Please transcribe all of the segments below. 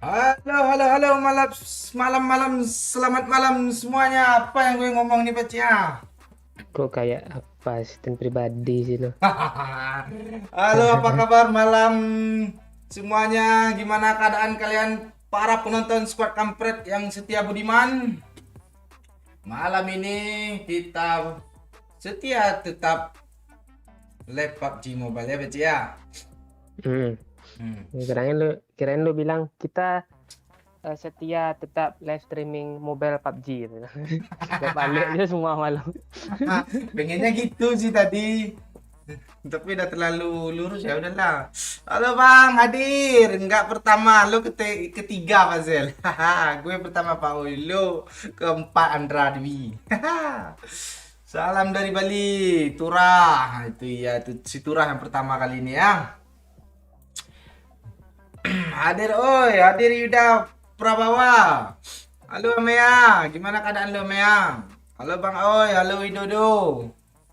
Halo, malam, selamat malam semuanya. Apa yang gue ngomong nih, Pak Cia? Kok kayak apa asisten pribadi sih lo? Halo, apa kabar malam semuanya? Gimana keadaan kalian para penonton Squad Kampret yang setia budiman? Malam ini kita setia tetap live PUBG Mobile ya, Pak Cia? Hmm. Hmm. Kirain lo bilang kita setia tetap live streaming mobile PUBG gitu. Kayak balik aja semua malam. Pengennya gitu sih tadi. Tapi udah terlalu lurus ya udahlah. Halo Bang, hadir. Enggak pertama, lu ketiga Fazel. Gue pertama Pak Oi, lu keempat Andra Dwi. Salam dari Bali, Turah. Itu ya, itu si Turah yang pertama kali ini ya. Hadir oi, hadir Yuda Prabawa. Halo Mea, gimana keadaan lu Mea? Halo Bang Oi, halo Widodo.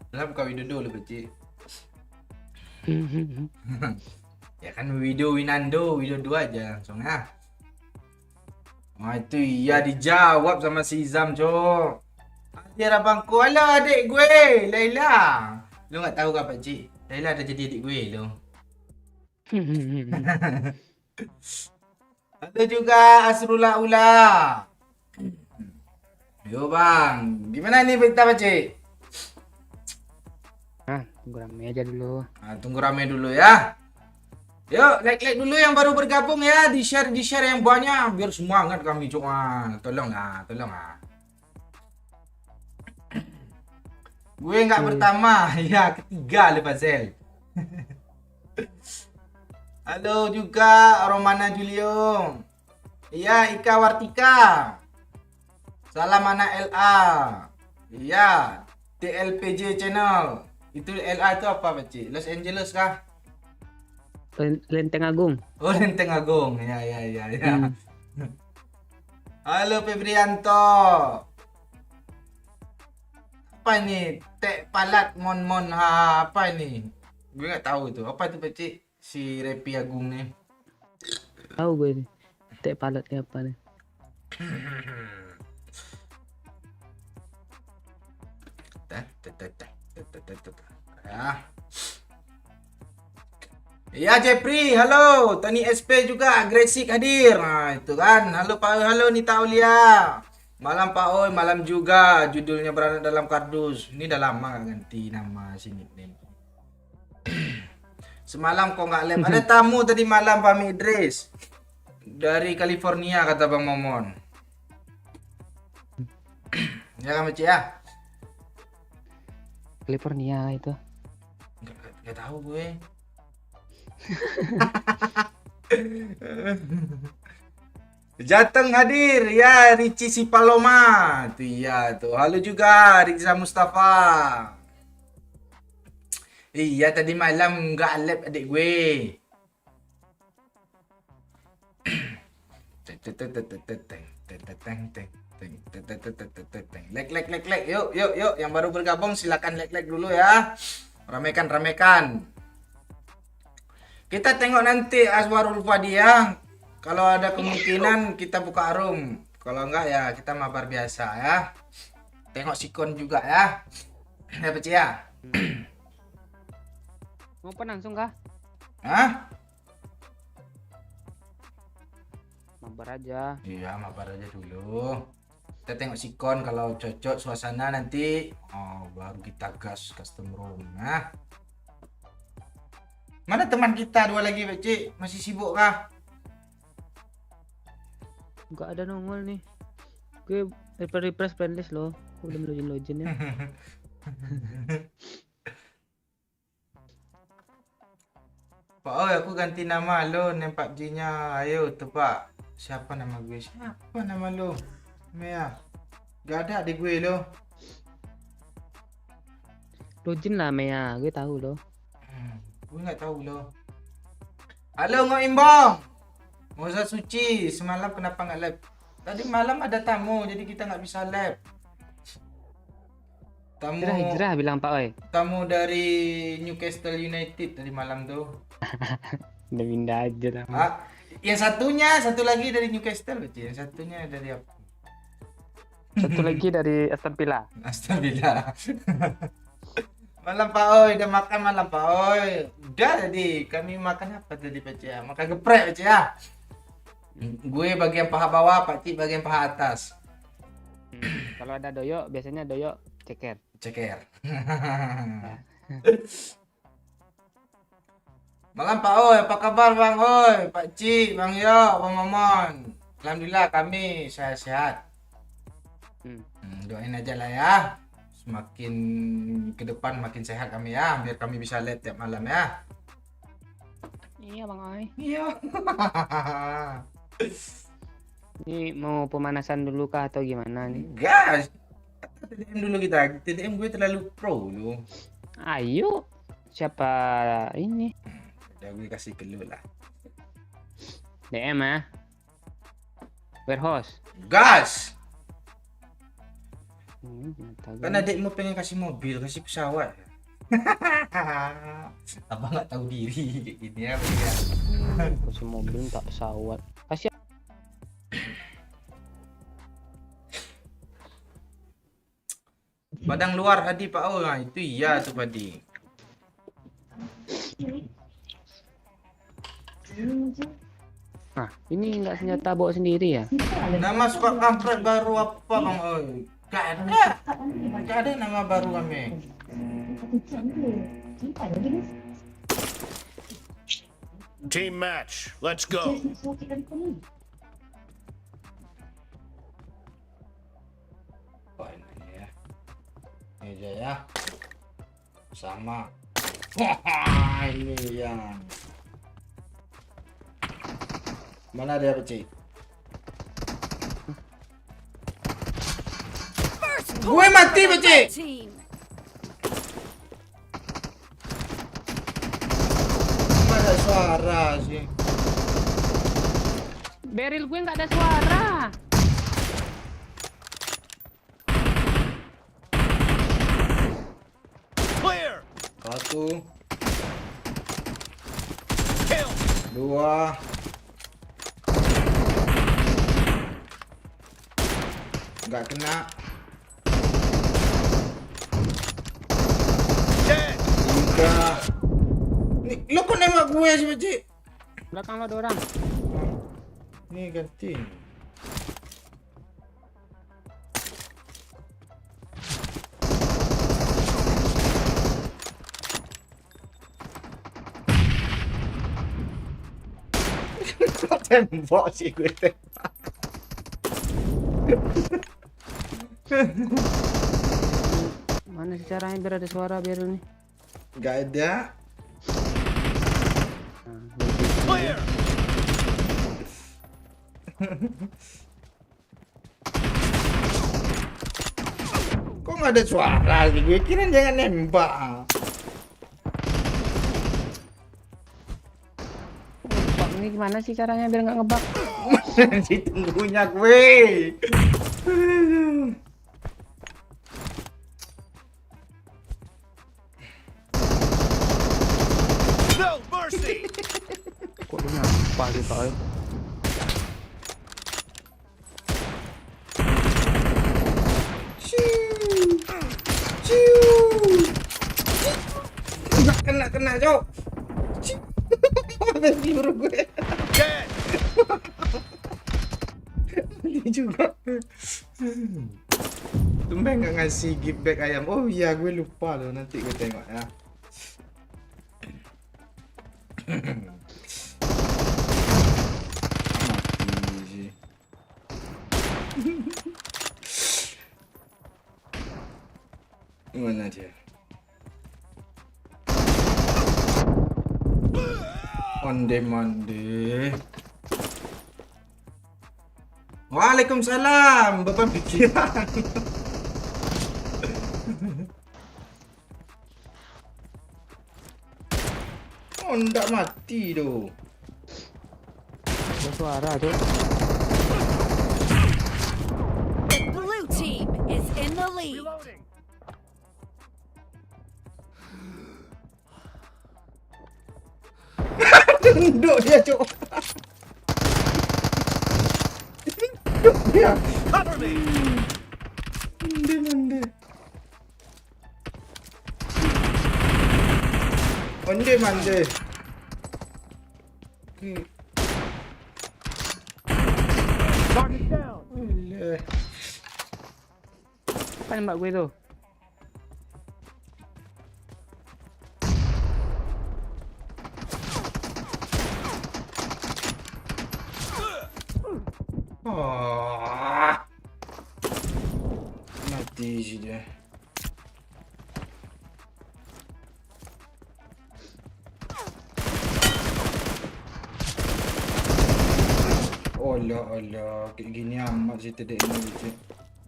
Lah bukan Widodo lu kecil. Ya kan Widodo aja langsung ah. Wah itu iya dijawab sama si Izam cok. Hadir abangku, halo adik gue, Laila. Lu nggak tahu kah Pak Cik? Laila ada jadi adik gue lo. Ada juga Asrullah Ula. Yo bang, gimana nih berita Pak Cik? Tunggu rame aja dulu. Nah, tunggu rame dulu ya. Yuk, like dulu yang baru bergabung ya, di share yang banyak biar semangat kami cuma. Tolonglah. Gue nggak Oke. pertama, ya ketiga Lepazel. Halo juga Romana Julio. Iya, Ika Wartika. Salam anak LA. Iya, TLPJ channel. Itu LA itu apa, Pak? Los Angeles kah? Lenteng Agung. Oh, Lenteng Agung. Ya. Hmm. Halo Febrianto. Apa ini? Tek palat mon ha apa ini? Gue nggak tahu itu. Apa itu, Pak? Si Repi Agung nih. Tahu gue nih. Tek paletnya apa nih? Ya. Ya Jepri, halo. Tony SP juga agresif hadir. Nah, itu kan. Halo Pak, halo Nita Aulia. Malam Pak Oi, malam juga. Judulnya berada dalam kardus. Ini udah lama nggak ganti nama si nickname. Semalam kok nggak live. Ada tamu tadi malam Fahmi Idris. Dari California kata Bang Momon. Ya kan Beci ya? California itu. Nggak tahu gue. Jateng hadir ya Ricci si Paloma tuh ya tuh halo juga Rizza Mustafa. Iya tadi malam nggak live adik gue. Like yuk yang baru bergabung silakan like dulu ya, ramekan. Kita tengok nanti Aswarul Fadiah. Kalau ada kemungkinan kita buka room. Kalau enggak ya kita mabar biasa ya. Tengok sikon juga ya. Ya Peci ya. Mau langsung kah? Hah? Mabar aja. Iya mabar aja dulu. Kita tengok sikon kalau cocok suasana nanti. Oh baru kita gas custom room ya. Mana teman kita dua lagi Peci? Masih sibuk kah? Gak ada nongol nih. Gue refresh playlist lo. Udah login ya. Pak, oh aku ganti nama lo, name PUBG-nya. Ayo tebak. Siapa nama gue? Siapa nama lo? Mea. Gak ada di gue lo. Login lah Mea. Gue tahu lo. Gue nggak tahu lo. Halo Ngo Imbong. Moza Suci, semalam kenapa nggak live? Tadi malam ada tamu, jadi kita nggak bisa live. Tamu Hijrah bilang Pak Oi. tamu dari Newcastle United tadi malam tuh. Udah pindah aja lah. Ah, Yang satunya, satu lagi dari Newcastle, Cik. Yang satunya dari apa? Satu lagi dari Aston Villa. Astagfirullah. Malam Pak Oi, udah makan malam Pak Oi. Udah tadi, kami makan apa tadi Pak Cik? Makan geprek Pak Cik ya. Gue bagian paha bawah, Pak Cik bagian paha atas. Kalau ada doyok, biasanya doyok ceker. Ceker. Malam Pak Oi, apa kabar Bang Oi? Pak Cik, Bang Yo, Bang Momon. Alhamdulillah kami sehat-sehat. Doain aja lah ya. Semakin ke depan makin sehat kami ya, biar kami bisa lihat tiap malam ya. Iya Bang Oi. Iya. Ini mau pemanasan dulu kah atau gimana nih? Gas. TDM dulu kita. TDM gue terlalu pro lu. Ayo. Siapa ini? Udah gue kasih ke lu lah. DM ya. Warehouse. Gas. Tahu. Kan adikmu pengen kasih mobil, kasih pesawat. Abang nggak tahu diri kayak gini ya, Bang, ya. Kasih mobil tak pesawat. Kasih Padang luar Hadi Pak Oh, nah, itu iya tuh Padi. Nah, ini enggak senjata bawa sendiri ya? Nama squad kampret baru apa Bang Oi? Gak ada. Gak ada nama baru kami. Team match, let's go. Oh, ini ya. Ini aja ya. Sama. Wah, ini yang. Mana dia Peci? Gue mati Peci. Team. Ada suara sih. Beril gue nggak ada suara. Clear. Satu, Kill. dua, nggak kena, Dead. tiga. Nih, lo kok nembak gue sih Peci? Belakang lo ada orang. Nih ganti. Kok tembok sih gue tembak. Mana sih caranya biar ada suara Beril nih? Gak ada. Clear. Kok nggak ada suara sih? Gue kira jangan nembak. Pak, ini gimana sih caranya biar nggak ngebug? Ditunggunya gue. No mercy. Kok lu nyapa sih Pak? Kena cok. Ada peluru gue. Dead. Ini juga. Tumben nggak ngasih gift bag ayam. Oh iya gue lupa loh, nanti gue tengok ya. Mati sih. Mana dia? Mande. Waalaikumsalam, Bapak pikiran. Oh, ndak mati tu. Ada suara tuh. The blue team is in the lead. Reloading. Tunduk dia, Cok. Dia. Cover me. Mande. Mande. Okay. Target down. Boleh. Apa nembak gue tuh? Oh. Mati sih dia. Olah, olah. Kayak gini amat sih tadi ini je.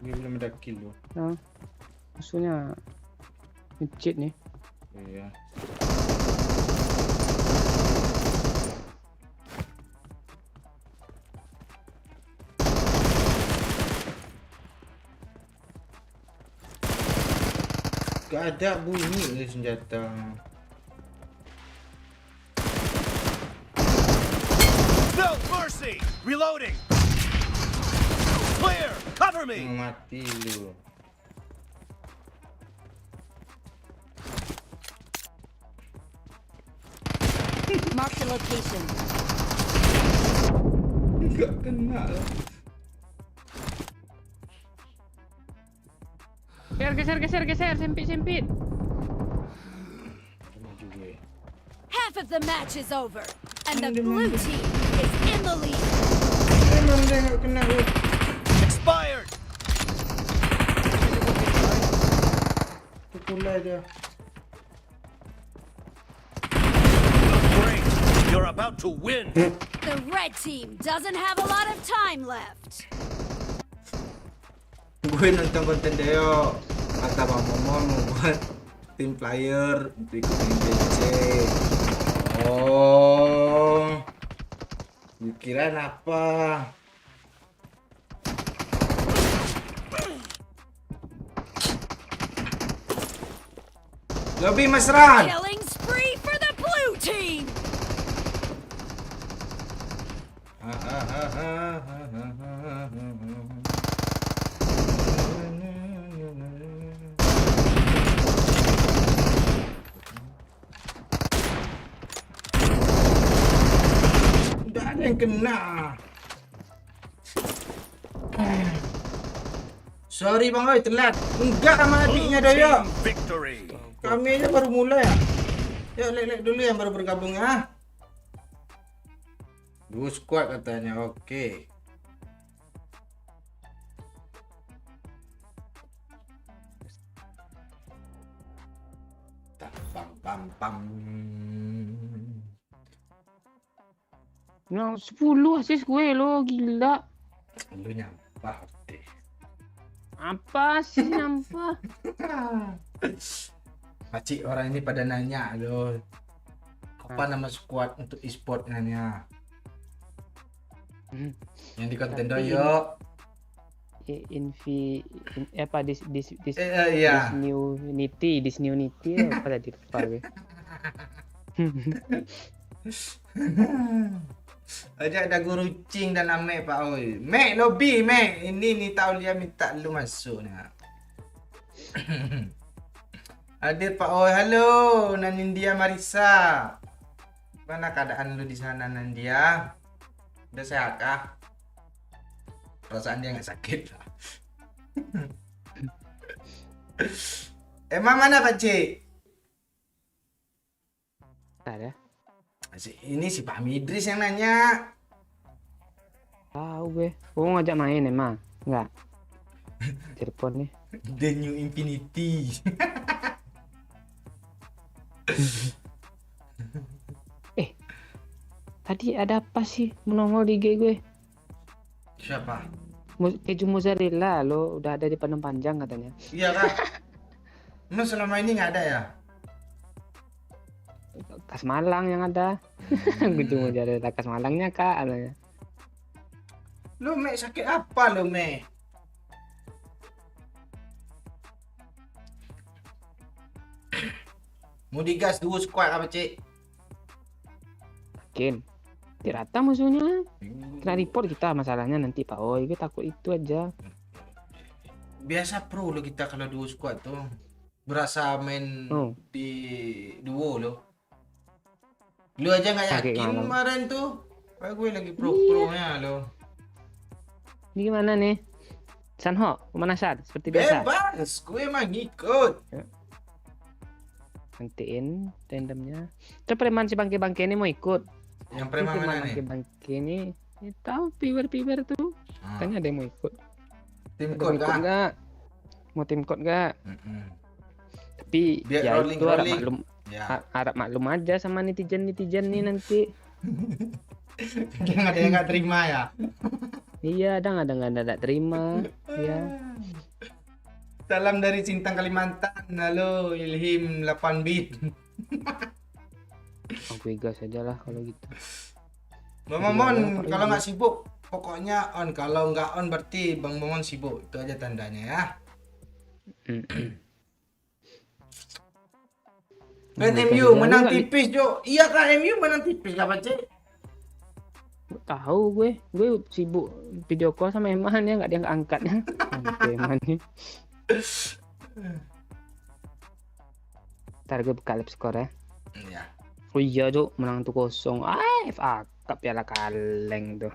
Gue belum ada kill loh. Nah, musuhnya cheat nih. Iya. Gak ada bunyi senjata. No mercy. Reloading. Clear. Cover me. Mati lu. Mark the location. Gak kena lah. Geser, sempit. Maju gue. Half of the match is over, and the blue team is in the lead. Memang dia gak kena gue. Expired. Terpulai dia. Great. You're about to win. The red team doesn't have a lot of time left. Gue nonton konten dia. Kata Bang Momon mau buat tim player untuk ikutin BC. Oh. Dikirain apa? Lebih mesra. Killing spree for the blue team. Udah ada yang kena. Sorry bang, oi telat. Enggak sama adiknya dah ya. Team victory. Kami aja baru mulai ya. Yuk lek dulu yang baru bergabung ya. 2 squad katanya. Oke. Pam pam pam. Nah, 10 assist gue lo, gila. Lu nyampah deh. Apa sih nyampah? Pakcik orang ini pada nanya loh. Apa nama squad untuk e-sport nanya? Yang di konten Tapi doyo. Apa this Iya. new unity apa tadi lupa gue. Aja ada guru cing dan Ame Pak Oi. Mek lobby Mek. Ini ni tahu dia minta lu masuk ni. Hadir Pak Oi. Halo Nanindia Marisa. Mana keadaan lu di sana Nandia? Udah sehat kah? Perasaan dia nggak sakit lah. Emang mana Pak Cik? Ada. Ini si Pak Midris yang nanya. Tahu gue. Oh ngajak main emang? Enggak. Telepon nih. The New Infinity. Tadi ada apa sih menongol di IG gue? Siapa? Keju mozzarella lo udah ada di Padang Panjang katanya. Iya kah? Emang selama ini nggak ada ya? Khas Malang yang ada. Keju mozzarella khas Malangnya kak katanya. Lu Mek sakit apa lu Mek? Mau digas 2 squad apa Cik? Yakin? mati rata musuhnya. Kena report kita masalahnya nanti Pak Oi. Gue takut itu aja. Biasa pro lo kita kalau duo squad tuh. Berasa main Oh. di duo lo. Lu aja nggak Sakit yakin malam. kemarin tuh. Kayak gue lagi pro-pronya lo. Ini gimana nih? Sanho, pemanasan seperti biasa. Bebas, gue emang ngikut. Nantiin randomnya. Coba preman si bangke-bangke ini mau ikut. Yang preman mana nih? Bangke-bangke ini. Ya, tahu piwer-piwer tuh. Ah, Tanya ada yang mau ikut. tim Ada code mau ikut kah? nggak? Mau tim code nggak? Mm-mm. Tapi Biar ya rolling, itu harap rolling. maklum, Ya. harap maklum aja sama netizen nih nanti. Yang ada yang nggak terima ya. Iya, ada nggak ada terima. Ya, Salam dari Sintang Kalimantan. Halo Ilhim 8 bit. aku gas aja lah kalau gitu. Bang Momon Iya, kalau iya. nggak sibuk pokoknya on. Kalau nggak on berarti Bang Momon sibuk. Itu aja tandanya ya. Kan Nah, MU jadi menang nggak li- tipis Jo. Iya kan MU menang tipis kapan cek? Tahu gue sibuk video call sama Eman ya nggak dia nggak angkat ya. Oke, Eman nih. Ntar gue buka live score ya. Iya. Oh iya Cuk, menang 2-0. FA Cup piala kaleng tuh.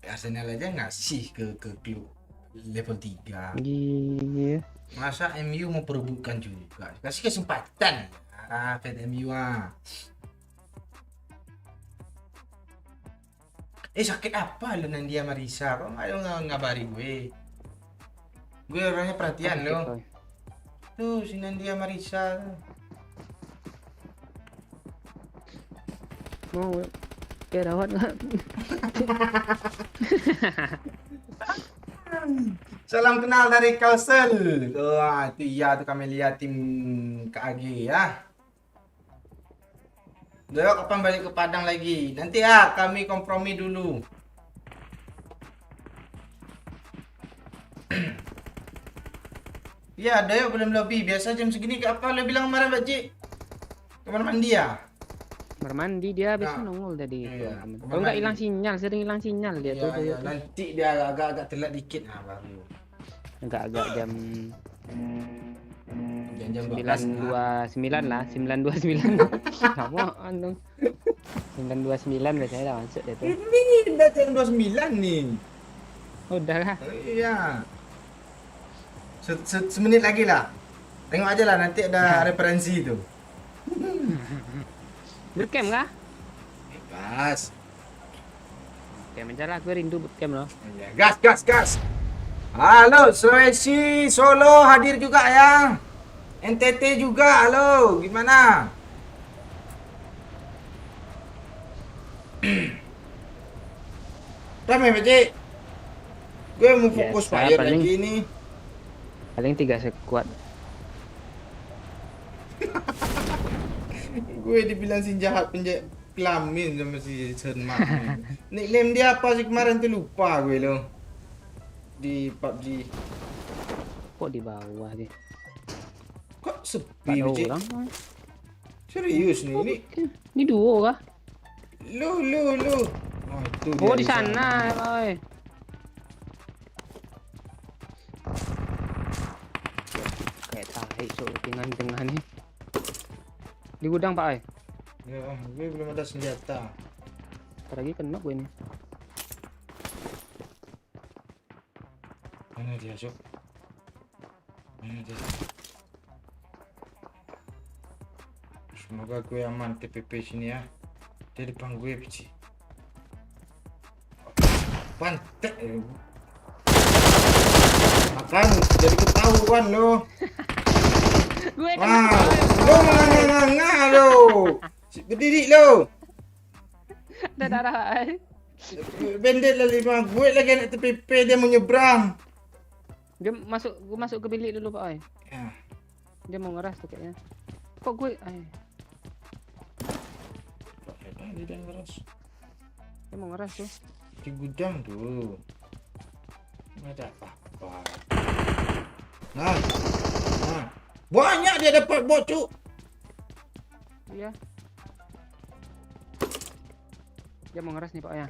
Arsenal aja ngasih ke klub level 3. Iya. Masa MU mau perebutkan juga? Kasih kesempatan. Fans MU ah. Sakit apa lu Nandia Marisa? Kok nggak ada ngabari gue? Gue orangnya perhatian lo. Tuh si Nandia Marisa. Mau ya rawat nggak? Salam kenal dari Kalsel. Wah, itu iya tuh kami lihat tim KAG ya. Udah kapan balik ke Padang lagi? Nanti ya kami kompromi dulu. Ya, Dayo belum lobby. Biasa jam segini ke apa lo bilang kemarin Pak Cik? Kamar mandi ya? Bermandi dia habis Nah, nongol tadi. iya, Kalau nggak bermandi. hilang sinyal, sering hilang sinyal dia Iya, tuh. iya. Nanti dia agak-agak telat dikit. Nah, baru. Agak-agak jam Jam 12. 929 lah, 929. Sama dong. 929 biasanya dah masuk dia tuh. Ini udah jam 29 nih. Udah lah. Iya. Semenit lagi lah. Tengok aja lah nanti ada referensi itu. Bootcamp kah? Gas. Bootcamp aja lah, gue rindu bootcamp loh. Ya, gas, gas, gas. Halo, Sulawesi, Solo hadir juga ya. NTT juga, halo. Gimana? Ramai, Pak Cik. Gue mau fokus Biasa, fire paling- lagi nih. Paling 3 sekuat. Gue dibilang si jahat penjahit kelamin sama si Sen Mak. Nickname dia apa sih kemarin tuh lupa gue loh. Di PUBG. Kok di bawah dia? Kok Tak sepi ada Cik? orang. Serius nih ini. Ini duo kah? Lu. Oh, itu dia Oh di sana, oi. Kayak tahi cuk tengah nih. Di gudang Pak, oi. Ya, gue belum ada senjata. Ntar lagi kena gue ini. Mana dia, Cok? Mana dia? Semoga gue aman TPP sini ya. Dia depan gue, Pici. Pantek. Makan, jadi ketahuan lo. Gue Wah, lo nganga lo. Berdiri lo. ada darah. Oi. Bandit lah 5. Gue lagi nak TPP dia mau nyebrang. Gue masuk ke bilik dulu Pak, oi. Ya. Dia mau ngeras tuh kayaknya. Kok gue, Dia ngeras. dia mau ngeras tuh. Di gudang tuh. Nggak ada apa-apa. Nah. Banyak dia dapat bot, Cuk. Iya. Dia mau ngeras nih Pak ya.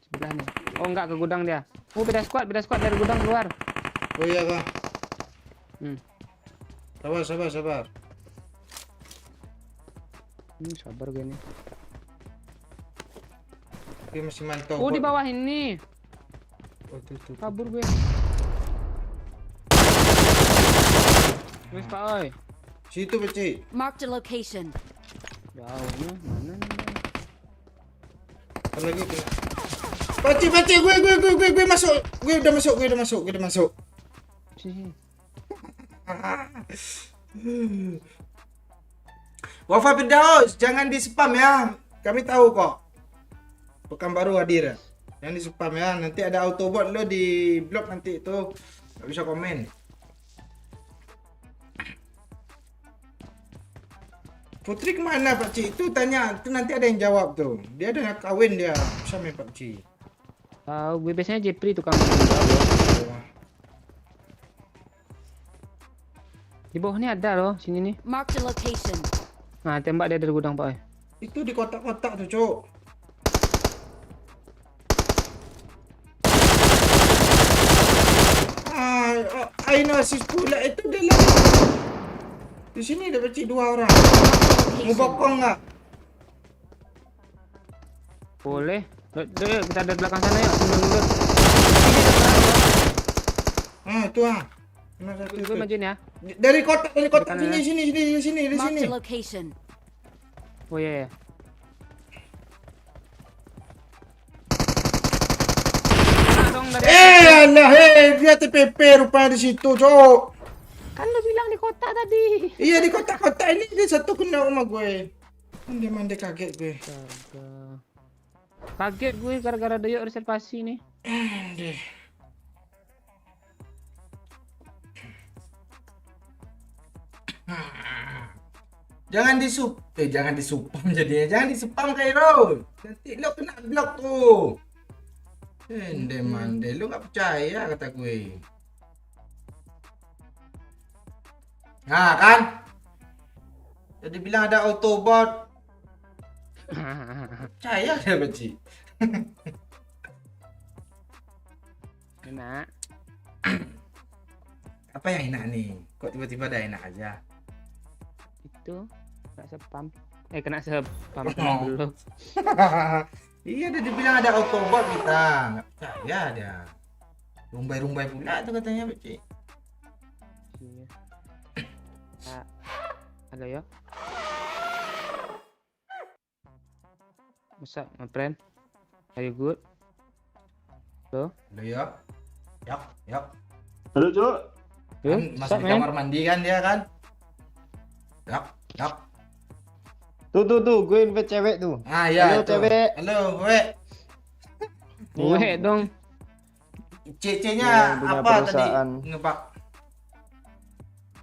Sebelah nih. Oh enggak, ke gudang dia. Oh beda squad dari gudang keluar. Oh iya kah? Hmm. Sabar. Sabar gue nih. Dia masih mantau. Oh di bawah ini. Oh, tuh. Kabur gue. Wes Pak oi. Situ Pakcik. Marked a location. Jauhnya mana nih? Ada lagi kena. Pakcik, gue masuk. Gue udah masuk. Sini. Wafa Firdaus, jangan di spam ya. Kami tahu kok. Pekanbaru hadir ya. Jangan di spam ya. Nanti ada autobot lo di blog nanti itu. Gak bisa komen. Putri kemana Pakcik? Itu tanya, itu nanti ada yang jawab tuh. Dia ada nak kawin dia sama Pakcik. Tahu gue biasanya Jepri tukang. Di bawah ini ada loh, sini nih. Marked a location. Nah, tembak dia dari gudang Pak oi. Itu di kotak-kotak tuh, Cuk. Aina assist pula itu dalam. Di sini ada Pakcik 2 orang. Mau bokong nggak? Boleh. Kita ada di belakang sana ya. Dulu. Itu ah. Mana satu Gue itu? majuin ya. Dari kotak kanan ya. sini. Di sini. Marked a location. Oh iya. Dong dari Alah, dia TPP rupanya di situ, Cok. kan lo bilang di kota tadi. Iya di kotak-kotak ini dia satu kena sama gue. Mandi kaget gue. Astaga. Kaget gue gara-gara ada yuk reservasi nih. Deh. Jangan jangan disupam jadinya. Jangan disupam Kairo. Nanti lo kena blok tuh. Mande, lu gak percaya kata gue. Nah kan? Jadi bilang ada autobot. Percaya dia Pakcik. Enak. Apa yang enak nih? Kok tiba-tiba ada enak aja? Itu kena spam. Kena spam Oh. dulu. Iya, udah dibilang ada autobot kita. Nggak percaya dia. Rumbai-rumbai pula tuh katanya Pakcik. Iya. Nah, halo ya. What's up, my friend? Are you good? Halo? Halo ya. Yap. Halo, Cuk. Yo, Kan masih di kamar mandi kan dia kan? Yap. Tuh, gue invite cewek tuh. Ah ya. Halo, itu. cewek. Halo, wek. Gue dong. CC-nya Yang punya apa perusahaan. tadi? Ngebak.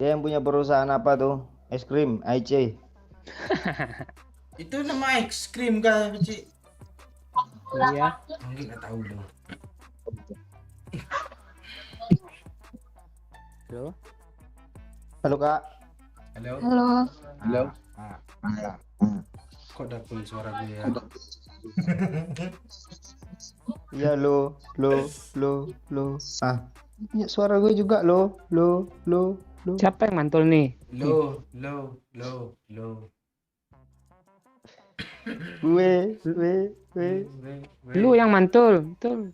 Dia yang punya perusahaan apa tuh? Es krim, IC. Itu nama es krim kah, Pakcik? Iya. Mungkin nggak tahu loh. Halo. Halo, Kak. Halo. Halo. Kok dapur suara gue ya? Iya, lo. Ya, suara gue juga lo. Siapa yang mantul nih? Lo. Gue. Lu yang mantul. Tuh.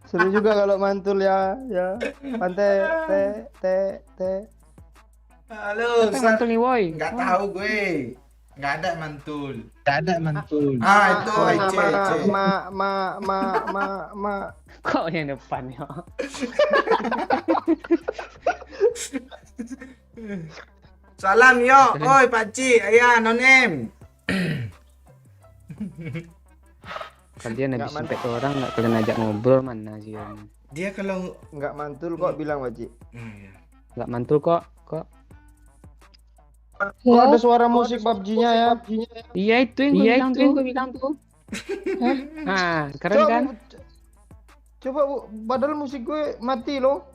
Seru juga kalau mantul ya. Pantai, te. Halo. Siapa yang mantul nih, woi? Nggak tahu gue. Nggak ada mantul. Itu IC. Ma. Kok yang depan ya? Salam yo. Oi Pakcik, ayah nonem. Kalian Nggak habis sampai ke orang nggak kalian ajak ngobrol mana sih? Dia kalau Nggak mantul kok bilang, Wajib. iya. Nggak mantul kok. Kok ada suara musik PUBG-nya ya? Iya itu yang gue bilang tuh. Nah, keren kan? Coba, Bu. Padahal musik gue mati loh.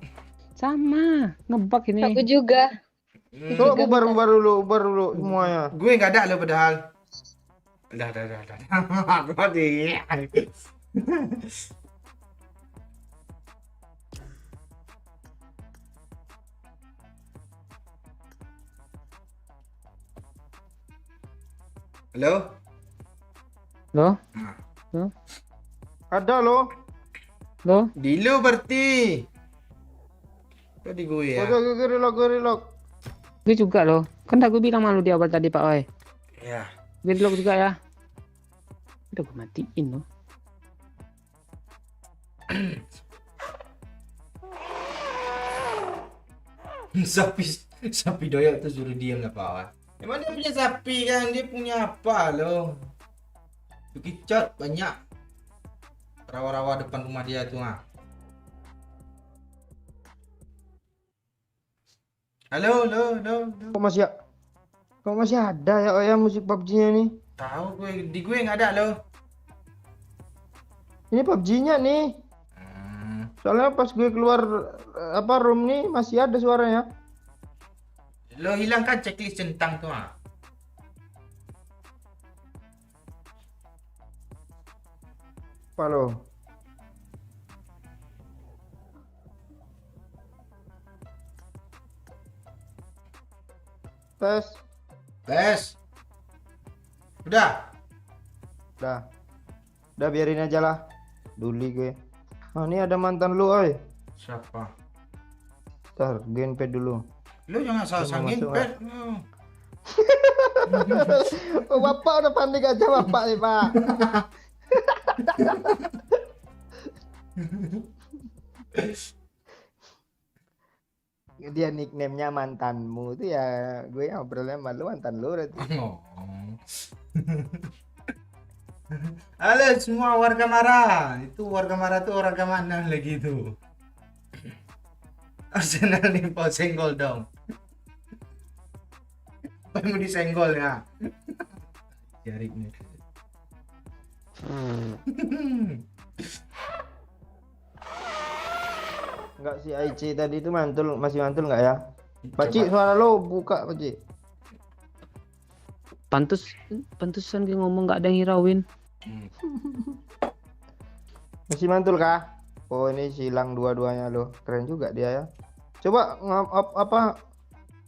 Sama, ngebug ini. Aku juga. Coba bubar dulu semuanya. Gue nggak ada lo padahal. Dah. Tadi. Halo? Loh? Ada loh. Loh? Di lu berarti. Kok di gue ya? Oke, gue relock. Gue juga loh. Kan gue bilang malu di awal tadi Pak Oi. Ya. Gue reload juga ya. Udah gue matiin loh. Sapi doyok tuh suruh diam lah kawan. Emang dia punya sapi kan? Dia punya apa loh? Kicot banyak. Rawa-rawa depan rumah dia tuh ah. Halo. Kok masih ada ya oh ya musik PUBG-nya nih? Tahu gue di gue nggak ada loh. Ini PUBG-nya nih. Soalnya pas gue keluar room nih masih ada suaranya. Lo hilangkan checklist centang tuh ah. Apa lo? Tes. Udah. Udah biarin aja lah. Duli gue. Ah, ini ada mantan lu, oi. Siapa? Ntar, genped dulu. Lo jangan salah Cuma sangin, masuk, Pet. Oh, bapak udah panik aja bapak nih, Pak. Dia nickname-nya mantanmu itu ya gue yang ngobrolnya malu mantan lu berarti. Oh. Halo semua warga marah. Itu warga marah tuh warga mana lagi tuh? Arsenal nih mau senggol dong. Apa mau disenggol ya? Jarik nih. Enggak si IC tadi itu masih mantul enggak ya? Pakcik suara lo buka Pakcik. Pantesan gue ngomong nggak ada yang hirauin. Masih mantul kah? Oh ini silang dua-duanya lo. Keren juga dia ya. Coba apa?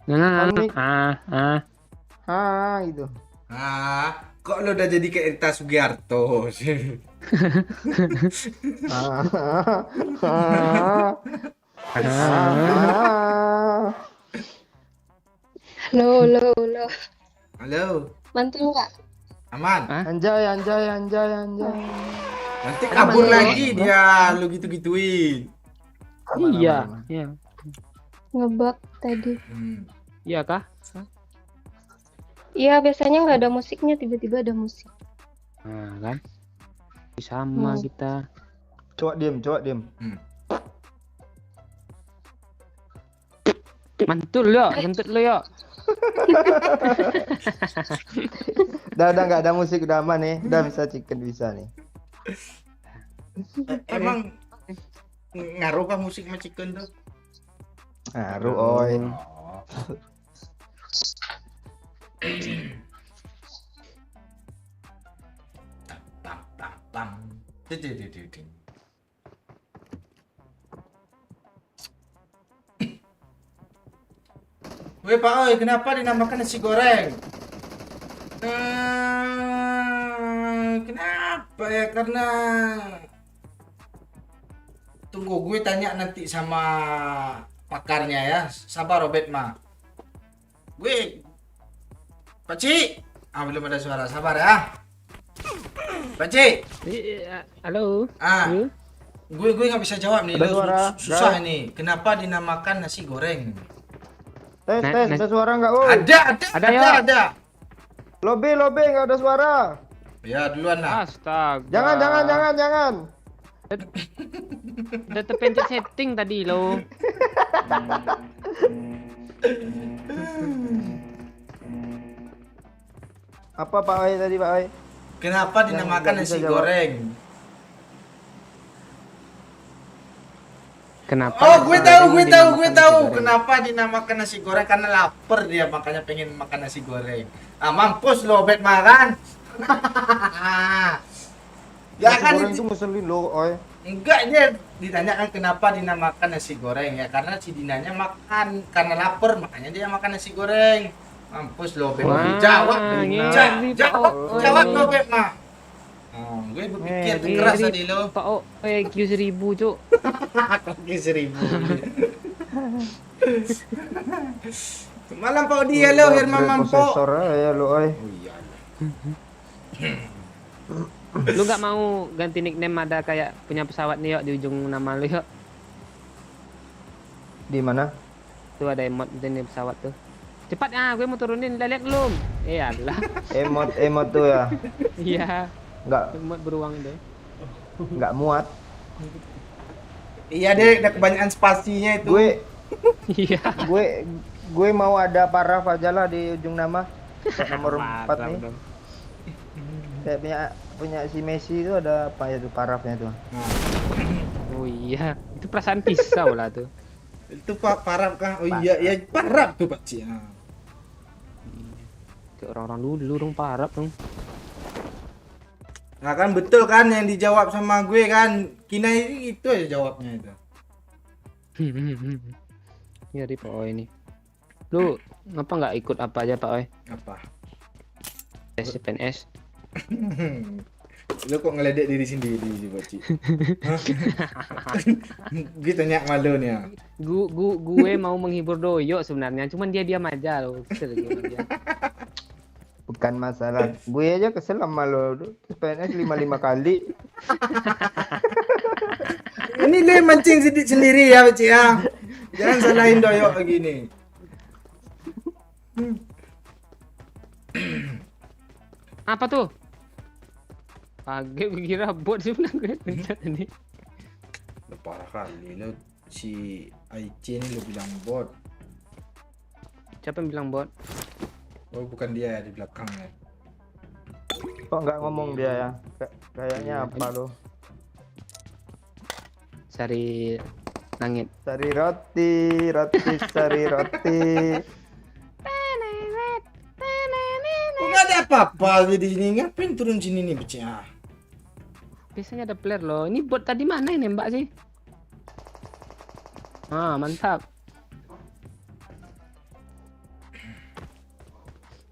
Panik. Gitu. Kok lo udah jadi kayak Rita Sugiarto sih? Halo. Halo, Mantul nggak? aman? Anjay. Nanti kabur lagi dia, lu gitu-gituin. Iya. Ngebug tadi. Iya kah? Iya, biasanya nggak ada musiknya, tiba-tiba ada musik. Nah, kan? Sama kita. Coba diem. Mantul yo, kentut lo yo. Udah nggak ada musik udah aman nih. Udah bisa chicken bisa nih. Emang ngaruh kah musik sama chicken tuh? Ngaruh oi. Pam. Weh Pak Oi, kenapa dinamakan nasi goreng? Kenapa ya? Karena tunggu gue tanya nanti sama pakarnya ya. Sabar Robert mah. Gue Pakcik. Belum ada suara. Sabar ya. Pakcik. Halo. Gue nggak bisa jawab nih. Ada suara. Susah nih. Kenapa dinamakan nasi goreng? Tes, ada suara nggak? Oh. Ada. Lobby nggak ada suara. Ya duluan lah. Astaga. Jangan. Udah terpencet setting tadi lo. Apa Pak Oi tadi Pak Oi? Kenapa dinamakan nasi goreng? Kenapa? Oh, gue tahu. Kenapa dinamakan nasi goreng? Karena lapar dia, makanya pengen makan nasi goreng. Mampus lo, bet makan. Ya Nasi kan goreng itu ngeselin lo, oi. enggak, dia ditanyakan kenapa dinamakan nasi goreng ya karena si Dinanya makan karena lapar makanya dia makan nasi goreng. Mampus lo, Beb. Wah, Jawab, ngeri, jawab, Pak. jawab lo, Beb mah. Oh, gue berpikir Ngeri, keras tadi lo. Pak O, IQ 1000 cuk. Kaki 1000. Malam Pak Odi, halo Herman Mampo. Prosesor ya lo, oi. Oh iya. Lu nggak mau ganti nickname ada kayak punya pesawat nih yuk di ujung nama lu yuk. Di mana? Tuh ada emot jenis pesawat tuh. Cepat ya, gue mau turunin. Udah lihat belum? Alah. Emot tuh ya. Iya, Nggak emot beruang deh. nggak muat. Iya deh, udah kebanyakan spasinya itu. Iya. Gue mau ada paraf aja lah di ujung nama. Nomor 4 Mantap nih. dong. Kayak punya si Messi itu ada apa ya tuh parafnya tuh. Oh iya, itu perasaan pisau lah tuh. Itu Pak Parap kah? Oh iya, ya Parap tuh Pak Ci. Ah. Kayak orang-orang dulu dong parah dong. Nah kan betul kan yang dijawab sama gue kan. Kina itu aja jawabnya itu. Iya di Pak Oi ini. Lu ngapa nggak ikut apa aja Pak Oi? Apa? Tes CPNS. Lo kok ngeledek diri sendiri sih Pak Ci? Hah? Gue tanya malu nih ya. Gue mau menghibur Doyo sebenarnya, cuman dia diam aja loh. Kesel gue sama dia. Bukan masalah. Gue aja kesel sama lo. PNS 5 kali. Ini lo yang mancing sendiri ya Pak Ci ya. Jangan salahin Doyo begini. Apa tuh? Kaget gue kira bot sih benar gue pencet ini. Lo parah kali lo si Aici ini lo bilang bot. Siapa yang bilang bot? Oh bukan dia ya di belakangnya. Kok nggak ngomong dia ya? Kayaknya apa lo? Cari langit. Cari roti, cari roti. Kok nggak ada apa-apa di sini? Ngapain turun sini nih Pak Ci? Ah. Biasanya ada player loh. Ini bot tadi mana ini Mbak sih? Ah, mantap.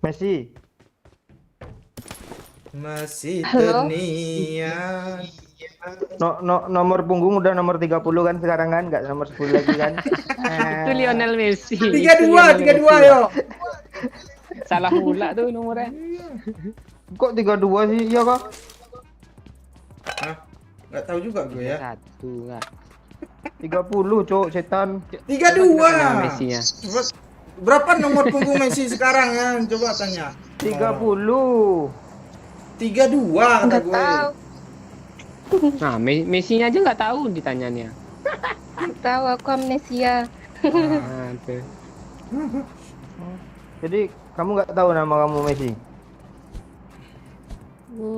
Messi. Masih Halo? terniat. Nomor punggung udah nomor 30 kan sekarang kan, nggak nomor 10 lagi kan. Itu Lionel Messi. 32 yuk. Salah pula tuh nomornya. Kok 32 sih? Iya kok. Hah? Nggak tahu juga gue ya. Satu enggak. 30 cowok setan. 32. Messi-nya. Berapa nomor punggung Messi sekarang ya? Coba tanya. 30. 32 kata Nggak gue. tahu. Nah, Messi-nya aja nggak tahu ditanyanya. Tahu aku amnesia. Nah, tuh. Jadi kamu nggak tahu nama kamu Messi?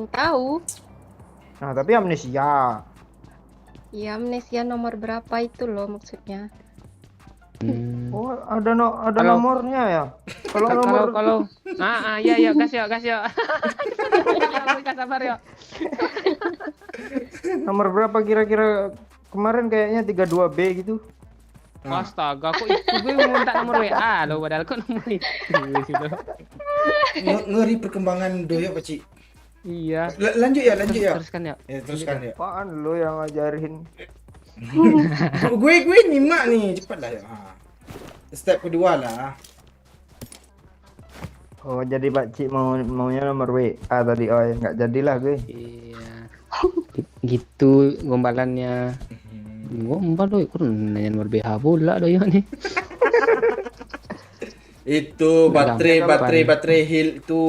Tahu. Nah tapi amnesia. Ya amnesia nomor berapa itu loh maksudnya. Oh ada Kalau- nomornya ya. Kalau nomor Kalau ya gas yuk. Ya, Gak sabar yuk. nomor berapa kira-kira kemarin kayaknya 32B gitu. Astaga, kok itu gue mau minta nomor WA loh, padahal kok nomor itu gitu. Ngeri perkembangan Doyo Pak Ci. Iya. Lanjut ya. Teruskan ya. Ya teruskan ya. Apaan lo yang ngajarin? gue nyimak nih, cepat lah ya. Step kedua lah. Oh jadi Pak Cik maunya nomor WA tadi. Oh ya nggak jadilah gue. Iya. Gitu gombalannya. Gombal doy, kok nanya nomor BH bola doy nih. Itu Gampang. baterai heal itu.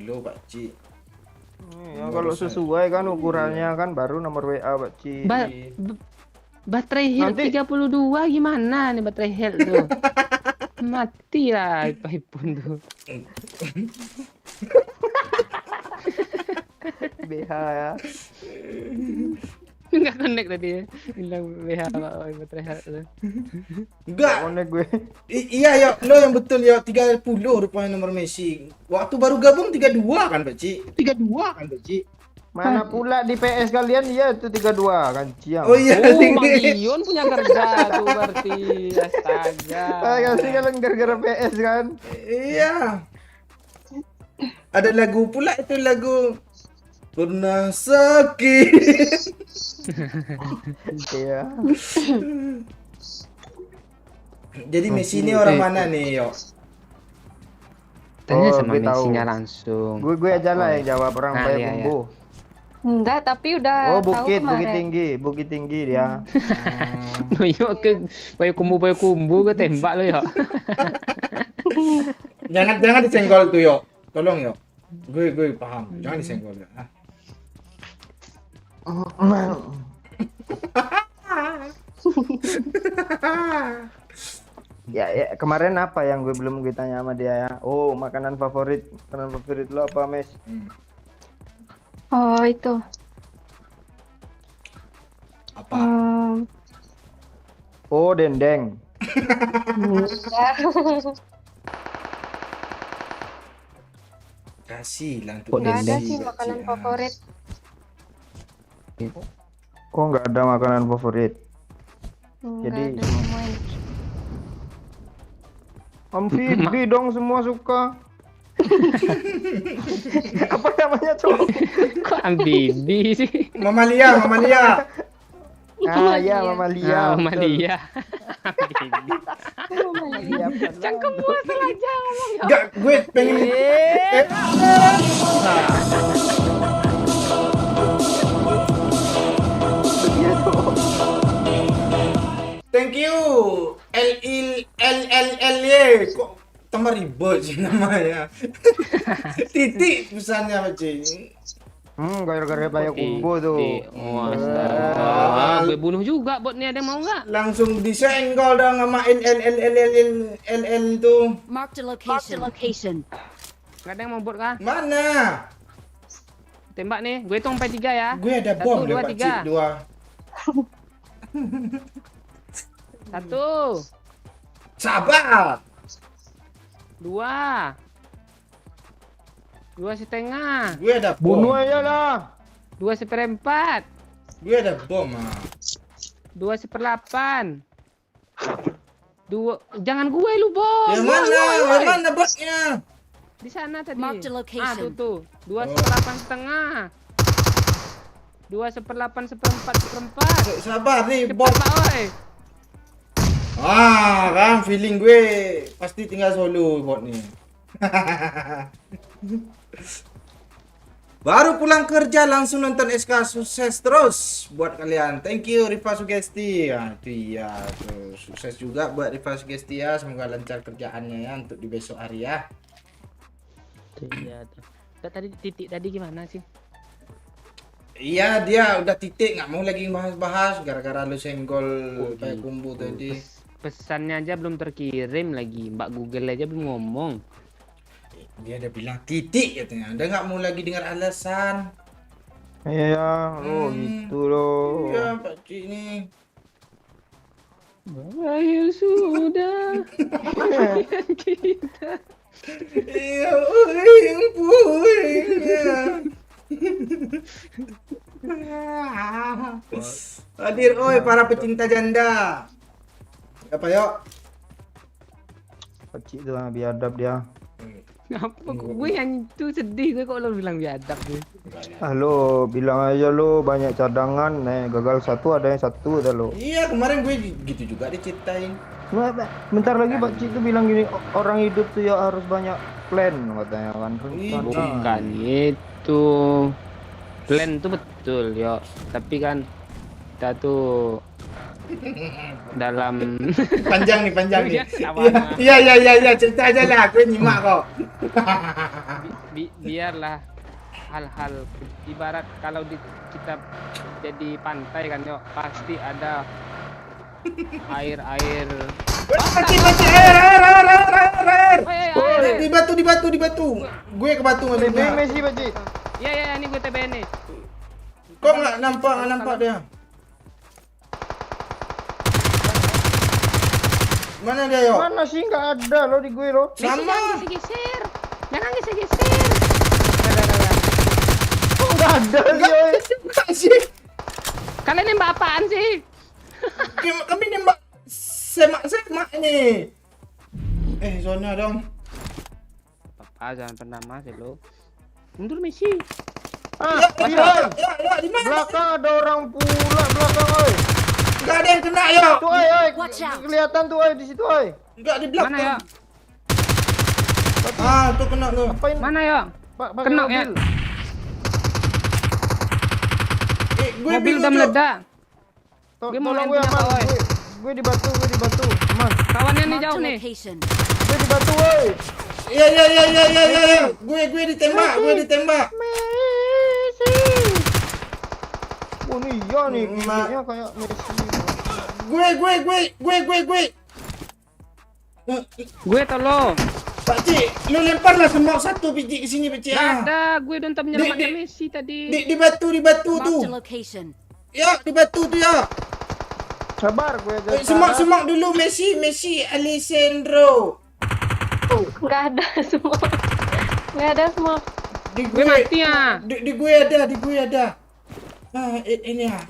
Lo Pak Ci. Ya kalau sesuai kan ukurannya kan baru nomor WA Pak Cik. Baterai health Nanti- 32 gimana nih baterai health tuh? Mati lah iPhone tuh. BH ya. Enggak connect tadi ya. Bilang BH baterai tuh. Enggak. Connect gue. Iya ya, lo yang betul ya 30 rupanya nomor Messi. Waktu baru gabung 32 kan, Pak Ci? 32 kan, Pak Ci? Mana pula di PS kalian dia itu 32 kan siang. Oh iya, Oh, Bang Ion punya kerja tuh berarti. Astaga. Kasih kalian gara-gara PS kan. Iya. Ada lagu pula itu lagu Pernah Sakit. Iya. Jadi Messi ini orang mana nih, yo? Tanya Oh, sama gue tahu. Messi-nya langsung. Gue aja lah yang jawab orang Ah, Payo iya, Kumbu. Enggak, tapi udah Oh, tahu bukit kemarin. Bukit tinggi dia. Yo ke bayu kumbu ke tembak lo ya. Jangan disenggol tuh, yo. Tolong, yo. Gue paham. Jangan disenggol ya. Ah. Ya, kemarin apa yang gue belum gue tanya sama dia ya? Oh, makanan favorit lo apa, Mes? Oh, itu. Apa? Oh, dendeng. Enggak. Kasih lah Kok untuk Enggak ada Messi, sih Kak makanan Ci. favorit. Oh, nggak ada makanan favorit. Enggak Jadi ada semuanya. amfibi dong semua suka. Apa namanya, Cok? Kok ambibi sih? Mamalia. Ah, ya, Mamalia. Ah, Mama betul. dia. Mamalia, betul. Cangkemmu salah aja ngomong ya. Enggak, gue pengen Thank you. LLLLY. Kok tambah ribet sih namanya. Titik pesannya, Pak Ci. Gara-gara Payo Kumbu tuh. Oh, astaga. Gue bunuh juga botnya, ada mau nggak? Langsung disenggol dong sama LL itu. Marked a location. Nggak ada yang mau bot kah? Mana? Tembak nih, gue hitung sampai 3 ya. Gue ada 1, bom 2, deh, Pak Ci. 3. 1, 2. Sabar. 2, 2,5, Gue ada bom. Bunuh aja lah. 2/4, Gue ada bom. 2/8. 2, jangan gue lu bos. Yang mana? Yang mana bosnya? Di sana tadi. Mark the location. Tuh. 2/8,5. 2/8, 1/4. Sabar nih, Cepat bom. Pak oi. Kan feeling gue pasti tinggal solo bot nih. Baru pulang kerja langsung nonton SK, sukses terus buat kalian. Thank you Rifa Sugesti. Ya, itu iya tuh. Sukses juga buat Rifa Sugesti ya. Semoga lancar kerjaannya ya untuk di besok hari ya. Iya tuh. Tadi titik tadi gimana sih? Iya, dia udah titik, nggak mau lagi bahas-bahas gara-gara lu senggol Payo Kumbu tadi. Pesannya aja belum terkirim lagi. Mbak Google aja belum ngomong. Dia udah bilang titik katanya. Udah nggak mau lagi dengar alasan. Iya, oh gitu loh. Iya, Pak Ci ini. Ayo sudah. Kita. Iya, hadir oi para pecinta janda. Apa yuk? Kecil tuh biadab dia. Apa gue yang itu sedih gue kok lo bilang biadab gue. Halo, bilang aja lo banyak cadangan, gagal satu ada yang satu dah lo. Iya, kemarin gue gitu juga diceritain. Bentar lagi Pak Cik tuh bilang gini, orang hidup tuh ya harus banyak plan katanya kan. Bukan itu. Plan tuh betul yo. Tapi kan kita tuh dalam Panjang nih. Iya, sama. Iya, cerita aja lah, gue nyimak kok. biarlah hal-hal ibarat kalau kita jadi pantai kan yo pasti ada air Air. Di batu. Gue ke batu TB maksudnya. Messi Pak Cik. ya ini gue TBN nih. Kok nggak nampak dia? Mana dia yo? Mana sih nggak ada lo di gue lo. Sama. Geser. Jangan geser-geser. Ada. Oh, nggak ada Enggak sih. enggak sih. Kalian nembak apaan sih? Kami nembak semak ini. Zona dong. Apa jangan pernah masuk lo. Mundur Messi. Ah, Ya, di mana? belakang ada orang pula belakang oi. Enggak ada yang kena yo. Tuh oi. Watch out. Kelihatan tuh oi di situ oi. Enggak di belakang. Mana ya? Tuh kena tuh. Apain? Mana ya? Pakai Kena mobil. ya? Gue Mobil bingung, udah Cok. meledak. To- Dia mau Tolong main gue punya aman. apa, oi? Gue di batu, aman. Kawannya nih Marked jauh a nih. location. Gue di batu oi. Iya. Gue ditembak. Oh nih iya nih, Ma- giginya kayak Messi. Gue. Gue tolong. Pak Cik, lu lemparlah semua satu biji ke sini, Pak Cik. Gak Ah. ada, gue udah untuk menyelamatkan Di- Messi tadi. Di batu tuh. Marked a location. Ya, di batu tuh ya. Sabar gue aja. Semak dulu Messi Alessandro. Nggak ada semua. Nggak ada semua. Di Gue mati ya. Di gue ada. Ah, ini ya.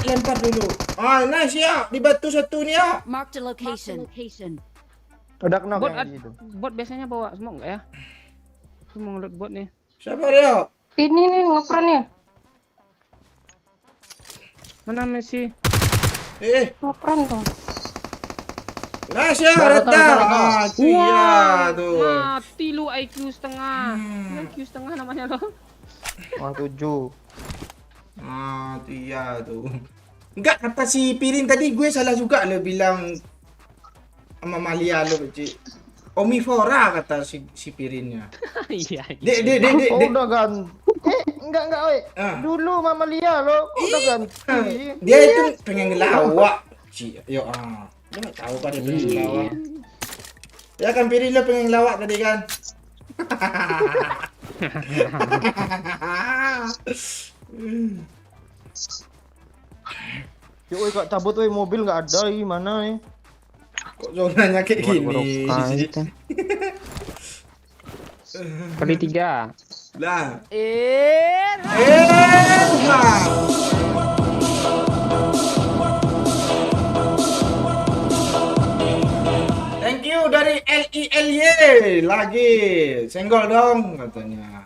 Lempar dulu. Ah, nice ya. Di batu satu nih ya. Marked a location. Udah kena Bot, kayak gitu. bot biasanya bawa smoke nggak ya? Gue mau ngeload bot nih. Sabar ya. Ini nih ngepran ya. Mana Messi? Ngepran tuh. Nice ya, Taruh, rata. taruh. Ah, iya tuh. Mati lu IQ setengah. IQ setengah namanya lo. Orang 7. Ah, tuh iya tuh. Enggak, kata si Pirin tadi gue salah juga lo bilang sama Malia lo, Cik. Omnivora kata si Pirinnya. Iya. Dek. Oh, udah ganti. Enggak oi. Ah. Dulu Mama Lia lo udah ganti. Dia itu pengen ngelawak. Cik, yo Dia nggak tahu kan dia pengen ngelawak. Ya kan Pirin lo pengen ngelawak tadi kan. Yo oi kok cabut oi mobil nggak ada gimana nih? Kok zonanya kayak gini? Kali 3. Lah. Thank you dari LILY lagi. Senggol dong katanya.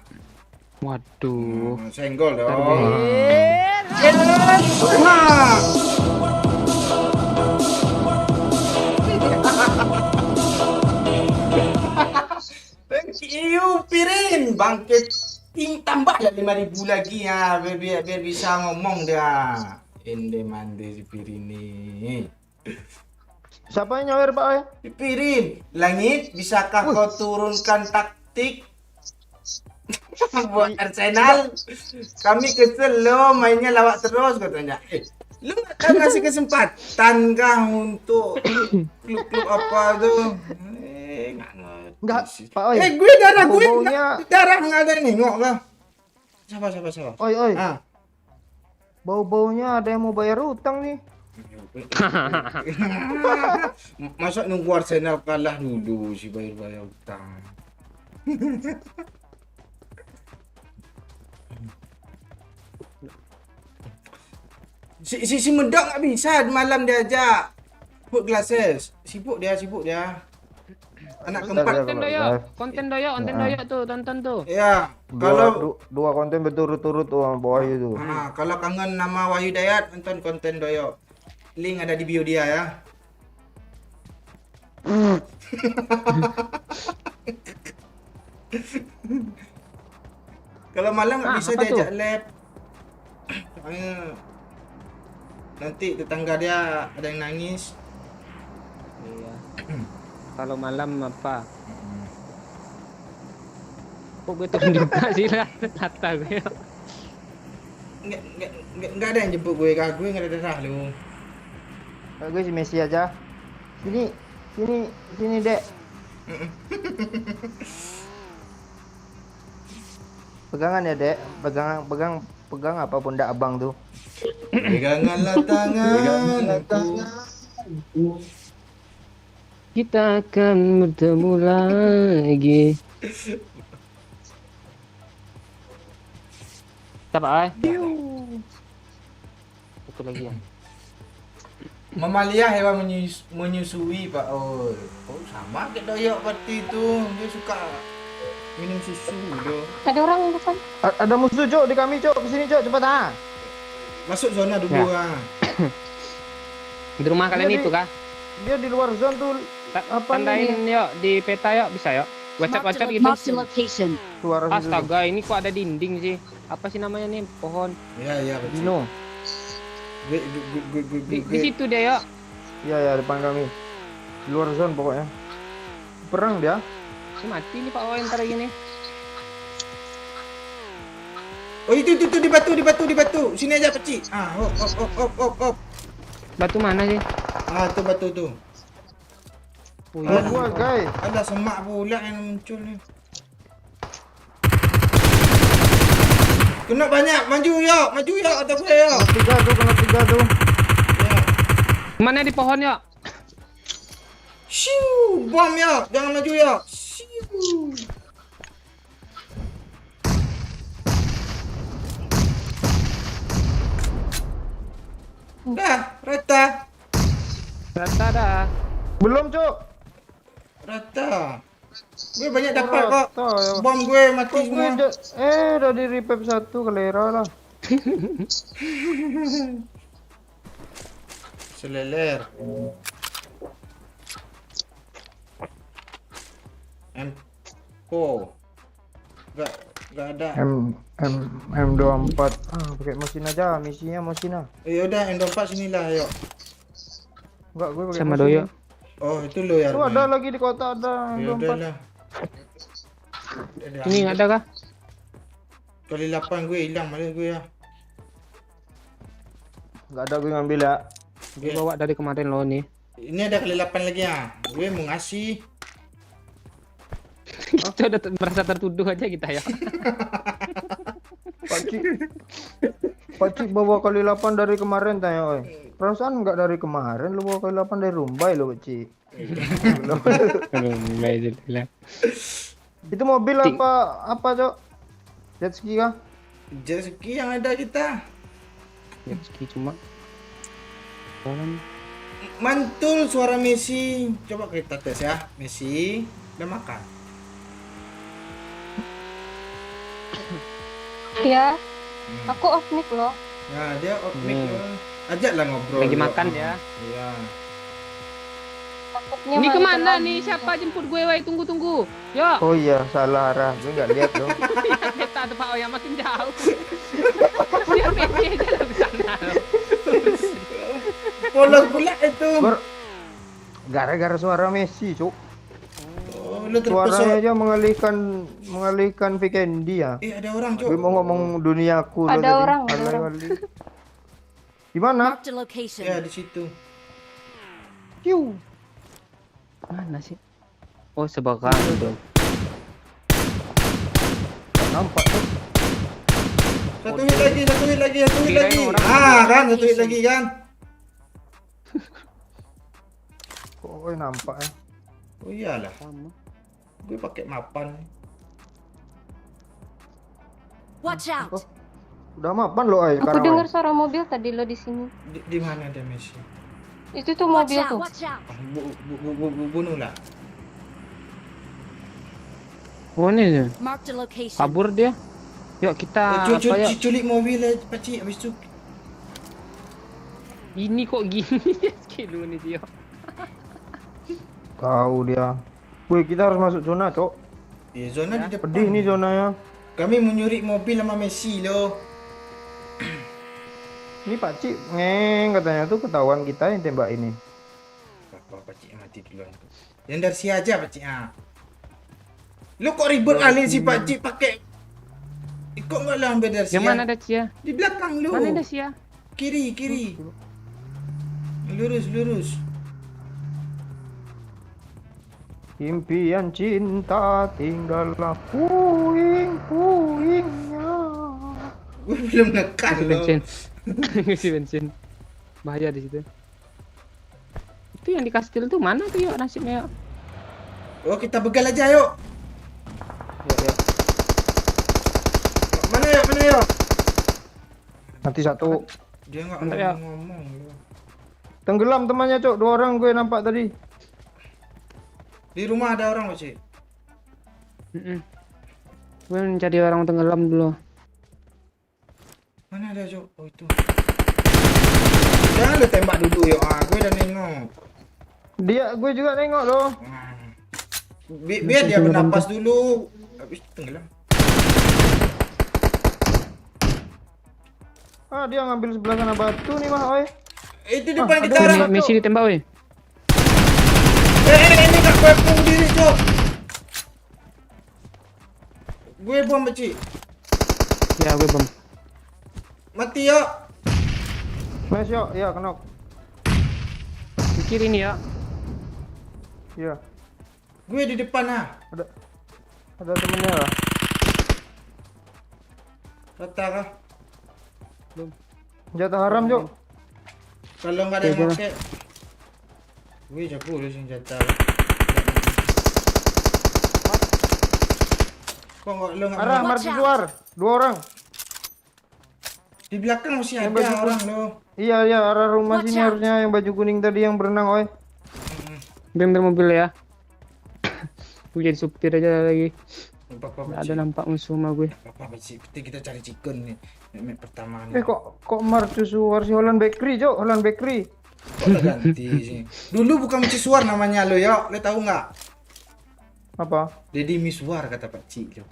Waduh. Senggol dong. Thank you Pirin. Bangkit. Tambahlah 5.000 lagi ya biar bisa ngomong dia. Ende mande si Pirin nih. Siapa yang nyawer Pak oi? Pirin, langit, bisakah kau turunkan taktik buat Arsenal? Kami kesel lo mainnya lawak terus katanya. Lu nggak ngasih kesempatan kah untuk klub-klub apa tuh? Nggak ngerti Enggak, sih. Pak oi. Gue darah gue Bau-baunya- darah nggak ada nengok kah? Siapa? Oi. Ah. Bau-baunya ada yang mau bayar utang nih. Masa nunggu Arsenal kalah dulu si bayar utang. Si Medok nggak bisa malam dia ajak put glasses. Sibuk dia. Anak keempat. Konten doyok tuh, tonton tuh. Ya, kalau Dua konten berturut-turut tuh sama bawah itu. kalau kangen nama Wahyu Dayat nonton konten Doyok. Link ada di bio dia ya. Kalau malam nggak bisa apa diajak lab. Soalnya nanti tetangga dia ada yang nangis. Iya. Kalau malam apa? Kok gue turun juga sih lah, rata gue. Nggak ada yang jemput gue, kak gue nggak ada darah lu. Gue si Messi aja. Sini Dek. Pegangan ya Dek. Pegang apa pundak abang tuh. Peganganlah tangan. Kita akan bertemu lagi. Siapa ay? Itu lagi ya. Mamalia hewan menyusui Pak. Oh, sama kayak doyok seperti itu. Dia suka minum susu loh. Ada orang di depan. Ada musuh Cok di kami Cok, kesini Cok cepat ah. Masuk zona dulu Ya. ah. Di rumah kalian Jadi- itu kah? Dia di luar zone tuh apa Tandain yuk di peta yuk, bisa yuk. WhatsApp gitu. Marked a location. suara situ. Astaga, ini kok ada dinding sih? Apa sih namanya nih? Pohon. Iya betul. Dino. Di situ dia yuk. Iya ya depan kami. Di luar zone pokoknya. Perang dia. Ini mati nih Pak Owen ntar gini. Oh itu di batu. Sini aja peci. Ah, hop. Batu mana sih? Ah, itu batu tuh. Oh, Ada iya. gua guys. Ada semak pula yang muncul ni. Kena banyak, maju yuk atau gue yuk. Kena tiga tuh. Ya. Mana di pohon yuk? Shiu, bom yuk, jangan maju yuk. Shiu. Dah, rata. Rata dah. Belum Cok. Rata. Gue banyak dapat kok. Rata, ya. Bom gue mati Kok semua. gue udah di revive satu kelera lah. Seleler. M4. Gak ada. M24. Ah, pakai mesin aja, misinya mesin ah. Ya udah M24 sinilah ayo. Enggak, gue pakai Sama mesin. doyo. Oh, itu lo ya. Tuh ada lagi di kota ada Ya M24. udahlah. Ini nggak ada kah? Kali 8 gue hilang malah gue ya. Enggak ada gue ngambil ya. Gue bawa dari kemarin loh nih. Ini ada kali 8 lagi ya. Gue mau ngasih. Kita udah merasa tertuduh aja kita ya. Pakcik bawa kali 8 dari kemarin tanya oi. Perasaan enggak dari kemarin lu bawa kali 8 dari Rumbai lo Pakcik. Itu mobil apa Cok? Jet ski kah? Jet ski yang ada kita. Ya ski cuma. Pohon. Mantul suara Messi. Coba kita tes ya. Messi udah makan. Ya, aku off mic loh. Nah, dia off mic. Ajaklah ngobrol. Lagi dulu. makan dia. Iya. Takutnya Ini malah kemana terlalu- nih? Siapa jemput gue? Woi, tunggu. Yo. Oh iya, salah arah. Gue enggak lihat loh. Kita tuh Pak Owen makin jauh. Dia Messi aja lah di sana. Follow pula itu. Gara-gara suara Messi, Cuk. Oh, lu Suaranya terpesona. aja mengalihkan Vikendi ya. Ada orang, Cok. Gue mau ngomong duniaku loh Ada tadi. orang, ada Alay-alay. Di mana? Marked a location. Ya, di situ. Ciu. Mana sih? Oh, sebelah kanan tuh. Nampak tuh. Satu hit lagi. Kirain orang Ah, kan satu hit lagi kan. Kok nampak ya? Oh iyalah, Sama. gue pakai mapan. Watch out. Udah mapan lo ay Aku sekarang. dengar Ay. suara mobil tadi lo di sini. Di mana ada Messi? Itu tuh Watch mobil out. tuh. Watch out. Bunuh lah. Oh, ini dia. Marked a location. Kabur dia. Yuk kita apa ya? Culik mobil lah, Pakcik. Habis tu Ini kok gini dia skill nih dia. Tahu dia. Wih, kita harus masuk zona, Cok. zona di depan. Pedih nih zonanya. Kami mau nyuri mobil sama Messi loh. Ini Pak Cik ngeng katanya tuh ketahuan kita yang tembak ini. Pakcik mati duluan. Yang dari si aja Pakcik. Lu kok ribet kali si Pakcik pakai. Kok enggak lah ambil dari si. Yang mana ada Cia? Di belakang lu. Mana ada Cia? Kiri. Lurus. Impian cinta tinggallah puing-puingnya. Gue belum nekan Isi loh. bensin. Isi bensin. Bahaya di situ. Itu yang di kastil tuh mana tuh yuk nasibnya yuk? Oh, kita begal aja yuk. Yuk. Mana yuk, mana yuk? Nanti satu. Dia nggak Bentar ya. ngomong. Tenggelam temannya, Cok. 2 orang gue nampak tadi. Di rumah ada orang, Pak Cik. Gue mencari orang tenggelam dulu. Mana ada, Cok? Oh, itu. Jangan lu tembak dulu yuk. Gue udah nengok. Gue juga nengok loh. Biar dia bernapas dulu. Habis tenggelam. Dia ngambil sebelah sana batu nih mah, oi. Itu depan kita ada orang. orang. Messi ditembak weh. Ini gak gue bunuh diri, Cok. Gue bom, Pak Cik. Ya gue bom. Mati yuk. Nice yuk, ya kenok. Di kiri nih ya. Iya. Gue di depan Ada temennya lah. Rata kah? Senjata haram, Cok. Kalau nggak ada yang Oke, pakai, gue jago lu senjata. Kok lu nggak Arah mau? mercusuar. 2 orang. Di belakang masih Yang ada baju orang lo. Iya, arah rumah Watch sini out. harusnya yang baju kuning tadi yang berenang, oi. Bener mobil ya. Gue jadi supir aja lagi. Apa-apa, Nggak ada nampak musuh sama gue. apa sih? Kita cari chicken nih. Map pertama nih. Kok mercusuar si Holland Bakery, Cok? Holland Bakery. Kok udah ganti sih? Dulu bukan Miswar namanya lo ya. Lo tahu nggak? Apa? Dedi Miswar kata Pak Cik lo.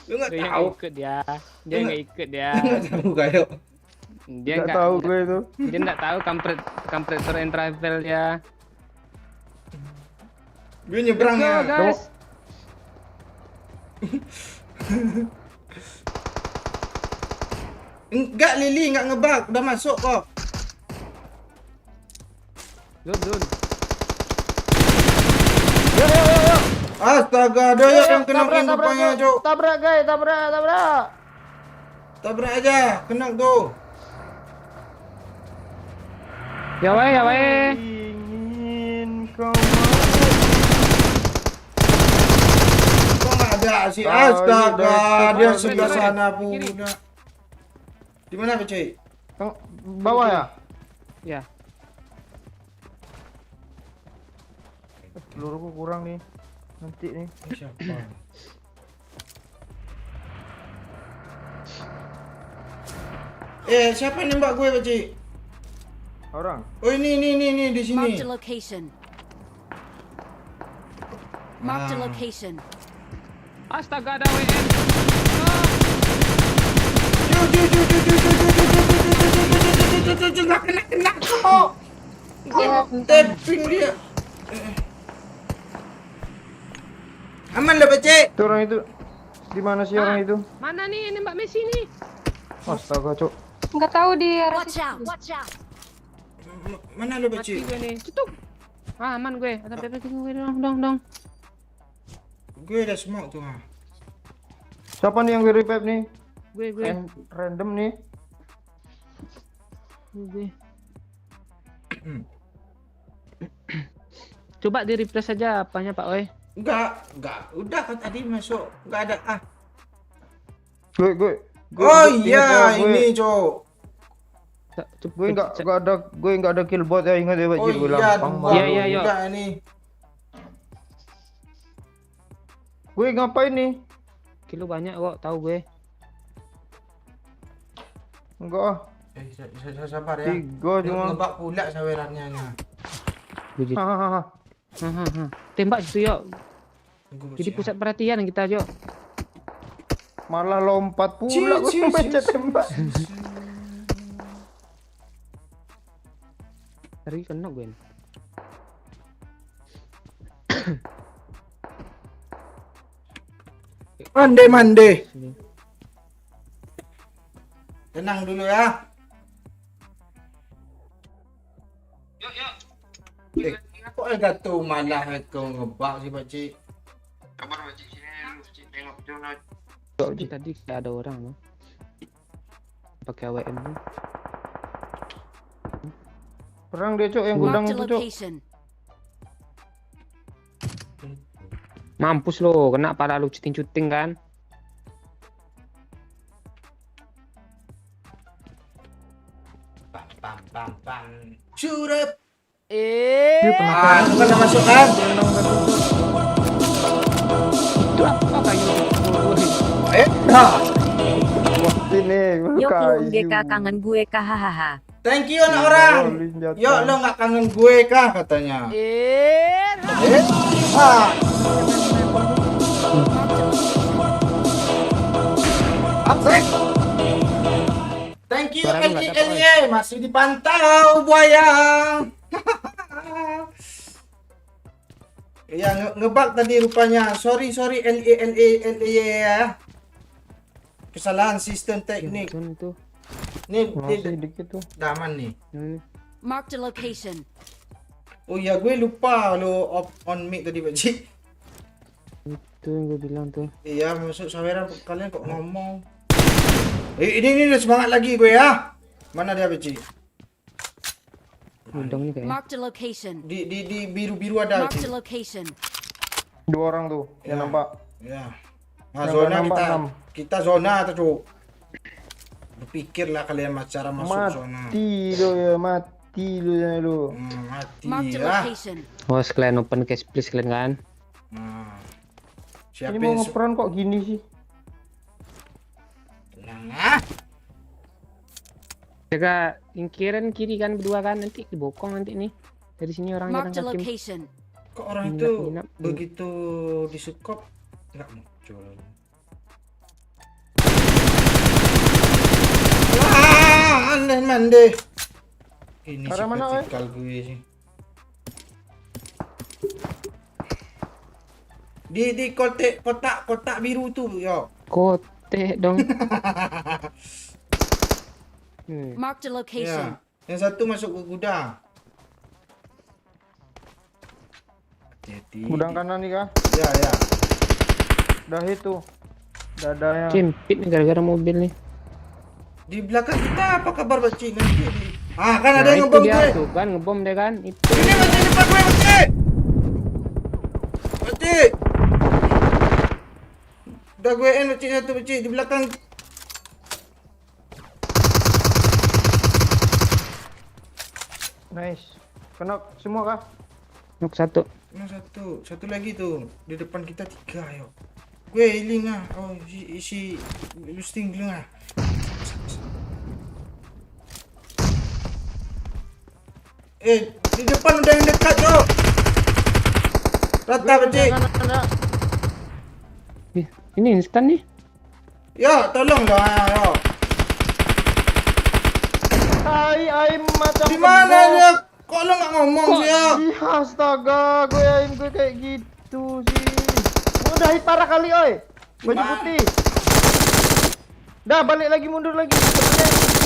Lu nggak Dia tahu? nggak ikut dia. Dia nggak ikut dia. Nggak tahu kayak. Dia Nggak tahu gue itu. Dia nggak tahu kampret tour and travel ya. Gue nyebrang Go, ya. guys. Enggak Lili, enggak ngebug, udah masuk kok. Dun. Astaga, ada yang kena rupanya, Cok. Tabrak, guys, tabrak. Tabrak aja, kena tuh. Ya wae. Ingin kau Kok nggak ada sih? Oh, Astaga, iya, dia udah. sebelah Kiri. sana Kiri. pula. Di mana, Pak Cik? bawah ya? Ya. Peluruku kurang nih. Nanti nih. Siapa? Siapa yang nembak gue, Pak Cik? Orang. Oh, ini di sini. Marked a location. Marked a Ah. location. Astaga ada WM. Nggak kena kok. Tapping dia. Aman lah, Pak Cik. Itu orang itu. Di mana sih orang itu? Mana nih nembak Messi nih? Astaga, Cok. Nggak tahu di arah Watch out! Watch out! Mana lo, Pak Mati Cik? gue nih. Tutup. Aman gue. Ada PP gue dong. Gue udah smoke tuh. Siapa nih yang revive nih? Gue. Random nih. Gue. Coba di refresh aja apanya Pak Oi. Enggak. Udah kan tadi masuk. Enggak ada. Gue Oh ingat iya, ya, ini, Cok. gue nggak ada kill bot ya, ingat ya, Pak Oh Cik, gue iya, lampang dua. banget. Iya. Udah ini. Gue ngapain nih? Kilo banyak kok, tahu gue. Enggak ah. Sabar ya. 3 cuma. Ngebak pula sawerannya. Begitu. Hahaha. Tembak situ yuk. Jadi pusat perhatian kita yuk. Malah lompat pula gue pencet tembak. Tadi kena gue. Mande. Tenang dulu ya. Yuk. Kok ada tuh malah kau ngebak sih, Pak Cik? Kabar Pak Cik sini, Pak Cik tengok zona. Tadi ada orang loh. Pakai AWM tuh. Perang dia, Cok, yang gudang Marked a itu, Cok. location. Mampus lo, kena pala lu cuting-cuting kan. Bang bang bang bang. Shoot up. Dia pernah Ah, itu kan masuk kan? Itu apa kayu? Nah. Wah, sini, Yo kayu. GK kangen gue kahahaha. Thank you anak orang. Rolling jatuh. Yo, lo nggak kangen gue kah katanya? Ah. Absek. Thank you Suara lu nggak dapat, LILA masih dipantau buaya. Ya ngebug tadi rupanya. Sorry LILA ya. Kesalahan sistem teknik. Itu. Nih, Masih dikit tuh. daman nih. Marked a location. Oh ya, gue lupa lo off on mic tadi Pak Cik. Itu yang gue bilang tuh. Iya, masuk saweran kalian kok ngomong. Ini udah semangat lagi gue ya. Mana dia Pak Cik? Gudang nih kayaknya. Marked a location. Di biru-biru ada Marked a Cik. location. 2 orang tuh, Ya. yang nampak. Ya. Nah, Yang zona nampak kita 6. kita zona tuh, Cuk. Berpikirlah kalian cara masuk zona. Mati lo ya, mati lo ya lo. Mati Marked a ya. location. Oh, sekalian open case please kalian kan. Nah. Ini mau Siapin ngeperan kok gini sih? tenang ah. Jaga lingkiran kiri kan berdua kan, nanti dibokong nanti nih. Dari sini orang Marked a jalan kaki. location. Kok orang Minap, itu minap. begitu disukop nggak muncul. Wah, aneh mande. Ini Arah sih mana, oi? vertikal gue sih. Di kotak biru tuh, yo. Kote dong. Marked a location. Ya. Yang satu masuk ke gudang. Hati-hati. Gudang kanan nih kah? Ya, ya. Dah itu. Dadanya. Cimpit nih gara-gara mobil nih. Di belakang kita apa kabar Pak Cik nanti? Ah, kan ada Nah, yang itu ngebom dia gue. tuh kan ngebom dia kan. Itu. Ini Pak Cik depan gue, Pak Cik. Pak Cik. Udah gue Pak Cik satu Pak Cik di belakang. Nice. Kena semua kah? Nok satu. Nah, satu lagi tuh di depan kita 3 yo. Gue healing ah. Oh, si boosting dulu ah. Di depan udah yang dekat, Cok. Rata, Pak Cik. Ih, ini instan nih. Yo, tolong dong, yo. Ai macam Di mana dia? Kok lo nggak ngomong sih, yo? Ih, astaga, gue kayak gitu sih. Udah hit parah kali, oi. Baju Gimana? putih. Dah balik lagi, mundur lagi.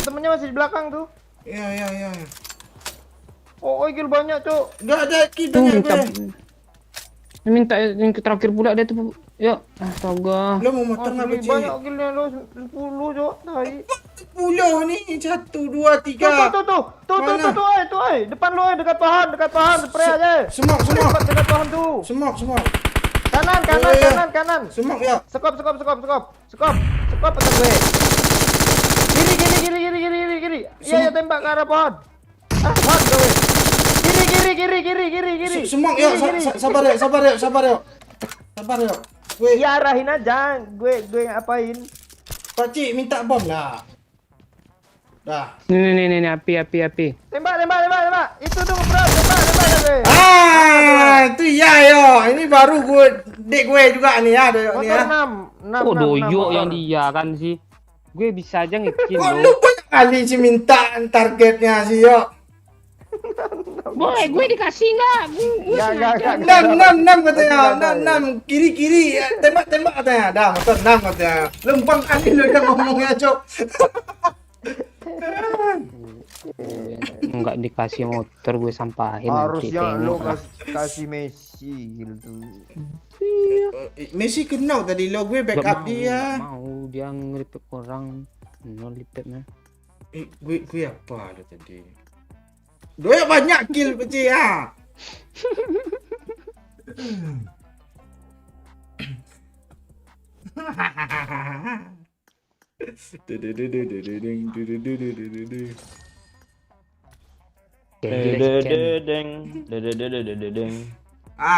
Temennya masih di belakang tuh. Ya. Oh, kill banyak, Cok. Nggak ada Tuh kitanya minta. gue. Dia minta yang terakhir pula dia tuh. Yuk, astaga. Lo mau motor nggak, Pak Cik? Banyak killnya lo, 10, Cok. Tai. 10 nih, 1, 2, 3. Tuh, oi. Depan lo, dekat pohon, spray aja. Semok. Dekat pohon tuh. Semok. Kanan. Semok ya. Sekop pegang gue. Kiri. Iya, tembak ke arah pohon. Pohon gue. Kiri. Semok ya. Sabar ya. Sabar ya. Gue, Iya, arahin aja. Gue ngapain? Pak Cik minta bom lah. Dah. Nih, api. Tembak. Itu tuh, bro. Tembak gue. Itu iya yo. Ini baru dek gue juga nih ya, doyok nih Motor ya. 6. Oh, doyok yang dia kan sih. Gue bisa aja ngekill Kok lo. lu banyak kali sih minta targetnya sih yo. Boleh, gue dikasih nggak? Enggak. 6 katanya. 6 kiri. Tembak katanya. Dah, motor 6 katanya. Lempang kali lu udah ngomongnya, Cok. Enggak dikasih motor gue sampahin nanti Harusnya lo tengok lah. kasih Messi gitu. Messi kenal tadi lo gue backup dia. Nggak mau dia ngelipet orang. No lipetnya. Gue apa lo tadi? Doyok banyak kill Pakcik ha.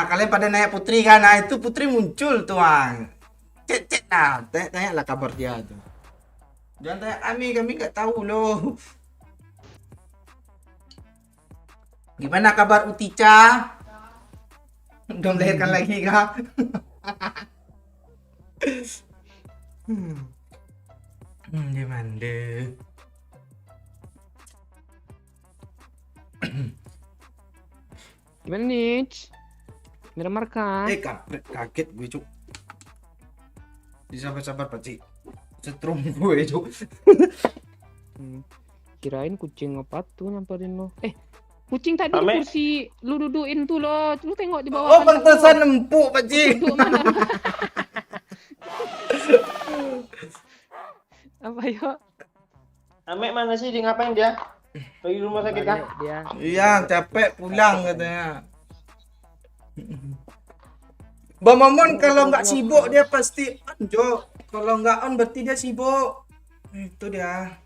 Kalian pada nanya Putri kan? Nah, itu Putri muncul tuh, Bang. Cek lah, tanya lah kabar dia tuh. Jangan tanya kami nggak tahu loh. Gimana kabar Utica? Udah melahirkan lagi kah? Gimana deh? Gimana nih? Miramar kan? Kaget gue cuk. Sabar Pakcik. Setrum gue cuk. Kirain kucing apa tuh nyamperin lo. Kucing tadi di Ame. kursi lu dudukin tuh lo. Lu tengok di bawah. Oh, pantesan empuk Pakcik. Duduk mana? Apa yuk? Ame mana sih? Dia ngapain dia? Lagi rumah sakit kah? Balik dia. Iya, capek pulang katanya. Bang Momon kalau nggak sibuk dia pasti on, Jo. Kalau nggak on berarti dia sibuk. Itu dia.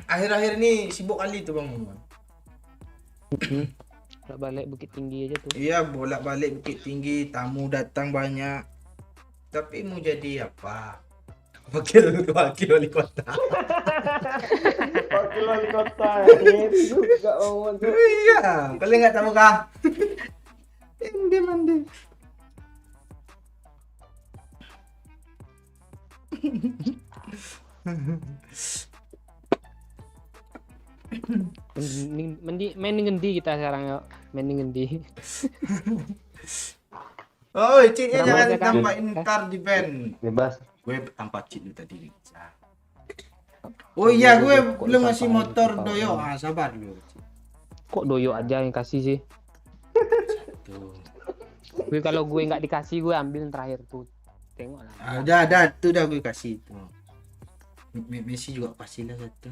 Akhir-akhir ini sibuk kali tuh Bang Momon. Balik Bukit Tinggi aja tuh. Iya, bolak-balik Bukit Tinggi, tamu datang banyak. Tapi mau jadi apa? Wakil wali kota. Wakil wali kota. Itu juga ngomong tuh. Iya, kalian nggak tahu kah? Mandi. Main ngendi kita sekarang yuk. Main ngendi. Oh, cheatnya Berapa jangan aja, Kak? tampain ntar di band. Bebas. Gue tanpa cheat lu tadi. Oh iya, gue Kok belum ngasih ditampain, motor ditampain. Doyo. Sabar dulu. Kok Doyo aja yang kasih sih? Tuh. Gue kalau gue nggak dikasih gue ambil yang terakhir tuh. Tengok lah. Ada tuh udah gue kasih itu. Messi juga kasih lah satu.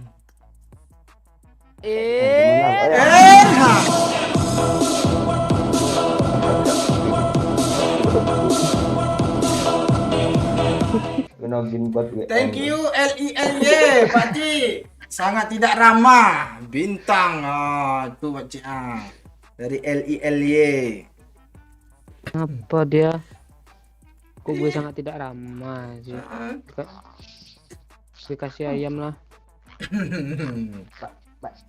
Genogin buat gue. Thank you LILY Pakcik. Sangat tidak ramah. Bintang. Tuh Pakcik. Dari LILY. Apa dia? Kok gue sangat tidak ramah sih. Gue kasih ayam lah.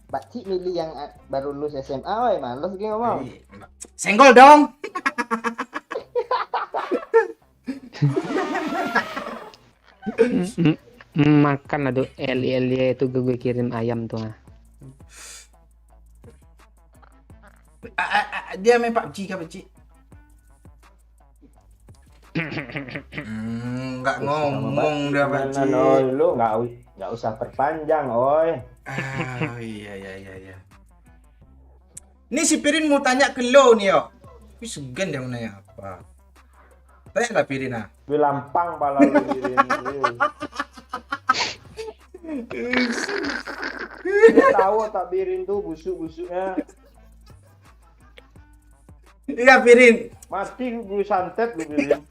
Pak Cik milih yang baru lulus SMA, woi, males gue ngomong. Senggol dong. Makan lah tuh LILY itu gue kirim ayam tuh. Dia main PUBG kah Pakcik? Nggak ngomong dah Pakcik. Lu nggak usah perpanjang, oi. Iya. Ini si Pirin mau tanya ke lo nih yo. Tapi segan dia mau nanya apa? Tanya lah Pirin ah. Gue lampang pala lu Birin. Tahu tak Birin tuh busuk-busuknya. Iya Pirin. Mati gue santet lu Birin.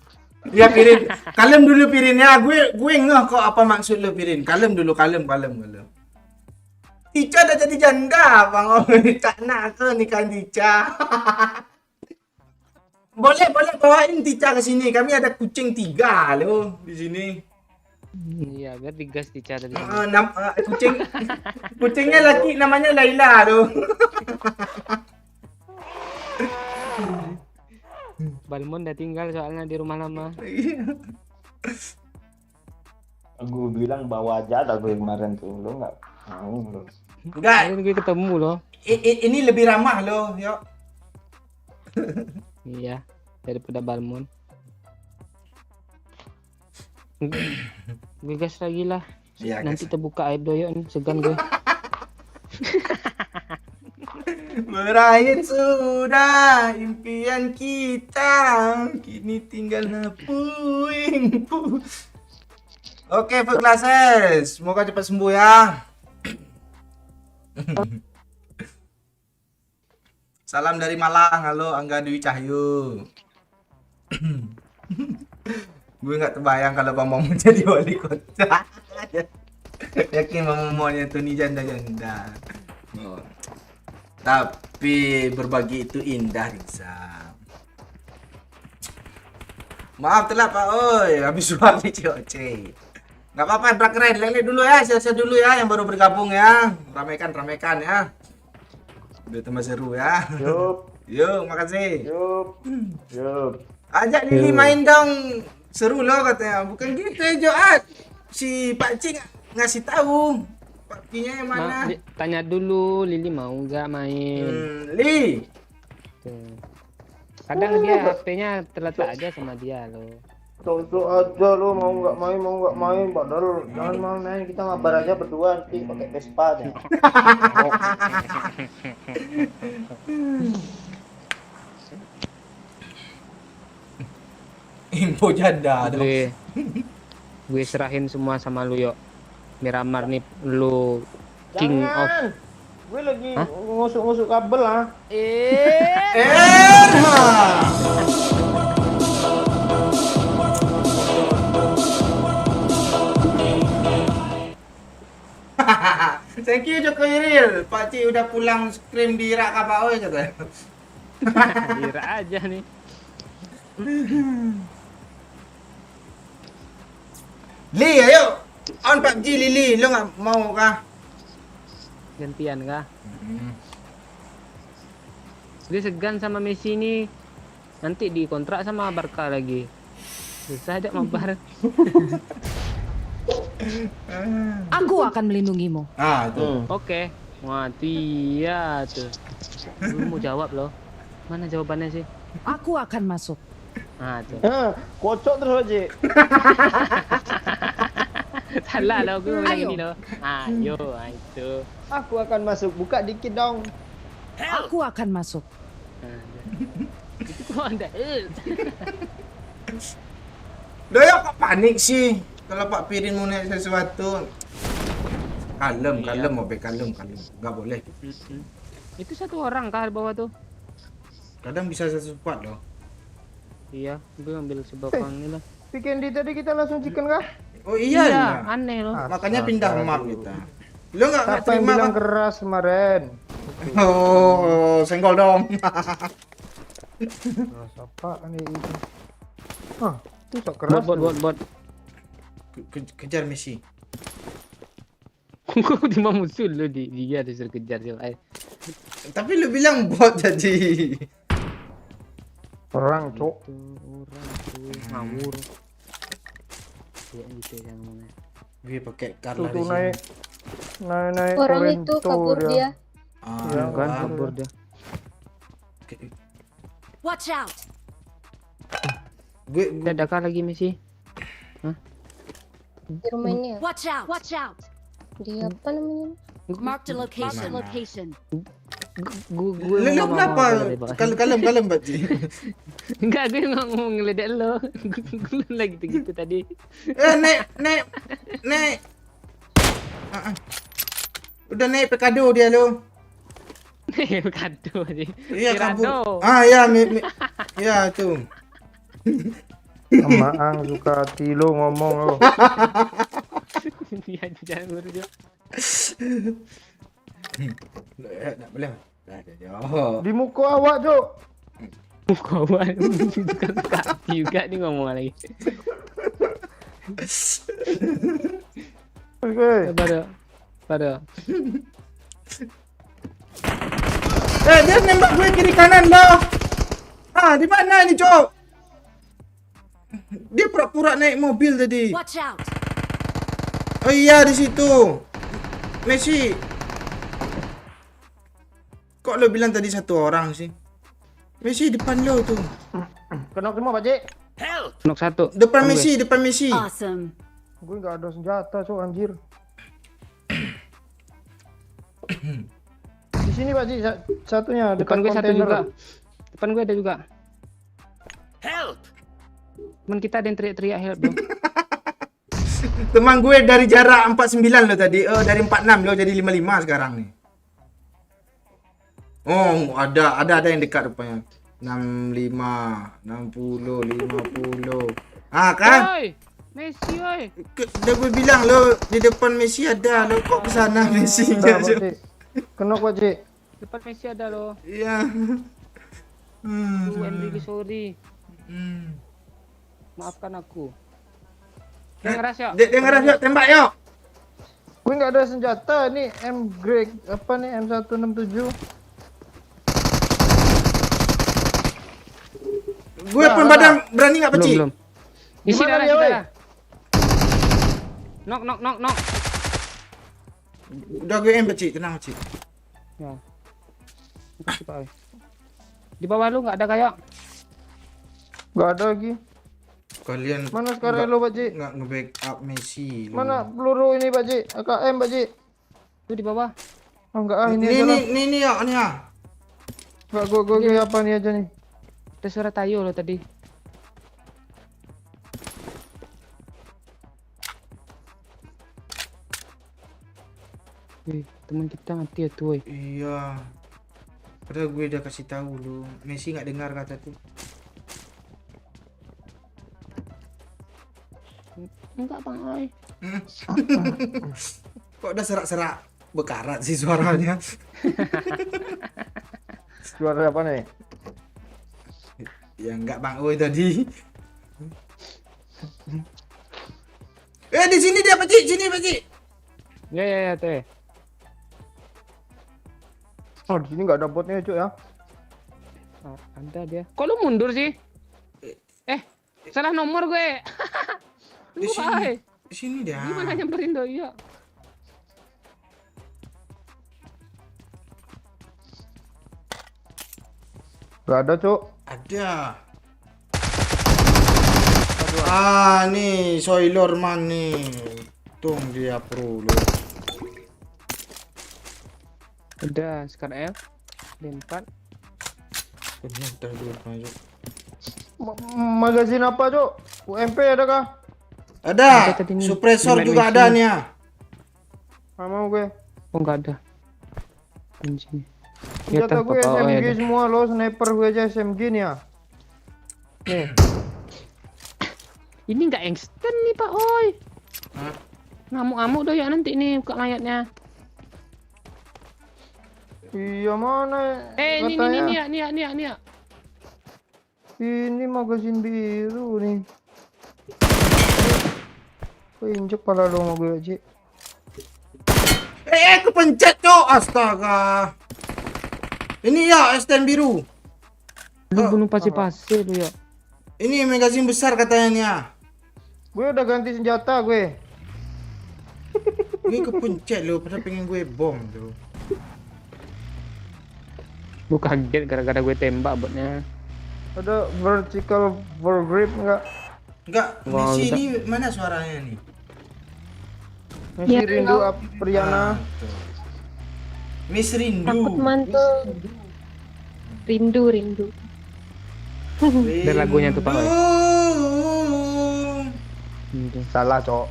Iya Pirin. Kalem dulu Pirin ya. Gue ngeh kok apa maksud lo Pirin. Kalem dulu, kalem. Tica udah jadi janda, Bang. Cak nak ke nikahin Tica. boleh bawain Tica ke sini. Kami ada kucing 3 loh di sini. Iya, biar digas Tica tadi. Kucingnya laki namanya Laila loh. Balmon udah tinggal soalnya di rumah lama. Gue bilang bawa aja dah gue kemarin tuh. Lu nggak mau lu. Enggak, Kemarin gue ketemu loh. ini lebih ramah loh, yuk. Iya, daripada Balmon. Gue gas lagi lah. Iya, Nanti terbuka aib Doyo nih, segan gue. Berakhir sudah impian kita, kini tinggal puing. Oke, Food Classes, semoga cepat sembuh ya. Salam dari Malang. Halo Angga Dwi Cahyo. Gue nggak terbayang kalau Bang Momo jadi wali kota. Yakin Bang Momonya tuh nih janda-janda. Oh. Tapi berbagi itu indah, Riza. Maaf telat Pak, oi, habis suap nih COC. Nggak apa-apa, Brak keren, lele dulu ya, siap-siap dulu ya, yang baru bergabung ya. Ramekan ya. Udah tambah seru ya. Yup, Yuk, makasih. yup. Ajak Lili main dong. Seru loh katanya. Bukan gitu ya, Joat. Si Pak Cing ngasih tahu. Pak Cingnya yang mana? Tanya dulu Lili mau nggak main. Li. Tuh. Kadang dia HP-nya terletak aja sama dia loh. Cocok aja lo mau nggak main padahal jangan main kita mabar aja berdua nanti pakai Vespa ya. Info janda dong. Gue serahin semua sama lu yuk. Miramar nih lu king of. Jangan. Gue lagi ngusuk kabel lah. Thank you Joko Iril. Pak Cik udah pulang scream di Rak Kabaoi katanya. Dira aja nih. Li, ayo. On PUBG Lili, lu nggak mau kah? Gantian kah? Dia segan sama Messi nih. Nanti dikontrak sama Barca lagi. Susah aja mabar. Aku akan melindungimu. Ah, itu. Oke. Wah, iya tuh. Lu mau jawab loh. Mana jawabannya sih? Aku akan masuk. Ah, tuh. Kocok terus aja. Salah loh, gue bilang Ayo. ini loh. Ayo, itu. Aku akan masuk. Buka dikit dong. Aku akan masuk. Nah, itu kok anda? Doyo kok panik sih? Kalau Pak Pirin mau naik sesuatu. Kalem, Mobe, kalem. Nggak boleh. Itu satu orang kah di bawah tuh? Kadang bisa sesuatu loh. Iya, gue ambil sebokang ini lah. Bikin di tadi kita langsung chicken kah? Oh iya. Aneh loh. Makanya pindah map kita. Lu nggak Siapa yang terima bilang Pak? keras kemarin? Oh, senggol dong. Keras apaan ini? Hah, itu sok keras. Bot. Kejar Messi. Gue cuma musuh lu dia disuruh kejar siapa? Tapi lu bilang bot jadi. Orang cok. Orang tuh ngawur. Ya gitu yang mana? Gue pakai Carla Tuh di naik. sini. Naik. Orang itu Orento kabur dia. Ah, Iya, Kan ah, kabur dia. oke. Watch out! Gue Ada kah lagi Messi? Di rumah ini ya. Watch out! Watch out! Di apa namanya? Marked a location. Mana? Location. Gue lu kenapa? Kalem Pak Cik. Enggak, gue ngomong ngeledek lo. Gue lagi gitu tadi. Nek. Ah. Udah naik Pekado dia lo. Kado aja. Iya Tirado. kabur. Ah ya, ya tuh. Sama Ang suka hati lo ngomong lo. Dia jangan berdua. Tak boleh. Oh. Di muka awak cok. Kawan, suka juga nih ngomong lagi. Oke. Pada. Dia nembak gue kiri kanan lo. Ah, di mana ini, Cok? Dia pura-pura naik mobil tadi. Watch out! Oh iya, di situ. Messi. Kok lo bilang tadi satu orang sih? Messi depan lo tuh. Kenok semua Pak Cik. Help! Nok satu. Depan Messi. Awesome. Gue nggak ada senjata cok anjir. Di sini Pak Cik satunya Depan depan gue satu kontainer. juga. Depan gue ada juga. Help! Teman kita ada yang teriak-teriak help dong. Teman gue dari jarak 49 lo tadi. Dari 46 lo jadi 55 sekarang nih. Oh, ada yang dekat rupanya. 65, 60, 50. Ah kan? Oi, Messi oi. Dah gue bilang lo di depan Messi ada lo kok ke sana Messi-nya. Kenapa, Cik? Kenapa, Cik? Depan Messi ada loh. Iya. I'm really sorry. Hmm. Maafkan aku. Dia ngeras ya. Dia ngeras yuk, tembak yuk. Gue nggak ada senjata nih, M Greg apa nih M167. Gue pun badan berani nggak pecik? Belum. Isi Gimana darah, dia, isi woi? darah. Knock. Udah gue aim pecik, tenang pecik. Ya. Makasih, Pak. Oi. Di bawah lu nggak ada kayak? Nggak ada lagi. Kalian Mana sekarang lo, Pak Cik? nggak nge-backup Messi. lo. Mana peluru ini, Pak Cik? AKM, Pak Cik. Tuh di bawah. Oh, enggak ah, ini Ini aja lah. ini ya, ini ya. Enggak, gue apa nih aja nih. Ada suara tayo lo tadi. Wih, teman kita mati ya tuh, woi. Iya. Padahal gue udah kasih tahu lu. Messi nggak dengar kata tuh. Enggak, Bang Oi. Kok udah serak-serak bekarat sih suaranya. Suara apa nih? Ya enggak Bang Oi tadi. Di sini dia Pak Cik, sini Pak Cik. Ya, teh. Oh, di sini nggak ada botnya, Cuk ya. Oh, ada dia. Kok lu mundur sih? Salah nomor gue. Di Lu, sini. Oi. Di sini dia. Gimana nyamperin doi ya? Nggak ada, Cuk. Ada. Nih Soilorman nih. Tung dia pro lu. Udah, sekarang L. D4. Benar dulu masuk. Magazin apa, Cuk? UMP ada kah? Ada. Ada tadi nih. Suppressor Di juga Messi. ada nih ya. Nggak mau gue. Oh, enggak ada. Di sini. Senjata gue Papa Oi SMG ada. semua lo, sniper gue aja SMG nih ya. Nih, Ini enggak extend nih, Pak Oi. Hah? Ngamuk-ngamuk doh ya nanti nih buka mayatnya. iya mana Ini katanya? nih ya. Ini magazin biru nih. Gue injek pala lo sama gue aja. Kepencet cok. Astaga. Ini ya STM biru. Lu bunuh pasti-pasti lu ya. Ini magazin besar katanya nih ya. Gue udah ganti senjata gue. Gue kepencet lo, padahal pengen gue bom tuh. Gue kaget gara-gara gue tembak botnya. Ada vertical for grip enggak? Enggak, Wah, Messi udah. ini mana suaranya nih? Masih Ya, rindu lo. Apriana. Tuh. Miss Rindu. Takut mantul. Rindu. Ada lagunya tuh, Pak Oi. Rindu. Salah, Cok.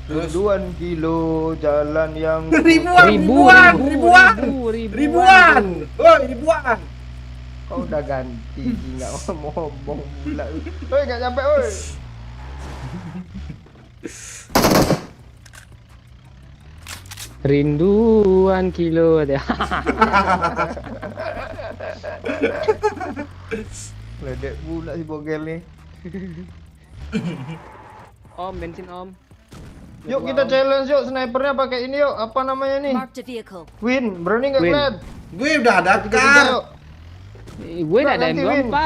Terus? Ribuan kilo jalan yang Ribuan. Ribuan. Kau udah ganti, enggak mau ngomong pula. Oi, enggak sampai, oi. Rinduan kilo ada. Ledek pula si bogel nih. Om, bensin Om. Yuk kita challenge yuk, snipernya pakai ini yuk. Apa namanya nih? Marked a vehicle. Win, berani nggak Win. Glad? Gue udah ada Kita kar. yuk. Gue udah ada Nanti, Win. M24.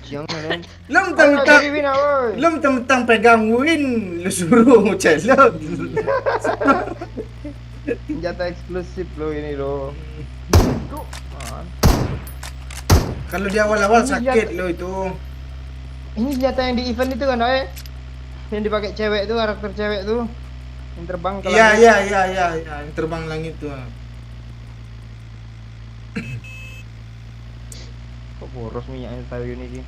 Jangan. Lu Ayo mentang-mentang jadi win, woi. lu mentang-mentang pegang win, lu suruh challenge. Senjata eksklusif lo ini lo. Kalau di awal-awal Ini sakit lo itu. Ini senjata yang di event itu kan, oi? Yang dipakai cewek tuh, karakter cewek tuh. Yang terbang ke Iya, langit. iya, yang terbang langit tuh. Kok boros minyaknya tahu ini sih.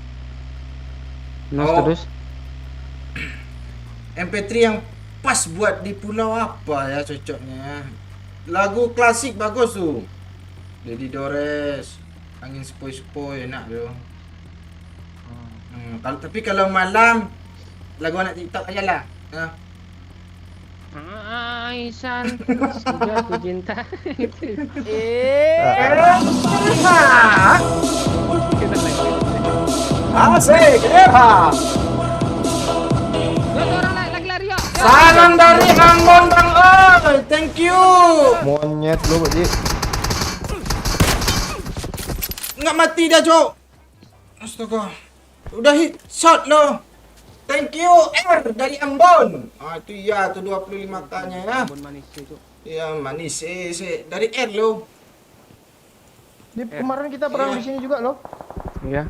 Nos Oh. terus. MP3 yang pas buat di pulau apa ya cocoknya? Lagu klasik bagus tuh. Jadi Dores, angin sepoi-sepoi enak tu. Tapi kalau malam lagu anak TikTok aja lah. Aisan, jatuh cinta. Asik, Erha. Dua orang lagi lari yuk. Salam dari Ambon Bang Oi, thank you. Monyet lu, Pak Ji. Nggak mati dah, Cok. Astaga. Udah hit shot lo. Thank you, R dari Ambon. Itu ya, tuh 25k-nya ya. Bon manis itu. Ya, manis. Dari R lo. Kemarin kita perang di sini juga loh. Iya.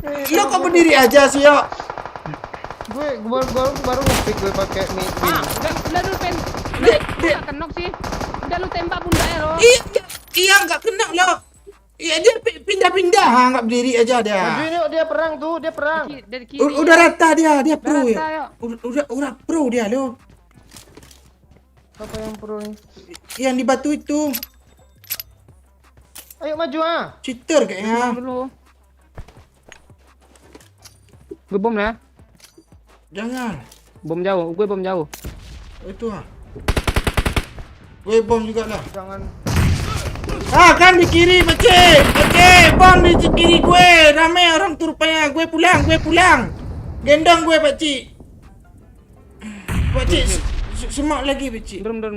Lo kok berdiri aja sih, yo? Gue baru nge-pick gue pakai mid. Udah lu pen. Dia kenok sih. Udah lu tembak bundanya lo. Iya, nggak kena lo. Iya, dia pindah-pindah, nggak berdiri aja dia. Majuin yuk, dia perang tuh, dia perang. Dari kiri. Udah rata dia pro Rata, ya. yuk. Udah pro dia lo. Apa yang pro nih? Yang di batu itu. Ayo maju ah. Cheater kayaknya. Dulu. Gue bom ya. Jangan. Bom jauh, gue bom jauh. Itu ah. Gue bom juga lah. Jangan. Kan di kiri, Pace. Bom di kiri gue. Ramai orang tuh rupanya. Gue pulang. Gendong gue, Pakcik. Pakcik, semak lagi, Pakcik. Belum.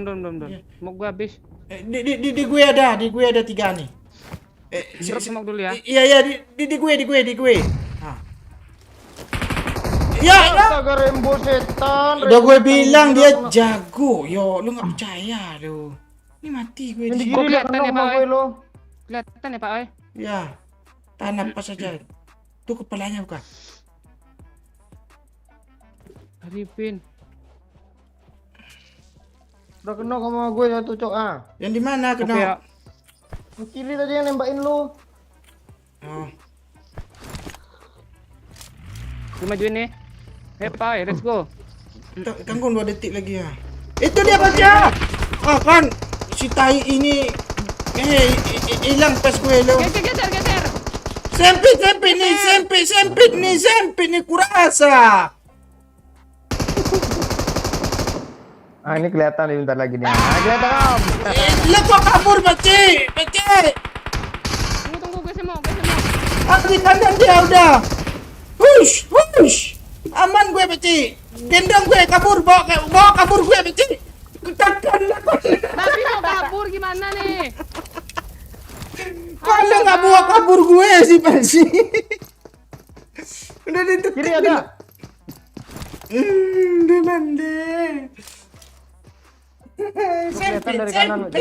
Mau gue habis. Di gue ada 3 nih. Drop smoke dulu ya. Iya, di gue. Ya. Astaga, Rembo setan. Udah gue Rembo bilang setan, dia kena. jago. Yo, lu nggak percaya lu. Ini mati gue Yang di di sini. kiri dia kelihatan kena ya, sama Pak, gue lo. Kelihatan ya Pak Oi? Ya, tahan apa saja. Tuh kepalanya bukan. Arifin. Udah kena sama gue satu cok ah. Yang di mana Oke kena? ya. Yang kiri tadi yang nembakin lu. Oh. Gue majuin nih. Pak Oi, let's go. Tanggung 2 detik lagi ya. Itu dia baca. Kan si tai ini hilang pas gue lo. Geser. Sempit nih kurasa. Ah ini kelihatan nih bentar lagi nih. Ah kelihatan. Lo kok kabur Pace? Tunggu gue semua. Di kanan dia udah. Hush. Aman gue Pace. Gendong gue kabur, bawa kabur gue Pace. Tekan lah. Tapi mau kabur gimana nih? Kalau nggak bawa kabur gue sih Pace. Udah ditekan. Kiri ada. Demande. Kelihatan dari kanan, Pak.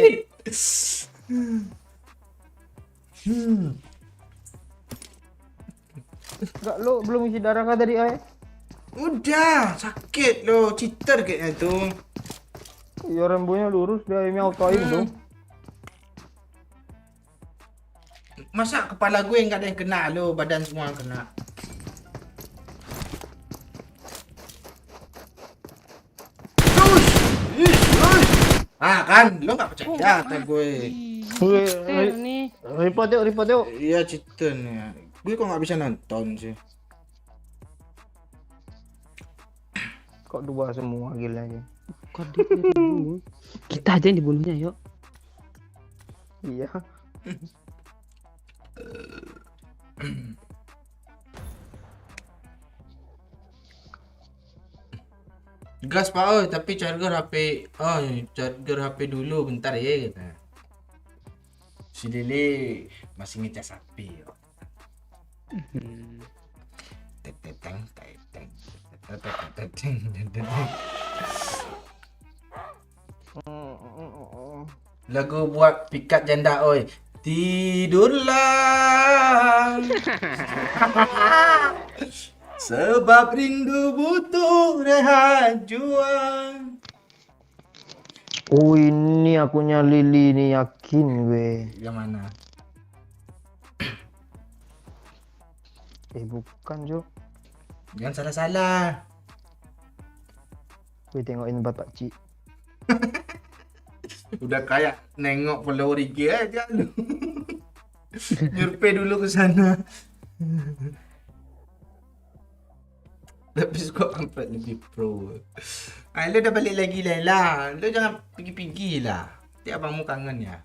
Enggak lu belum isi darah kah tadi ay? Udah, sakit lo, cheater kayaknya tuh. Ya rembonya lurus dia ini auto aim tuh. Masa kepala gue nggak ada yang kena lo, badan semua yang kena. Kan, lo nggak percaya kata gue. Geser nih. Report yuk. Iya, cheater nih. Gue kok nggak bisa nonton sih. Kok dua semua gilanya. Kok dia dibunuh? Kita aja yang dibunuhnya yuk. Iya. Gas Pak, tapi charger HP. Charger HP dulu bentar ya kata. Si Lili masih ngecas HP. Lagu buat pikat janda oi. Tidurlah. Sebab rindu butuh rehat juang. Oh ini akunnya Lili nih yakin gue. Yang mana? Bukan Jo. Jangan salah-salah. Gue tengokin Bapak Ci. Udah kayak nengok follower IG aja lu. Nyurpe dulu ke sana. Tapi kok sampai lebih pro. Ah, lu udah balik lagi lah. Lu jangan pergi-pergi lah. Nanti abangmu kangen ya.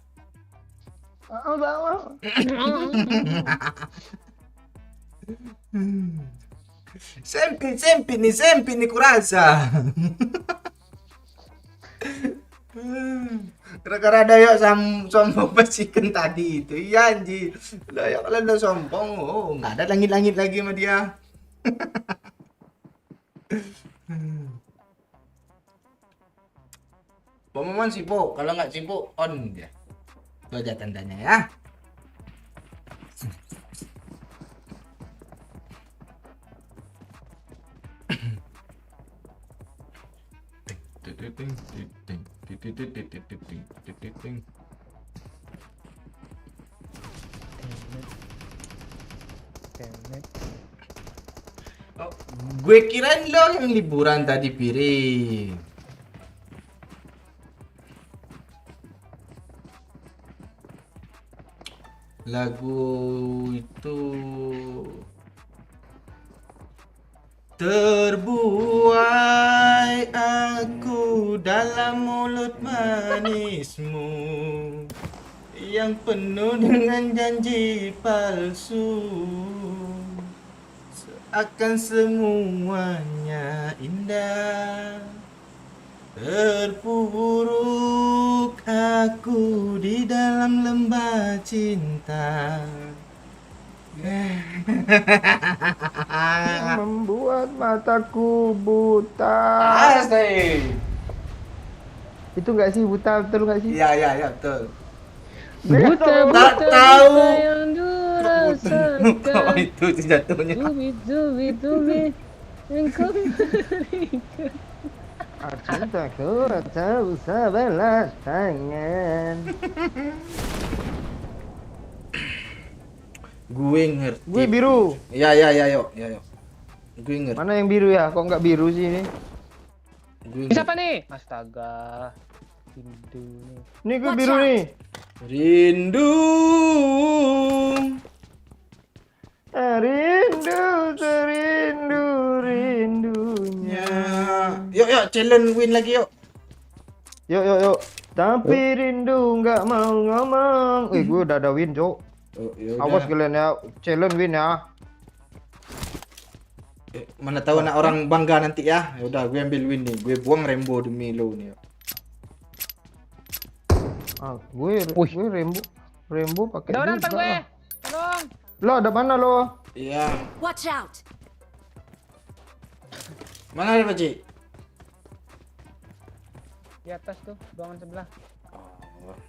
Sempit nih kurasa. Gara-gara Dayak sombong basikan tadi itu. Iya anji. Dayak kalau udah sombong, oh nggak ada langit-langit lagi sama dia. Pomoman sibuk, kalau nggak sibuk on dia. Itu aja tandanya ya. Oh, gue kirain lo yang liburan tadi piring. Lagu itu terbuai aku dalam mulut manismu yang penuh dengan janji palsu. Akan semuanya indah. Terpuruk aku di dalam lembah cinta. Membuat mataku buta. Asik. Itu enggak sih buta, betul enggak sih? Ya, betul. Buta, Tak buta, tahu. buta yang dirasakan. Oh, itu jatuhnya. Tubi, engkau berikan. Cintaku tak usah balas tangan. Gue ngerti. Gue biru. Ya, yuk. Gue ngerti. Mana yang biru ya? Kok nggak biru sih ini? Gue Siapa nih? Astaga. Rindu. Nih gue Watch biru out. nih. Rindu. Rindu, rindunya. Yuk, challenge win lagi yuk. Yuk. Tapi rindu nggak mau ngomong. Gue udah ada win, Cok. Awas kalian ya, challenge win ya. Mana tahu anak orang bangga nanti ya. Ya udah, gue ambil win nih. Gue buang Rembo demi lo nih. Ah, gue Rembo pakai. Udah depan juga. gue. Tolong. Lo ada mana lo? Iya. Watch out! Mana ada Pakcik? Di atas tuh, ruangan sebelah. Oh.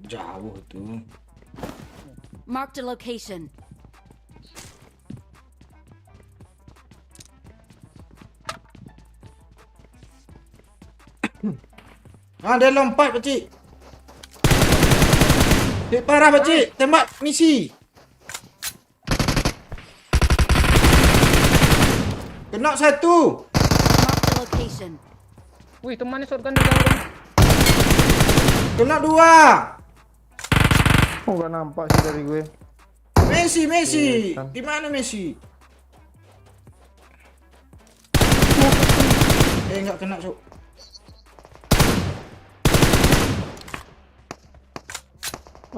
Jauh tuh. Marked a location. Ah, dia lompat Pakcik. Dia parah Pakcik, tembak misi. Kena satu. Marked a location. Wih, temannya shotgun di dalam. Kena dua. Oh, nggak nampak sih dari gue. Messi. Iya, Di mana Messi? Nggak kena, Cuk.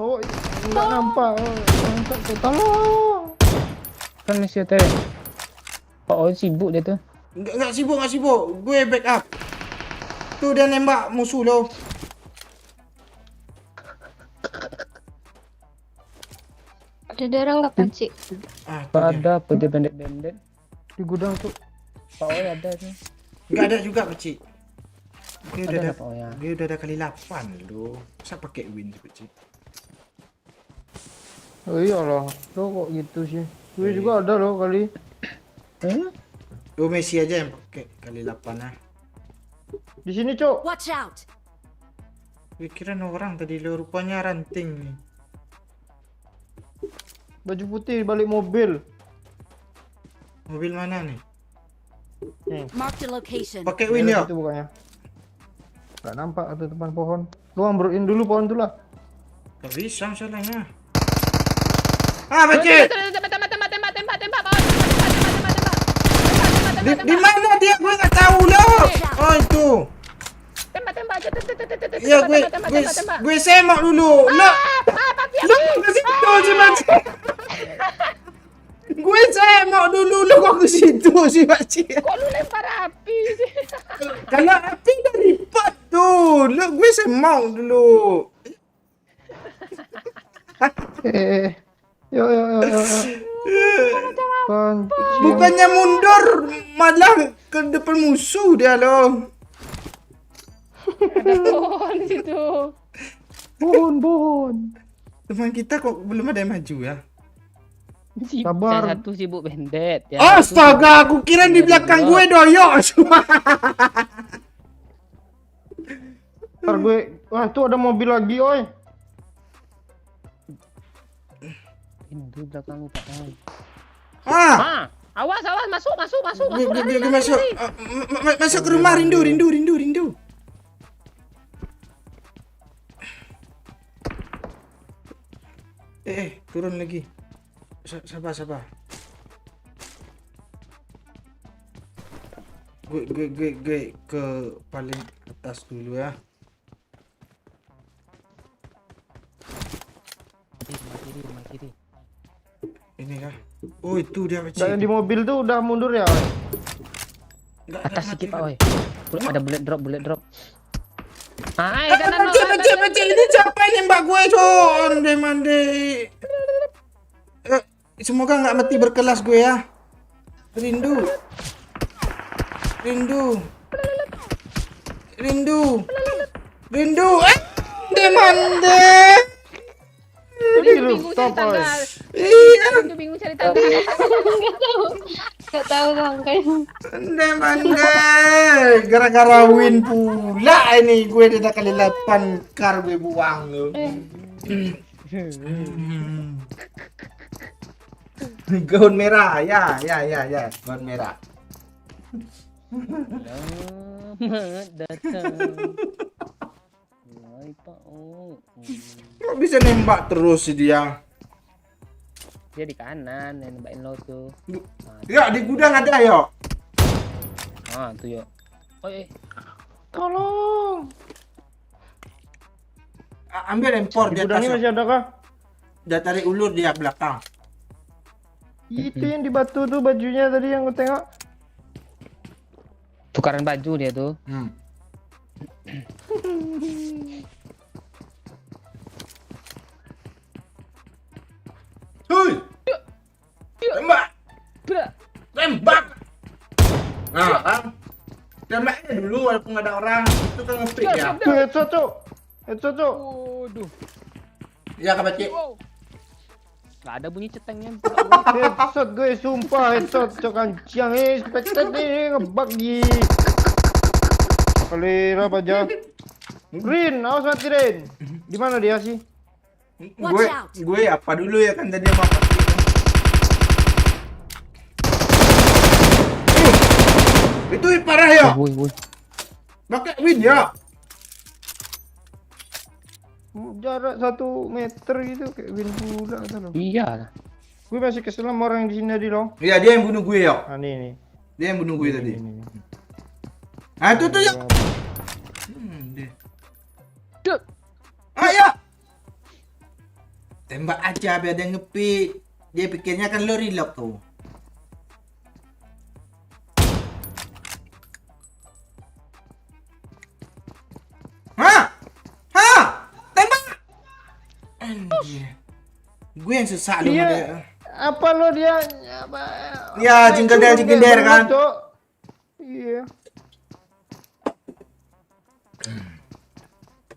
Oh, nggak nampak. Tolong. Kan masih ada. Pak Oi sibuk dia tuh. Nggak sibuk. Gue backup. Tuh dia nembak musuh lo. Ada darah nggak Pakcik? Ah, Pak ada putih pendek-pendek. Di gudang tuh. Pak Oi ada tuh. Nggak ada juga, Pakcik. Gue udah Ada ada, Pak Oi ya. gue udah ada kali 8 lo. Masa pakai win, Pakcik? Oh iyalah, lo kok gitu sih? Gue juga ada loh kali. Lo Messi aja yang pakai kali 8 ah. Di sini, Cok. Watch out! Gue kira orang tadi lo, rupanya ranting nih. Baju putih balik mobil. Mobil mana nih? Marked a location. Pakai win ya? Itu bukannya. Gak nampak tuh depan pohon. Lu ambruin dulu pohon tuh lah. Gak bisa masalahnya. Ah, Bacit! Di mana dia? Gue nggak tahu loh. Oh itu. Ya gue semak dulu. Lo kasih tahu si Bacit. Gue semak dulu lo kok ke situ si Bacit. Kok lu lempar api sih? Kalau api udah lipat tuh. Lo gue semak dulu. Yo. Kan, Bukannya mundur, malah ke depan musuh dia loh. Ada pohon di situ. Pohon. Teman kita kok belum ada yang maju ya? Sabar. Yang satu sibuk bendet. Yang Astaga, aku kira di belakang gue doyok semua. Ntar gue, wah itu ada mobil lagi, oi. Itu belakang Pak. Ah, Awas, masuk. gue masuk. Masuk ke rumah, rindu. Turun lagi. Sabar. Gue ke paling atas dulu ya. Rumah kiri. Ini kah? Oh itu dia Nah, yang di mobil tuh udah mundur ya, oi. Atas sedikit Pak, oi. Ada bullet drop. Kanan. Bacit, ini siapa yang nembak gue, Con? Mande. Semoga nggak mati berkelas gue ya. Rindu. Demande. Bingung cari tangga. Iya. Bingung cari tangga. Gak tahu langkahnya. Demande. Gara-gara win pula ini gue udah kali 8 kar gue buang lu. Gaun merah, ya. Gaun merah. Selamat datang. Hai Pak. Kok bisa nembak terus sih dia? Dia di kanan, yang nembakin lo tuh. Ya, di gudang ada yo. Tuh yuk. Tolong. Ambil impor Di di gudangnya atas. masih ada kah? Udah tarik ulur dia belakang. Itu yang di batu tuh bajunya tadi yang gue tengok. Tukaran baju dia tuh. Hui. Tembak. Nah, kan? Tembaknya dulu walaupun nggak ada orang. Itu kan ngepick ya. Tuh, headshot, Cuk. Waduh. Ya, Kak Bacit. Gak ada bunyi cetengnya. Headshot gue, sumpah headshot. Cok anjing, expected nih, ngebug di. Kali apa aja. Rin, awas mati Rin. Di mana dia sih? Gue apa dulu ya kan tadi mau mati. Itu parah ya. Woi. Pakai win ya. Jarak 1 meter gitu kayak win pula kata lo. Iya. Gue masih kesel sama orang yang di sini tadi loh. Iya, dia yang bunuh gue ya. Ah nih. Dia yang bunuh gue tadi. Ini. Ah, itu ya. Duh. Ayo. Tembak aja biar dia ngepick. Dia pikirnya kan lo reload tuh. Tembak. Anjir. Gue yang sesak lu Dia dia. apa lo dia? Apa? Ya, jingle kan. Cok. Iya.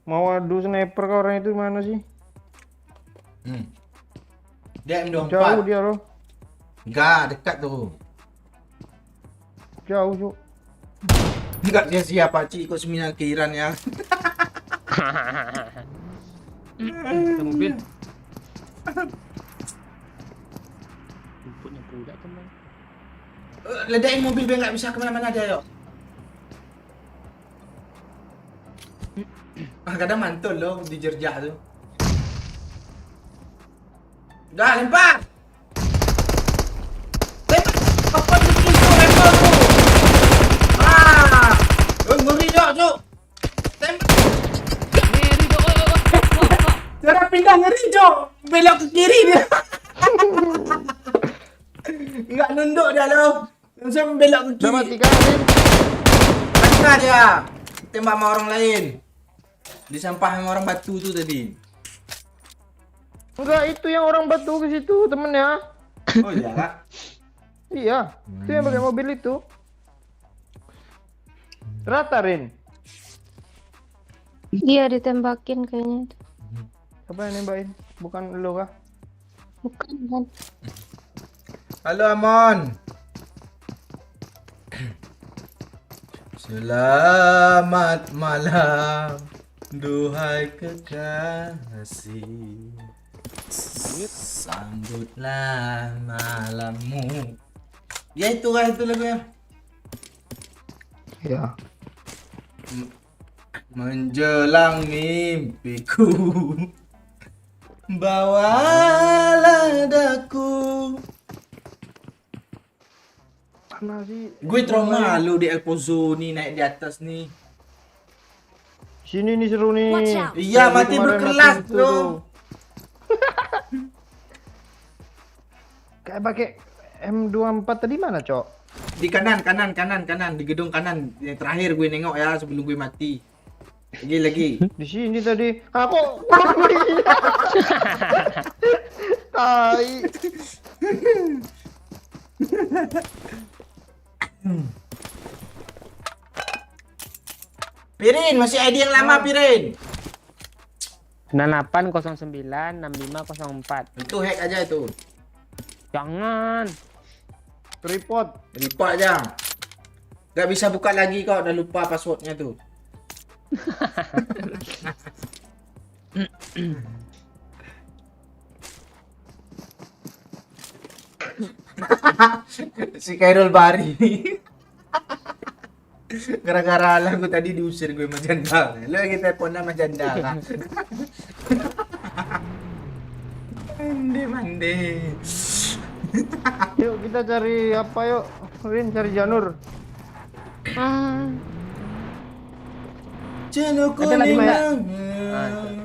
Mau adu sniper ke orang itu mana sih? Dia M24. Jauh dia loh. Enggak, dekat tuh. Jauh, Cuk. Enggak dia siapa Ci ikut seminar ke Iran ya. Ada mobil. Rumputnya pula teman. Ledakin mobil biar nggak bisa kemana-mana dia yuk. Kadang mantul loh di jerjak tuh. Udah lempar. Lempar. Apa tu lempar tu? Ah, ngeri dah tu. Tembak. Ngeri tu. Cara pindah ngeri Jok. Belok ke kiri dia. Enggak nunduk dia lo. Langsung belok ke Udah kiri. mati kan, Rin? Tengah dia. Tembak sama orang lain. Disampah sama orang batu tu tadi. Enggak, itu yang orang batu ke situ temennya. Oh iya kak. Iya, itu yang pakai mobil itu. Rata, Rin. Iya ditembakin kayaknya. Siapa yang nembakin? Bukan lo kah? Bukan kan? Halo Amon. Selamat malam, duhai kekasih. Sambutlah malammu. Ya itu kan itu lagunya. Ya. Menjelang mimpiku, bawalah daku. Mana sih? Gue trauma lu di El Pozo nih naik di atas nih. Sini nih seru nih. Watch out. Iya Yang mati kemarin berkelas mati itu bro. tuh. Kayak pakai M24 tadi mana, Cok? Di kanan di gedung kanan yang terakhir gue nengok ya sebelum gue mati. Lagi. Di sini tadi. Aku. Tai. Pirin masih ID yang lama Pirin. 9809 6504. Itu hack aja itu. Jangan. Report. Report aja. Gak bisa buka lagi kau udah lupa passwordnya tuh. Si Khairul Bari. Gara-gara lagu tadi diusir gue sama janda. Lo lagi telepon sama janda kan? Mande. Yuk kita cari apa yuk? Rin cari Janur. Janur Ada lagi, Maya? kuning.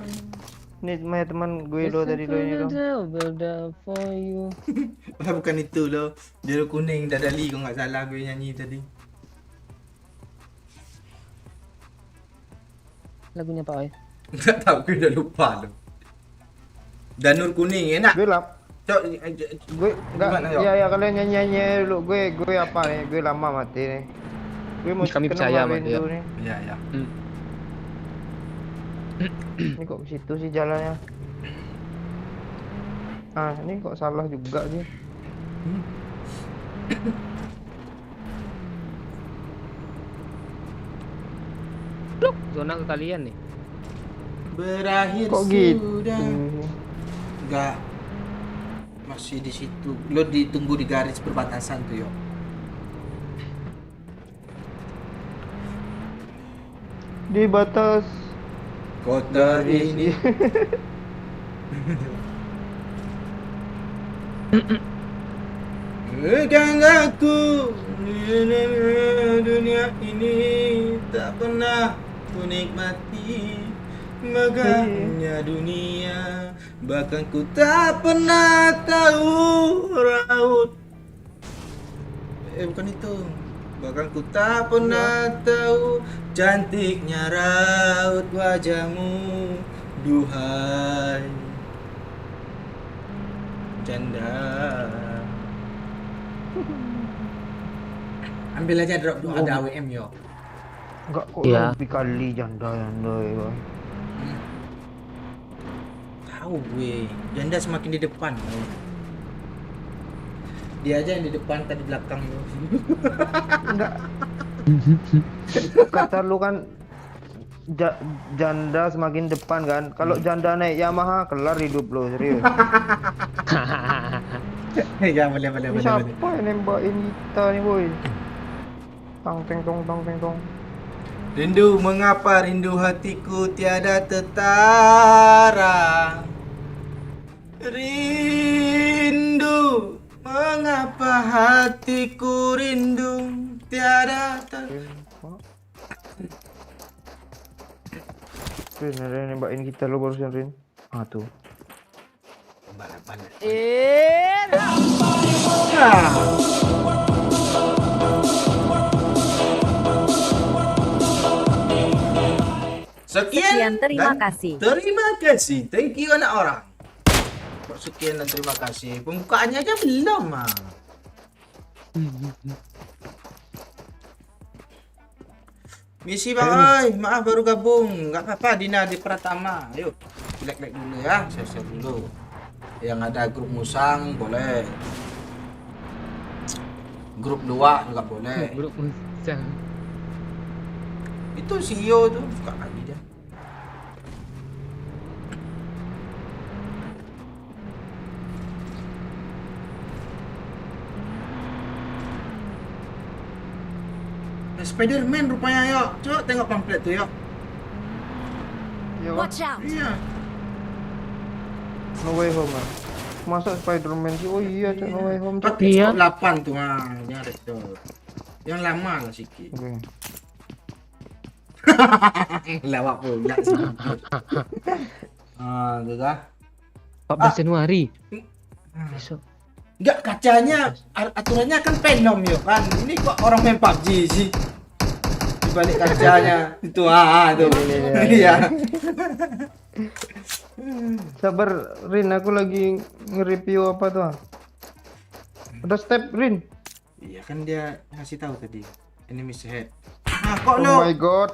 Nih Maya teman gue do tadi do ini do. For you. Ah, bukan itu loh. Janur kuning Dadali kalau nggak salah gue nyanyi tadi. Lagunya Pak Oi. Nggak tahu gue udah lupa loh. Danur kuning enak. Gue lap. Cok, Gue enggak. Gimana, Yok? Ya kalian nyanyi dulu. Gue apa nih? Gue lama mati nih. Gue mau Kami kena percaya sama rindu dia. nih. ya ya. Ini kok ke situ sih jalannya? Ah, ini kok salah juga sih. Zona ke kalian nih. Berakhir Kok gitu? sudah. Enggak. Masih di situ. Lo ditunggu di garis perbatasan tuh, Yok. Di batas Kota ini. Kan aku dunia ini tak pernah ku nikmati megahnya dunia, bahkan ku tak pernah tahu raut. Bukan itu. Bahkan ku tak pernah tahu cantiknya raut wajahmu, duhai janda. Ambil aja drop tuh ada AWM yo. enggak kok Iya. lebih kali janda ya. Tahu gue, janda semakin di depan. Dia aja yang di depan tadi belakang lo. Enggak. Kata lu kan janda semakin depan kan. Kalau janda naik Yamaha kelar hidup lo, serius. Ya boleh Ini siapa yang nembakin kita nih boy? Tang teng tong tang teng tong. Rindu, mengapa rindu hatiku tiada tertara. Rindu, mengapa hatiku rindu tiada Rin, ada yang nembakin kita lo barusan Rin. Ah tuh. balapan. Sekian, terima dan kasih. Terima kasih. Thank you anak orang. Kok sekian dan terima kasih. Pembukaannya aja belum ah. Misi bang, oi, maaf baru gabung. Nggak apa-apa, Dina di Pratama. Ayo, like dulu ya, share dulu. Yang ada grup musang boleh. Grup luar nggak boleh. Grup musang. Itu CEO tuh suka lagi dia. Spiderman rupanya yuk. Coba tengok pamflet tuh yuk. Ya, Watch out! Iya. No Way Home ah. Masa Spider-Man sih? Oh iya, Cak, No Way Home. Cak. Pakai Iya. skop 8 tuh yang Red Dot. Yang lama lah sikit. Oke. Lewat pula sih. Ah, tu dah. 14 Januari. Besok. Enggak, kacanya aturannya kan Venom yuk kan. Ini kok orang main PUBG sih. Di balik kacanya itu tuh. Iya. Sabar Rin, aku lagi nge-review apa tuh? Ada step Rin. Iya kan dia ngasih tahu tadi. Enemy head. Ah, kok Oh lo? my god.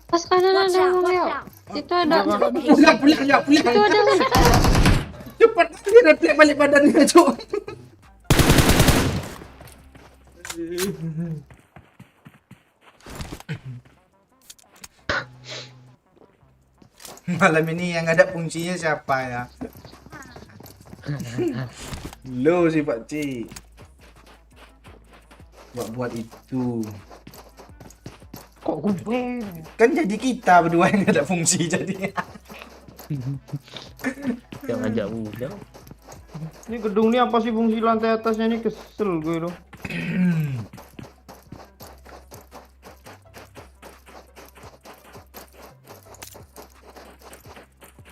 Pas kanan Watch ada out! yang Watch Leo. out! Itu ada. Pulang. Itu ada. Cepat dia refleks balik badannya, Cuk. Malam ini yang ada fungsinya siapa ya? Lo si Pak Cik. Buat itu. Kok gue? Kan jadi kita berdua yang ada fungsi jadi. Jangan ajak muda. Ini gedung ini apa sih fungsi lantai atasnya ini, kesel gue loh.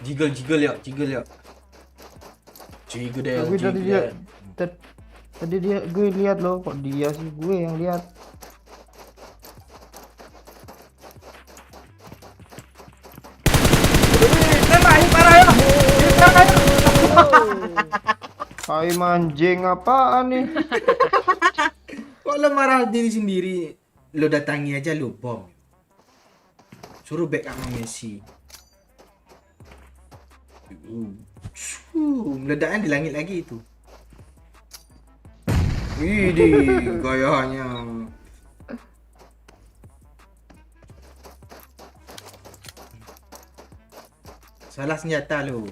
Jiggle yuk. Jiggle deh. Gue tadi dia gue lihat loh, kok dia sih gue yang lihat. Hai manjing apaan nih? Kok lo marah diri sendiri? Lo datangi aja lo bom. Suruh back sama Messi. Meledaknya di langit lagi itu. Widih, gayanya. Salah senjata lo.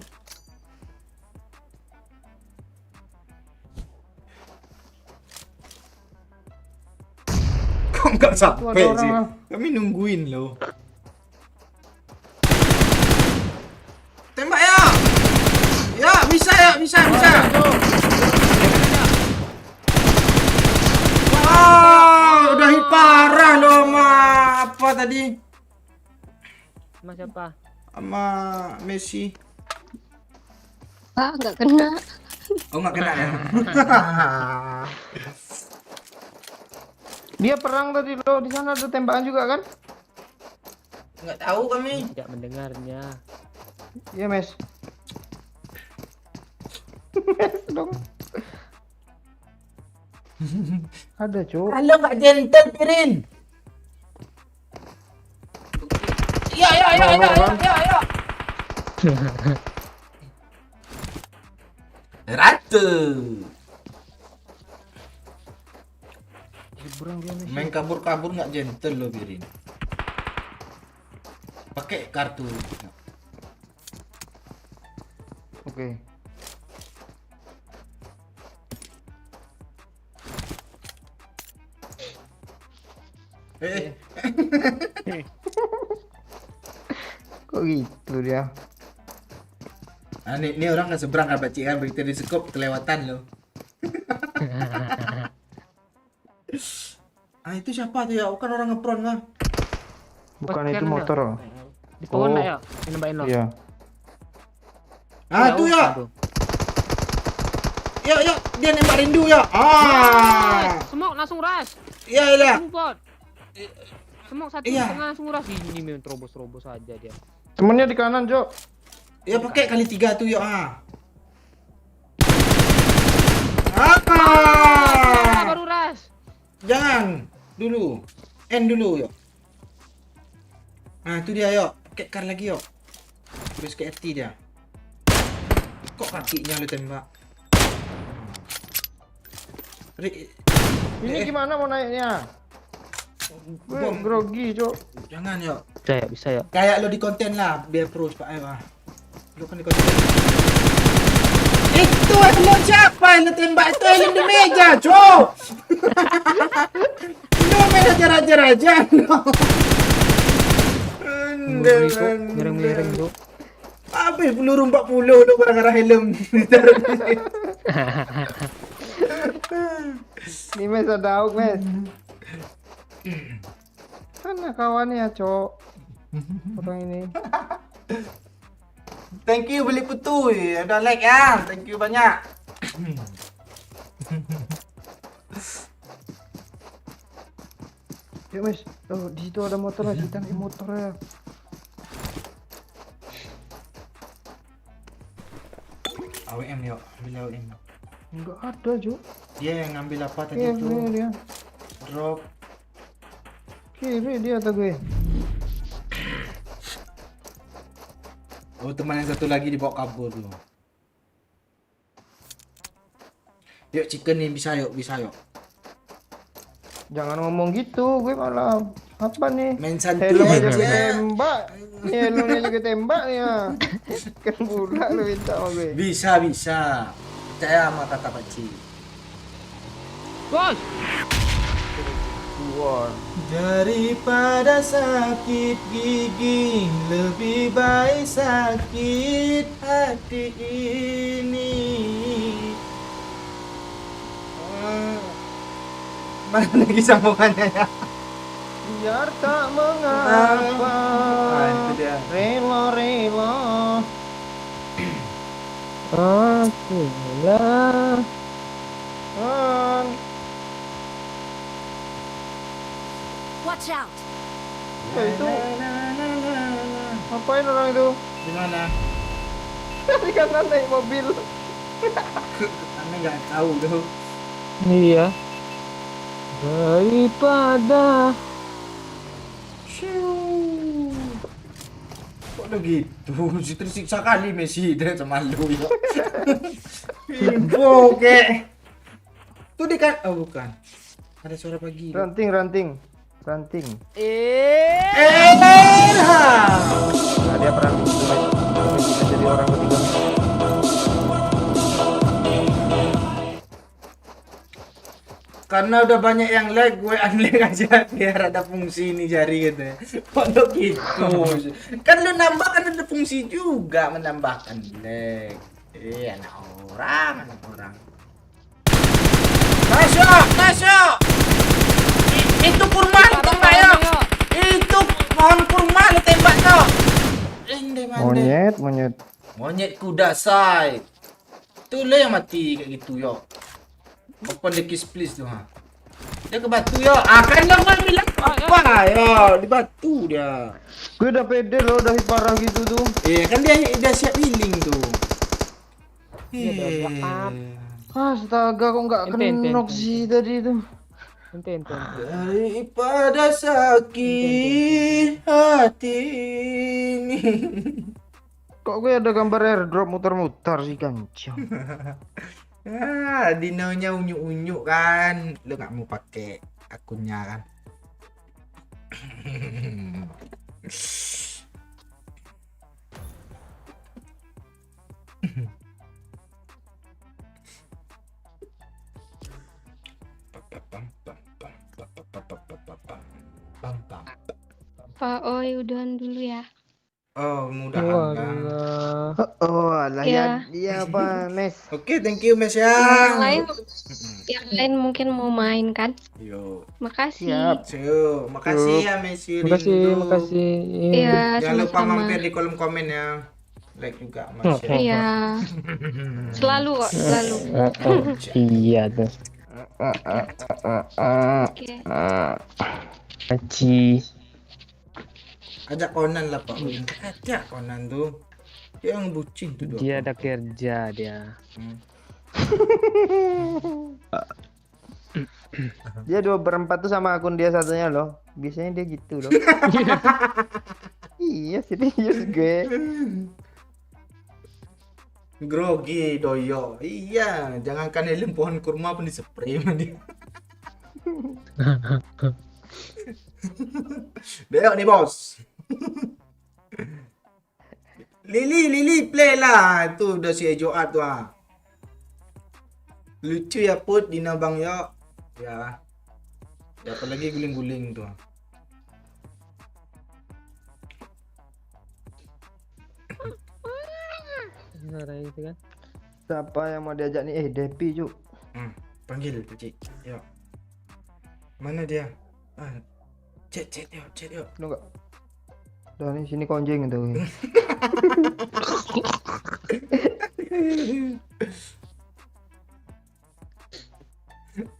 Kok nggak sampai Ada orang sih? lah. Kami nungguin lo. Tembak ya! Ya, bisa. Wah, udah hit parah lo sama apa tadi? Mas siapa? Sama Messi. Ah, nggak kena. Oh, nggak kena ya? Dia perang tadi lo, di sana ada tembakan juga kan? Nggak tahu kami. Tidak mendengarnya. Iya mes. Mes dong. Ada cuk. Kalau nggak gentle, Pirin. Ya. Ratu. Seberang dia mes. Main kabur nggak gentle lo, Pirin. Pakai kartu. Oke. Eh, Kok gitu dia? ah, nih orang nggak seberang kan Pak Cik kan, begitu di skop kelewatan loh. Ah itu siapa tuh ya? Bukan orang ngepron nggak? Bukan Pakai itu dia. motor. Di pohon Oh. nak ya? Yang nambahin lo. Iya. Ah itu ya. Aduh. Ya dia nembak rindu ya. Ah. Semok langsung ras. Iya iya. Sempat. Semok satu Iya. setengah langsung ras. Ini memang terobos-terobos aja dia. Temennya di kanan, Cok. Ya pakai kali 3 tuh ya. Ah. Ah, baru ras. Jangan dulu. End dulu yuk. Nah itu dia yuk. Pakai kar lagi yuk. Terus ke RT dia. Kok kakinya lu tembak? Ini gimana mau naiknya? Gue Bom. grogi, Cok. Jangan yuk. Bisa ya. Kayak lo di konten lah, biar pro Pak Ayo. Lo kan di konten. Itu helm siapa yang lo tembak? Itu helm di meja, Cok. Lo main ajar-ajar lo. Miring-miring tuh. Habis peluru 40 tu gara-gara helm. Ini mes ada auk, mes. Mana kawannya, Cok? Orang ini. Thank you beli putui. Udah like ya. Thank you banyak. Yuk, mes. Oh, di situ ada motor, mes. Kita naik motor ya. AWM yuk, ambil AWM. Enggak ada, Cok. Dia yang ngambil apa tadi Iya, tuh? ini dia. Drop. Kiri dia atau gue? Oh, teman yang satu lagi dibawa kabur tuh. Yuk chicken nih bisa yuk. Jangan ngomong gitu, gue malah apa nih? Main santai Helm aja aja. gue tembak. Nih helmnya juga tembak ya. Kan pula lu minta sama gue. Bisa. Percaya sama kata Paci. Bos. Wah. Daripada sakit gigi, lebih baik sakit hati ini. Mana lagi sambungannya ya? Biar tak mengapa. Itu dia. Rela. Akulah. Watch out! Itu ngapain orang itu? Di mana? Di kanan naik mobil. Anda nggak tahu tuh. Iya. Daripada Kok udah gitu? Si tersiksa kali Messi dan sama lu ya. Info kek. Tuh di kan? Oh bukan. Ada suara pagi. Ranting. Erha. Nah, dia peran itu bisa jadi orang ketiga. Karena udah banyak yang lag, gue unlag aja biar ada fungsi ini jari gitu ya. Kok lo gitu? Kan lu nambah kan ada fungsi juga menambahkan lag. Anak orang. Tasyo! Itu kurma lu tembak ya. Itu pohon kurma lu tembak no. Monyet. Monyet kuda say. Itu lo yang mati kayak gitu yo. Open the kiss please tuh ha. Dia ke batu yo. Kan lo kan bilang apa yo di batu dia. Gue udah pede loh, udah parah gitu tuh. Kan dia siap healing tuh. Astaga, kok nggak kenok sih tadi tuh. ente. Daripada sakit hati ini. Kok gue ada gambar airdrop muter-muter sih kancang. Dinonya unyu-unyu kan. Lu nggak mau pakai akunnya kan. Pam, pam. Pak Oi udahan dulu ya. Oh, mudahan lah. Walah. Oh, alah ya Ya. dia apa, Nes? Oke, thank you Mes ya. Yang lain mungkin mau main kan? Yo. Makasih. Siap. So, makasih ya Messi Makasih, Rindu. makasih. Iya, Jangan lupa sama-sama. mampir di kolom komen ya. Like juga, Mas. ya. Iya. Selalu kok, selalu. Iya tuh. Oke. Aci. Ajak Conan lah Pak. Ajak Conan tuh. Dia yang bucin tuh. Dia ada kerja dia. Hmm. Dia 2/4 tuh sama akun dia satunya loh. Biasanya dia gitu loh. Iya serius gue. Grogi doyo. Iya, jangankan helm pohon kurma pun dispray sama dia. Deok nih bos. Lili play lah. Tuh udah si Ejoat tuh ah. Lucu ya Put Dina Bang yo. Ya. Ya apalagi guling-guling tuh. Suara itu kan. Siapa yang mau diajak nih? Depi Cuk. Panggil tuh Cik. Yo. Mana dia? Ah. Chat yo. Lu enggak? Udah nih sini konjing itu.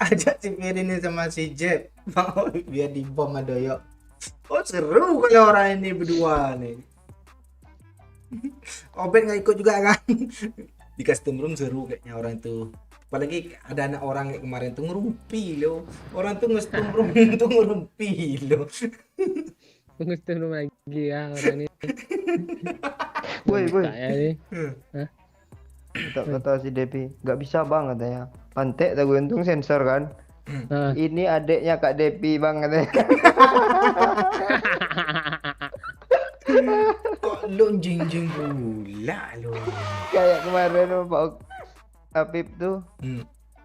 Ajak si Firin ini sama si Jet. Mau biar dibom sama Doyo. Oh seru kalau orang ini berdua nih. Obet nggak ikut juga kan? Di custom room seru kayaknya orang itu. Apalagi ada anak orang kayak kemarin tuh ngerumpi loh. Orang tuh custom room tuh ngerumpi loh. Tunggu dulu lagi ya orang ini. Woi. Kayak nih. Kata si Depi, nggak bisa bang katanya. Pantek tak gue untung sensor kan. Ini adeknya Kak Depi bang katanya. Kok lo jing pula lo. Kayak kemarin tuh Pak Habib tuh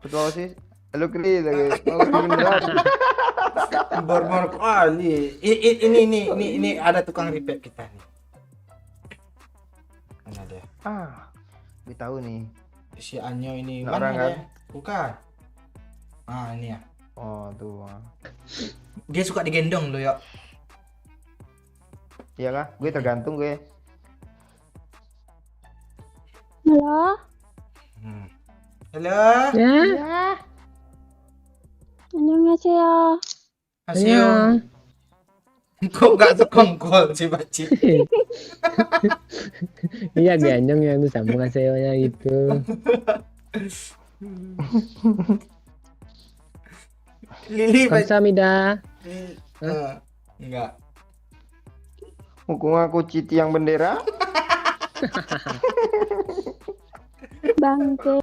ketua OSIS. Halo Kri lagi. Mau beneran. Bor kali. Ini ada tukang repair kita nih. Mana dia? Gue tahu nih. Si Anyo ini Nggak mana orang, kan? dia? Bukan. Ah ini ya. Oh tuh. Dia suka digendong lo ya. Iya kah? Gue tergantung gue. Halo? Halo. Ya. Annyeonghaseyo. Asio. Kok nggak sekongkol si Baci? Iya ganyong yang itu sambung aseonya itu. Lili Baci. Kamsahamnida. Enggak. Hukum aku Citi yang bendera. Bangke.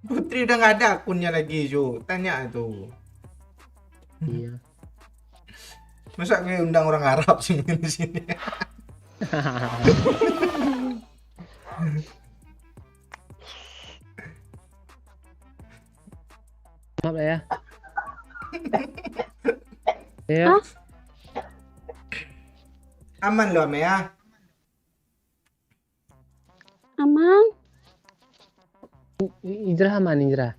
Putri udah nggak ada akunnya lagi, Jo. Tanya tuh. Iya. Masa gue undang orang Arab sih di sini? Maaf ya. Ya. Aman lo, Ame ya? Aman. Hijrah aman hijrah.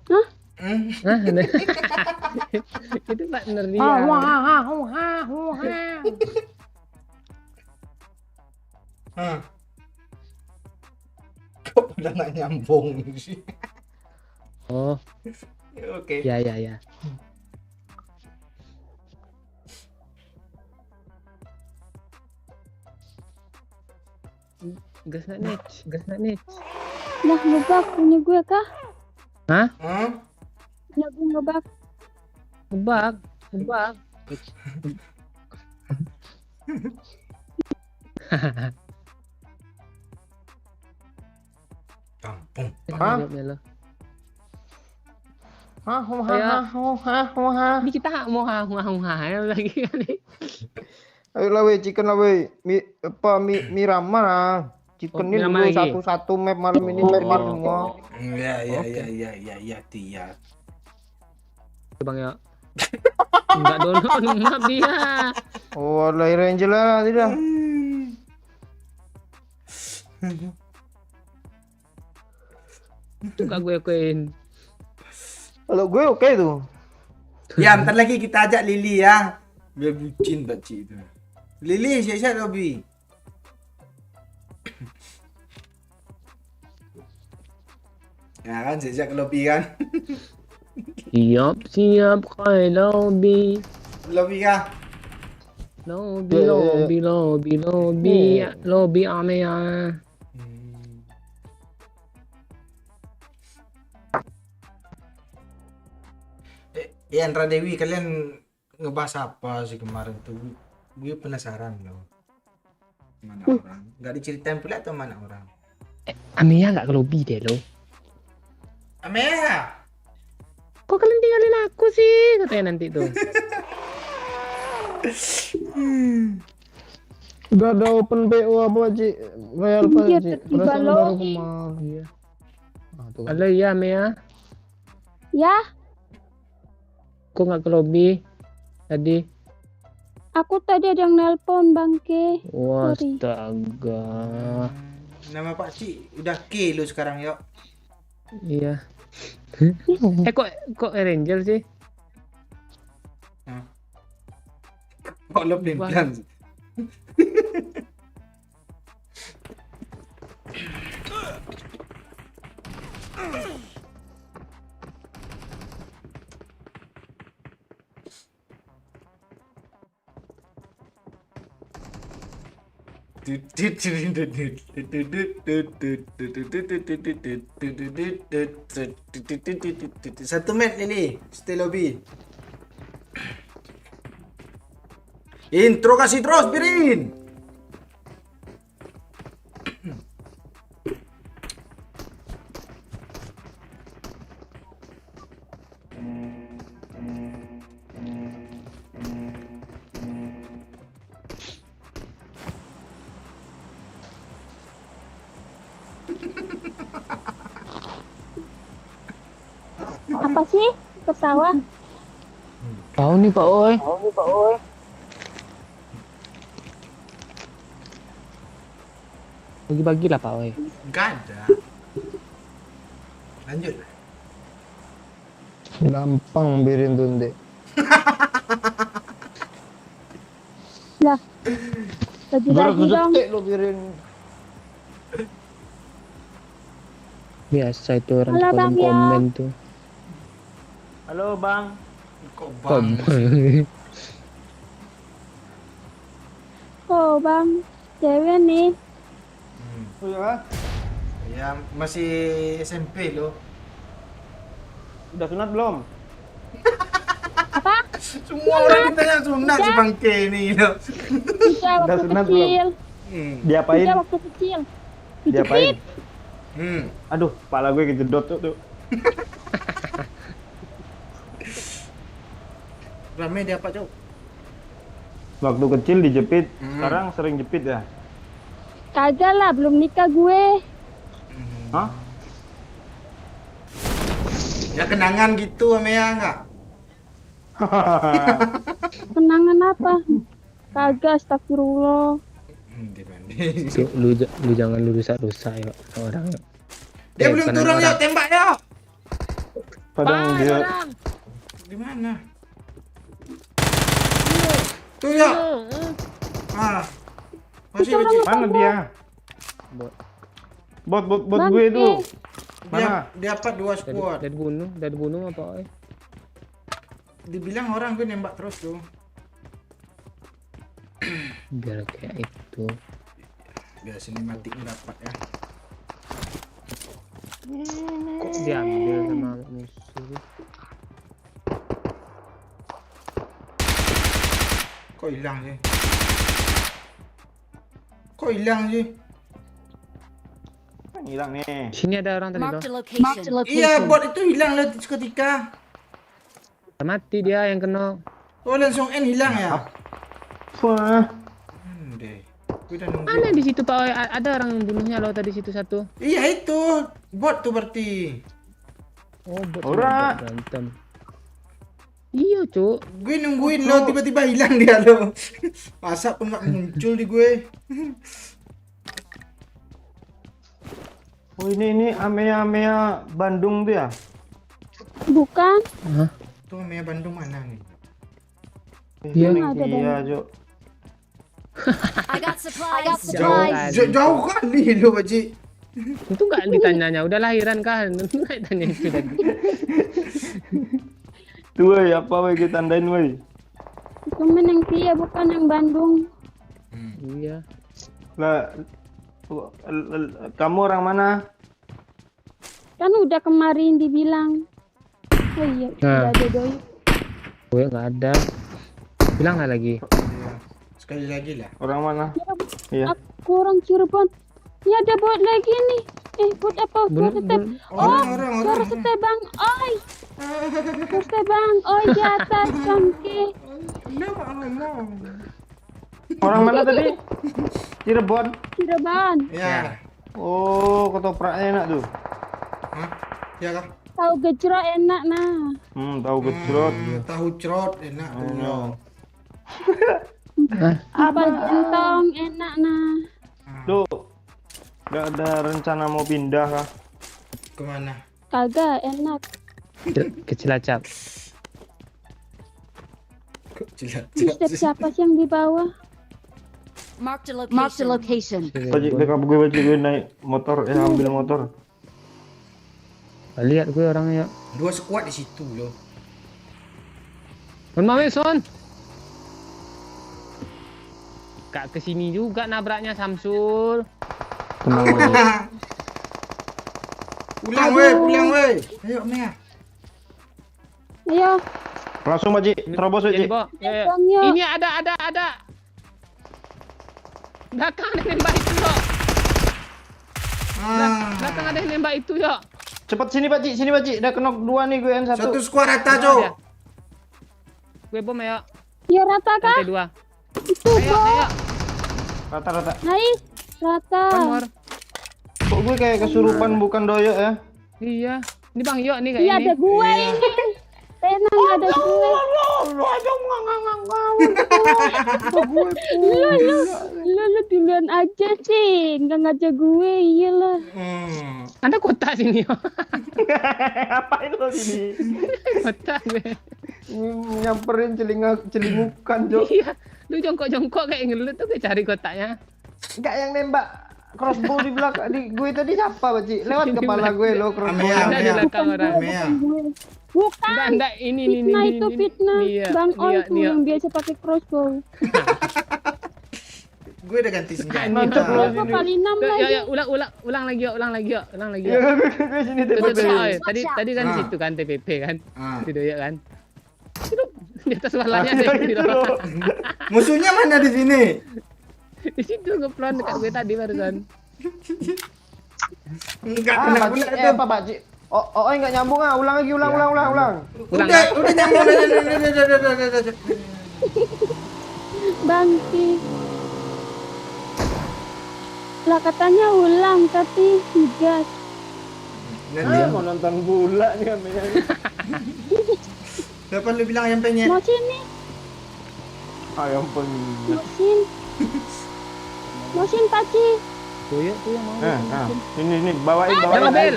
Hah? Itu partner dia. Kok udah nggak nyambung sih? Oh, Oke. ya. Gas nak net. Dah ngebak punya gue kah? Hah? Punya gue ngebak. Ngebak. Kampung. Ini kita nggak mau lagi kan nih. Ayo lah weh, chicken lah weh. Mie rama lah. Chickenin bilang dulu lagi. satu-satu map malam ini clear semua. Iya, Tiat. Bang ya. Enggak download map dia. Oh, lahir Angel lah tidak. Itu gak gue akuin. Kalau gue oke tuh. Ya, bentar lagi kita ajak Lili ya. Biar bucin pakcik itu. Lili, siap-siap lobby. Ya kan, siap-siap ke lobby kan. Siap kai lobby. Lobby kah? Lobby, Ya, ya, ya. lobby, lobby, lobby, Ya. lobby ame ya. Andra Dewi, kalian ngebahas apa sih kemarin tuh? Gue penasaran loh. Mana orang? Gak diceritain pula atau mana orang? Amia nggak ke lobby deh lo. Amea! Kok kalian tinggalin aku sih? Katanya nanti tuh. Udah ada open PO apa Cik? Royal apa Iya, Cik? tiba Perasaan lo. baru kemar. Iya. Ah, tuh kan. Halo ya Amia. Ya, Kok nggak ke lobby tadi? aku tadi ada yang nelpon bangke. Wah, Sorry. astaga. Nama Pak Cik udah K lu sekarang yuk. Iya. kok Ranger sih? Kok lo pelan sih? Satu menit ini, stay lobby. Intro kasih terus, Birin. Apa sih? Ketawa? Tahu nih Pak Oi. Bagi-bagi lah Pak Oi. Gak ada. Lanjut. Gampang birin tuh Ndek. Lah. Bagi-bagi dong. Berdetik lo birin. Biasa itu orang Halo, kolom Bang, ya. komen tuh. Halo Bang. Kok bang? Oh bang, cewek nih. Oh ya? Ya masih SMP lo. Udah sunat belum? Apa? Semua orang ditanya sunat si bangke ini lo. Bisa Udah waktu sunat kecil. Diapain? Bisa waktu kecil. Diapain? Aduh, Kepala gue kejedot tuh. rame dia apa cok? Waktu kecil dijepit, sekarang sering jepit ya? Kagak lah, belum nikah gue. Hah? Ya kenangan gitu Amea enggak? Kenangan apa? Kagak, astagfirullah. Lu jangan lu rusak-rusak ya orang. Dia belum turun yuk, tembak yuk. Padahal dia Di mana? Tuh yuk. Masih beci. mana dia? Bot gue Bangke. tuh. Mana? Dia apa dua squad? Udah dibunuh apa Oi? Dibilang orang gue nembak terus tuh. Biar kayak itu. Biar sinematik dapat ya. Kok diambil sama musuh? Kok hilang sih? Kok hilang sih? Hilang nih. Sini ada orang tadi Marked a loh. location. Iya, bot itu hilang lah seketika. Mati dia yang kena. Oh langsung N hilang ya? Wah, Deh. Gue udah nunggu. Mana di situ Pak Oi? Ada orang yang bunuhnya loh tadi situ satu. Iya itu, bot tuh berarti. Oh, bot Ora. berantem. Iya, Cuk. Gue nungguin lo, tiba-tiba hilang dia lo. Masa pun nggak muncul di gue. Oh ini Amea Bandung tuh ya? Bukan. Tuh Mea Bandung mana nih? Iya. Iya, Jo. I got supplies. Jauh kali lo, Pakcik. Itu nggak ditanyanya, udah lahiran kan? Nggak tanya itu tadi. Tuh, woi, apa woi kita tandain woi? Cuman yang Tia bukan yang Bandung. Iya. Lah, kamu orang mana? Kan udah kemarin dibilang. Oh iya, udah ada doi. Gue nggak ada. Bilang nggak lagi? Sekali lagi lah. Orang mana? Iya. Aku orang Cirebon. Ini ada bot lagi nih. Bot apa? Suara teh. Orang. Suara teh Bang Oi. Suara teh Bang Oi di atas bangke. Orang mana tadi? Cirebon. Cirebon. Ya. Oh, ketopraknya enak tuh. Hah? Ya kah? Tahu gejrot enak nah. Tahu gejrot. Tahu cerot enak tuh. Lo. Apel gentong enak nah. Tuh. Gak ada rencana mau pindah kah? Kemana? Kagak enak. Ke Cilacap. Kok jilat. Mister siapa sih yang di bawah? Marked a Marked a location. location. Bajik backup gue naik motor, ambil motor. Lihat gue orangnya. Dua squad di situ lo. Mon Mame Son. Kak kesini juga nabraknya Samsul. Pulang weh. Ayo Mea. Ayo, Langsung Bajik, terobos Jadi, Bajik. Bo. Ya, ya. Bang, yuk. Ini ada. Belakang ada yang nembak itu, yo. Belakang ada yang nembak itu, yo. Cepet sini Bajik. Udah kenok 2 nih gue yang Satu satu. squad rata, Ada. Cok. Gue bom ya. Ya rata kah? Lantai 2. Itu Ayo. Rata-rata. Naik. Rata. One more. Kok gue kayak kesurupan bukan doyok ya? Iya. Ini Bang Yo nih kayak Iya ini. ada gue ini. Tenang ada gue. Lu duluan aja sih. Nggak ngajak gue. Iyalah. Anda kota sini, yo. Apain lo sini? Kota gue. Nyamperin celingukan, Jo. Iya. Lu jongkok-jongkok kayak ngelut tuh gue cari kotaknya. Enggak yang nembak crossbow di belakang di gue tadi siapa, Bajik? Lewat kepala gue lo crossbow. Amea. Ada di belakang orang. Mea. Bukan. Enggak, ini. Fitnah itu fitnah. Iya, Bang Oi tuh iya. yang biasa pakai crossbow. Gue udah ganti senjata. Mantap lo Crossbow sini. kali 6 lagi. Ya, ulang lagi, yo. Ya, gue sini Tuh, TPP. tadi kan Ah. situ kan TPP kan. Ah. Itu ya kan. Itu di atas balanya Ada ada gitu lo. Musuhnya mana di sini? di situ ngeplon dekat gue tadi barusan. Enggak Ah, kena Bajik, tuh. apa Bajik? Oh, enggak nyambung ah. Ulang lagi, ulang. Udah nyambung. Udah. Bangki. Lah katanya ulang tapi gas. Nanti Mau nonton bola nih amenya. dapat lu bilang ayam penyet. Mau sini. Ayam penyet. Mau sini Paci. Tuh ya, tuh yang mau. Ini bawain. Jangan bel.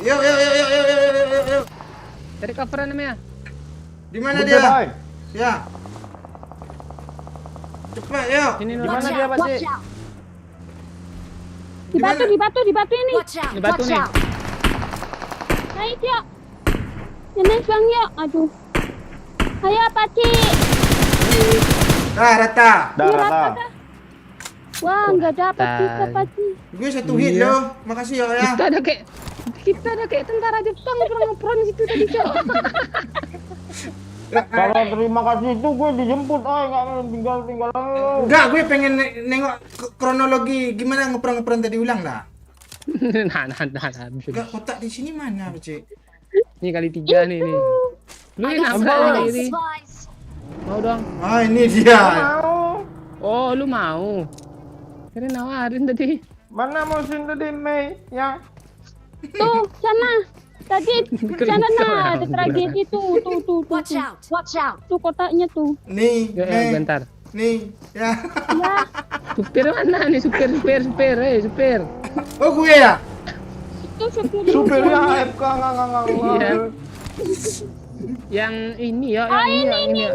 Yuk. Cari coveran namanya. Di mana Udah, dia? Bay. Ya. Cepat, yuk. Ini Di loh. mana dia, Bajik? Di batu ini. Watch out. Ini batu nih. Naik yuk. Naik bang yuk. Aduh. Ayo Paci. Rata. Dah rata. Wah nggak dapat kita Paci. Gue satu hit loh. Makasih ya. Kita ada kayak tentara Jepang ngepron situ tadi, Cok. Kalau terima kasih itu gue dijemput, enggak tinggal. Enggak, gue pengen nengok kronologi gimana ngepron tadi ulang dah. Nah. Enggak, kotak di sini mana, Cik? Ini kali 3 nih. Lu yang nabrak I got lagi. supplies. Mau dong. Ah, ini dia. Mau. Oh, lu mau. Kira nawarin tadi. Mana musim tadi Mei yang Tuh, sana. Tadi sana nah, ada tragedi tuh. Watch out! Watch out! Tuh kotaknya tuh. Nih, Ya, nih, bentar. nih. Ya. Ya, Supir mana nih? Supir. Supir. Oh, gue ya? itu supirnya AFK nggak. Iya. Yang ini ya, yang ini.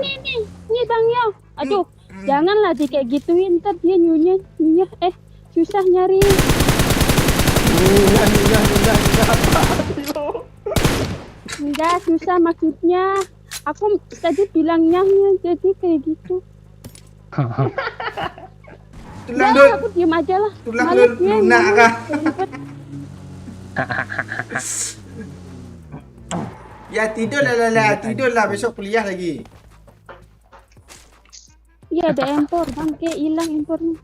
Ini Bang Yo. Aduh, janganlah dia kayak gituin, ntar dia nyunyah. Susah nyari. Enggak, susah maksudnya. Aku tadi bilangnya jadi kayak gitu. Tulang Udah, aku diem aja lah. tulang Males dia, lunak males. kah? Ribet. Ya tidurlah besok kuliah lagi. Iya ada empor, bangke hilang empornya.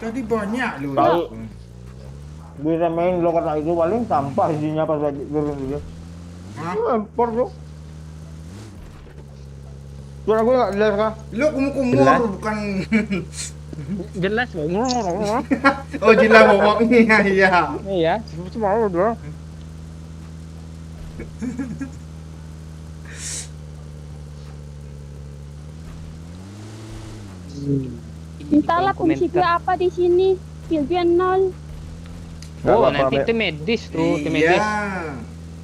Tadi banyak loh. Tahu. Bisa main lo kata itu paling sampah isinya pas lagi turun gitu. Hah? Empor tuh. Suara gue nggak jelas kah? Lu kumur-kumur Jelas. bukan. Jelas Bang. Oh, jelas boboknya iya. Iya, cuma udah. Entahlah fungsi gue apa di sini. Skill 0. Nggak Oh, apa-apa, nanti Mek. itu medis tuh, tim medis. Iya.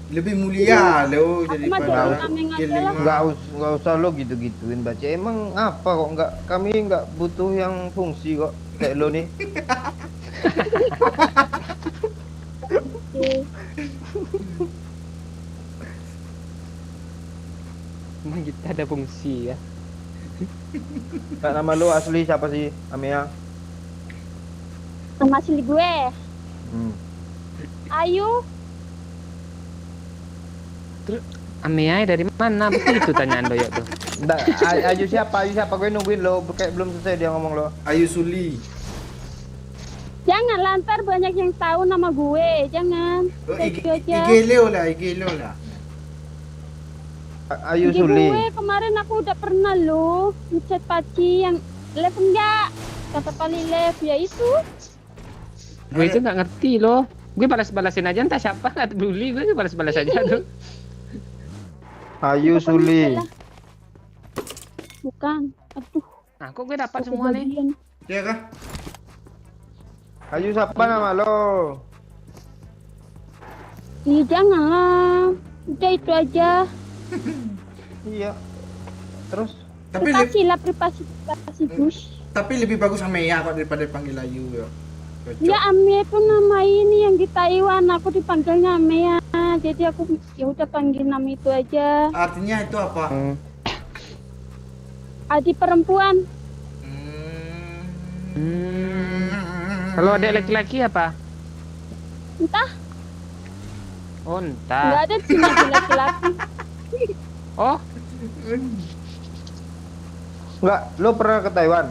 Lebih mulia lo Aku mah daripada jalan tameng aja skill lah. lima. Nggak usah lo gitu-gituin baca. Emang apa kok kami nggak butuh yang fungsi kok kayak lo nih. Oke. Emang kita ada fungsi ya. Kak, nama lo asli siapa sih? Amea. Nama asli gue. Ayu. Amea dari mana? Begitu tanyaan Doyok tuh. Nggak, Ayu siapa? Gue nungguin lo, kayak belum selesai dia ngomong lo. Ayu Suli. Jangan lantar banyak yang tahu nama gue. Jangan. Oh, Gitu aja. IG lo lah. Ayu Jadi Suli. gue kemarin aku udah pernah lo ngechat Paci yang live enggak? Kata paling live ya itu. Gue itu nggak ngerti loh. Gue balas-balasin aja entah siapa, nggak peduli. Gue balas-balas aja tuh. Ayu Suli. Bukan. Aduh. Nah, kok gue dapat semua nih? kebagian. Ya kah? Ayu siapa nama lo? Ih, janganlah. Udah itu aja. Iya. Terus? Tapi Privasi lah, privasi Gus. tapi lebih bagus sama ya kok daripada panggil Ayu ya. Cocok. Ya Ame itu nama ini yang di Taiwan, aku dipanggilnya Ame ya. Jadi aku ya udah panggil nama itu aja. Artinya itu apa? Adik perempuan. Kalau ada laki-laki apa? Entah, Oh, nggak entah. ada di sini ada laki-laki. Oh, Enggak, lo pernah ke Taiwan?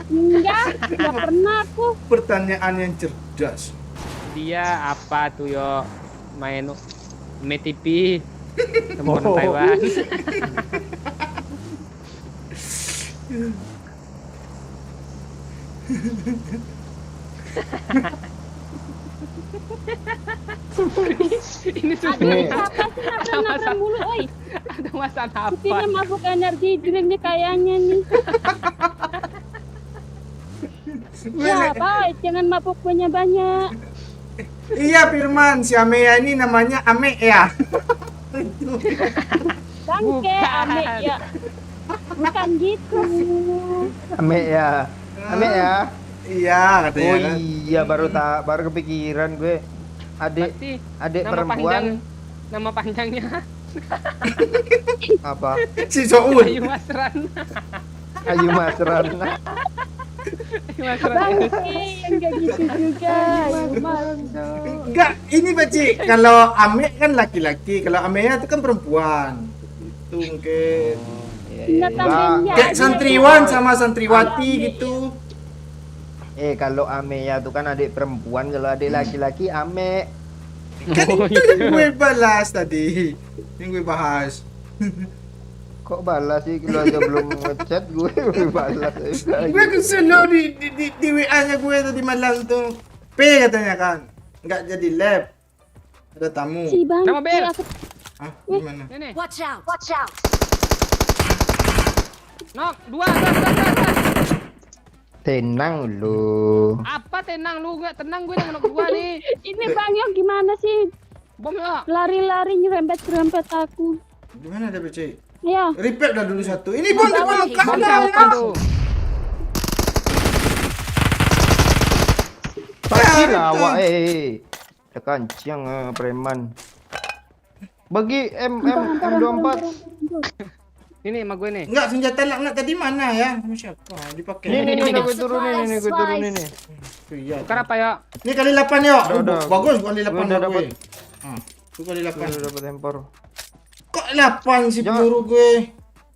Nggak pernah aku. Pertanyaan yang cerdas. dia apa tuh yo? Main MTP sama orang Taiwan. Ini Aduh, supirnya siapa sih nabrak-nabrak mulu, oi. ada masalah Supirnya apa? mabuk energi drink nih kayaknya nih. Ya, baik, jangan mabuk banyak-banyak. Iya Firman, si Amea ini namanya Ame ya. Bangke, Bukan. Ame ya. Bukan gitu. Ame ya. Ame ya. Iya katanya Oh kan. iya, baru kepikiran gue. Adik Berarti adik nama panjang, perempuan nama panjangnya apa? Si Soun. Ayu Masran. Ayu Masran. Ayu Masran. Bangke, yang kayak gitu juga. Enggak, ini Paci. Kalau Ame kan laki-laki, kalau Amea itu kan perempuan. Itu mungkin. Enggak tambahin ya. Kayak santriwan sama santriwati gitu. Kalau Amea tuh kan adik perempuan, kalau adik laki-laki Ame. Kan itu yang gue balas tadi. Yang gue bahas. Kok balas sih? Lu aja belum ngechat gue udah balas. Gue kesel lo di WA-nya gue tadi malam tuh. P katanya kan. Nggak jadi lab. Ada tamu. Si bang. Nama Bel. Aku Hah? Gimana? Ini. Watch out! Watch out! Nok, dua, gas. Tenang lu. Apa tenang lu? Enggak tenang gue dengan nok dua nih. ini bang yang gimana sih? Bom ya. Lari-lari nyerempet aku. Di mana ada PC? Ya. Repair dah dulu satu. Ini bom lengkap Bom dah. siapa tuh? Pasti lawak ada kancing preman. Bagi M24. Ini sama gue nih. Enggak, senjata laknat tadi mana ya? Sama siapa? Dipakai. Ini gue turunin ini, gue turunin ini. Iya. Tukar apa ya? Ini kali 8 yuk. Udah. Bagus kali 8 Gua udah gue. dapat. Itu kali 8. Udah dapat tempor. Kok 8 sih Jangan. peluru gue?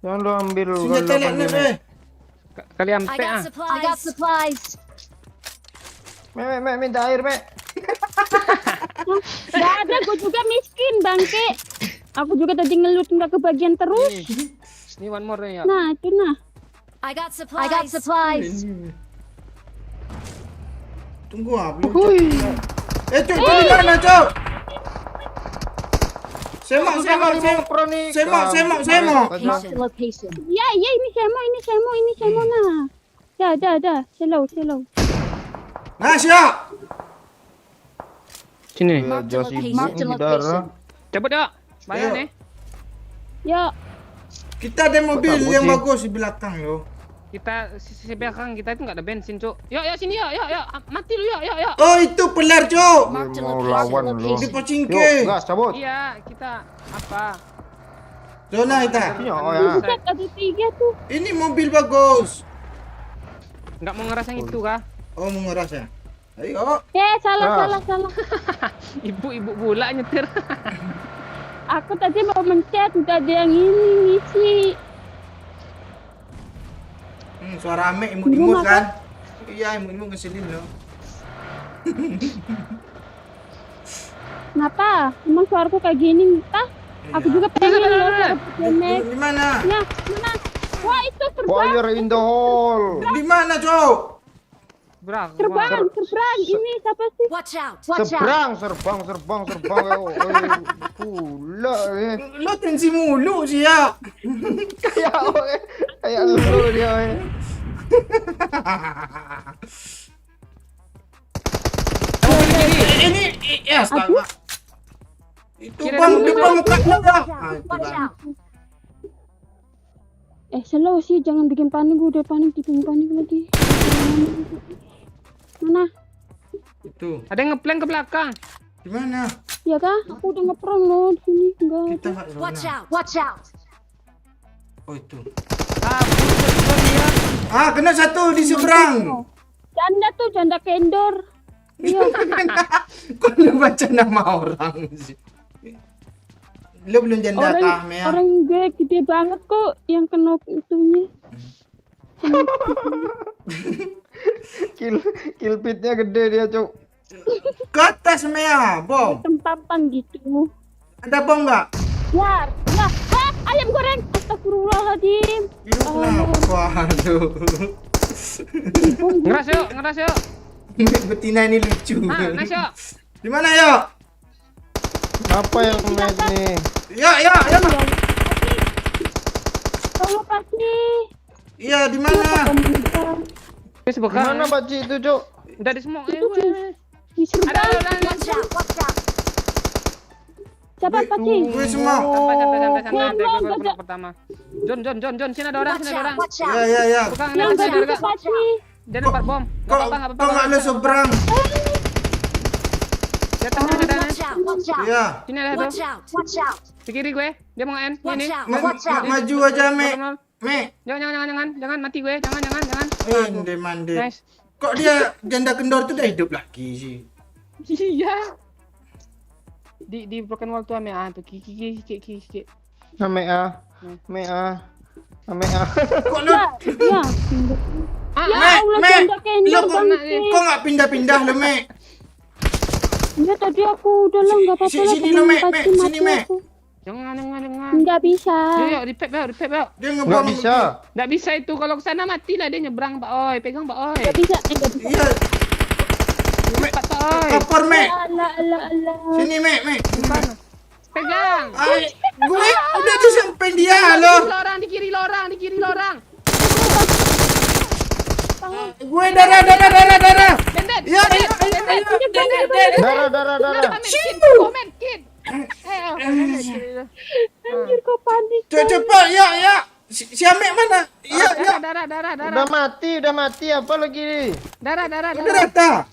Jangan lu ambil Senjata laknat deh. Kali I ampe got ah. supplies. I got supplies. Me minta air, Me. Gak ada, gue juga miskin bangke. Aku juga tadi ngelut nggak kebagian terus. Ini one more nih ya. Nah itu nah. I got supplies. I got supplies. Tunggu belum. Cuk, kali mana, Cuk? Semak. Mark the location. Ya ini semo nah. Dah. Slow. Nah, siap. Sini. Mark the Josi location. Mark the darah. location. Cepet ya. Bayar Ayo. nih. Ya. Kita ada mobil takut yang sih? bagus di belakang loh. Kita sisi belakang kita itu nggak ada bensin, Cuk. Yuk sini yuk. Mati lu yuk. Oh, itu pelar, Cuk. Mark the Mau location. lawan lu. Di Location. Pocingke. Yuk, gas cabut. Iya, kita apa? Zona kita. Iya, oh ya. Buset ada 3 tuh. Ini mobil bagus. Nggak mau ngerasain itu kah? Oh, mau ngeras ya? Ayo. Salah. Ibu bola nyetir. Aku tadi mau mencet udah ada yang ini ngisi. Suara Ame imut-imut kan? Iya, imut-imut ngeselin loh. Kenapa? Emang suaraku kayak gini entah? Aku juga pengen loh suara Jemek. Di mana? Nah, mana? Wah itu Fire in the hole. Di mana, Cuk? terbang. Ini siapa sih? Watch out. Watch out. Serbang. Pula Lo tensi mulu sih ya. kayak lu dia. Ini ya, astaga. Itu Kira bang, dulu, depan muka lu dah. Watch out. Slow sih, jangan bikin panik. Gue udah bikin panik lagi. Mana? Itu. Ada yang ngeplank ke belakang. Di mana? Ya kah? Aku udah ngeprong loh di sini. Enggak. Kita nggak Watch zona. out. Watch out. Oh, itu. Ah, buset dia. Ah, kena satu di seberang. Janda kendor. Iya. Kok lu baca nama orang sih? Lu belum janda kah, Mea? Orang gue gede banget kok yang kena itunya. Kill pitnya gede dia, Cuk. Ke atas, Mea, bom. Tempapan gitu. Ada bom nggak? Ya. Ayam goreng. Astagfirullahaladzim. Waduh. Ngeras yuk. Betina ini lucu. Nice yuk. Di mana, yuk? Apa yang naik nih? Ya. Tolong pasti. Iya, di mana? Wes bukan. Mana Pakcik itu, Cuk? Udah di semua. Di Serban. Watch out. Watch out. Siapa pasti? Gue semua. Sampai. Jangan, Gue baru jangan. pulang pertama. John, sini ada orang. Watch out. Watch out. Ya. Bukan, Yang ada gak harga. pasti. Dia dapat bom. Kok nggak lu seberang? Dia tahu ada. Watch out. Watch out. Iya. Sini ada Watch tuh. out. Watch out. Di kiri gue. Dia mau nge-end. Watch Ini. out. Watch out. Maju aja, Me. Jangan mati gue. Jangan. Mande. Nice. Kok dia janda kendor tuh udah hidup lagi sih? Iya. Di broken wall tuh ame tuh kiki. Mea. Kok lu? Ya. Ya Allah, Me, janda kendor lu banget. kok nggak pindah-pindah lu, Me? Ya tadi aku udah lah nggak apa-apa lah. Sini lu, Me. teman pasti Sini, mati Me. aku. Jangan. Nggak bisa. Yuk, di pep yuk. Dia Nggak ngebom. bisa. Nggak bisa itu, kalau ke sana mati lah dia nyebrang, Pak Oi. Pegang, Pak Oi. Nggak bisa. Nggak bisa. Iya. Cepat, Pak Oi. Kapor, Mek. Allah. Sini, Mek. Pegang. Ay, gue udah disampein dia loh. Di kiri lorang. Gue darah. Dendet. Ya, ayo. Darah. Komen, kid. Anjir kok panik. Cepat, ya. Si Amek mana? Ya. Darah. Udah mati apa lagi? Darah. Udah rata.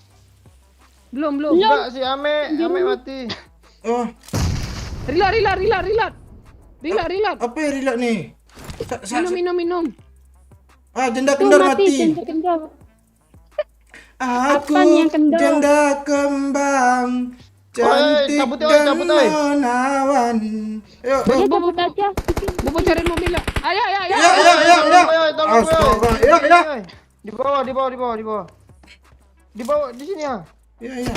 Belum. Enggak, si Ame mati. Oh, Reload. apa ya reload nih? Minum. Ah, janda Tuh kendor mati. mati. Janda kendor. Aku Apaan yang kendor? janda kembang, cantik cabut, dan oi. menawan. Yuk. Ya cabut aja. Bobo cari mobil lah. Ayo. Tolong gue. Astaga, ya. Di bawah. Di sini ya. Ya.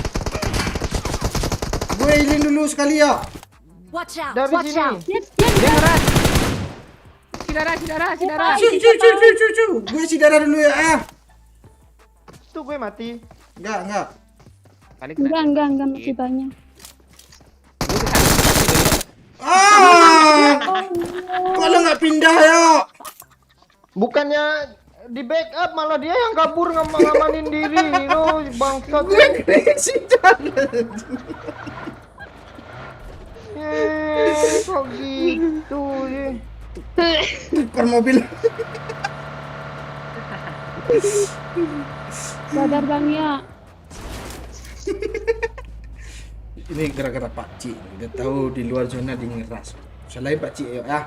Gue healing dulu sekali ya. Watch out! Dari Watch sini. out! Dia ngeras. Si darah. Cu. Gue si darah dulu ya. Tuh gue mati. Enggak. Enggak masih banyak. Kalau nggak pindah ya. Bukannya di backup malah dia yang kabur ngamanin diri lo bangsat. Gue si darah. Kok gitu sih. Tukar mobil. Sadar Bang ya. Ini gara-gara Pak Cik. Udah tahu di luar zona dia ngeras. Salahin Pak Cik ya.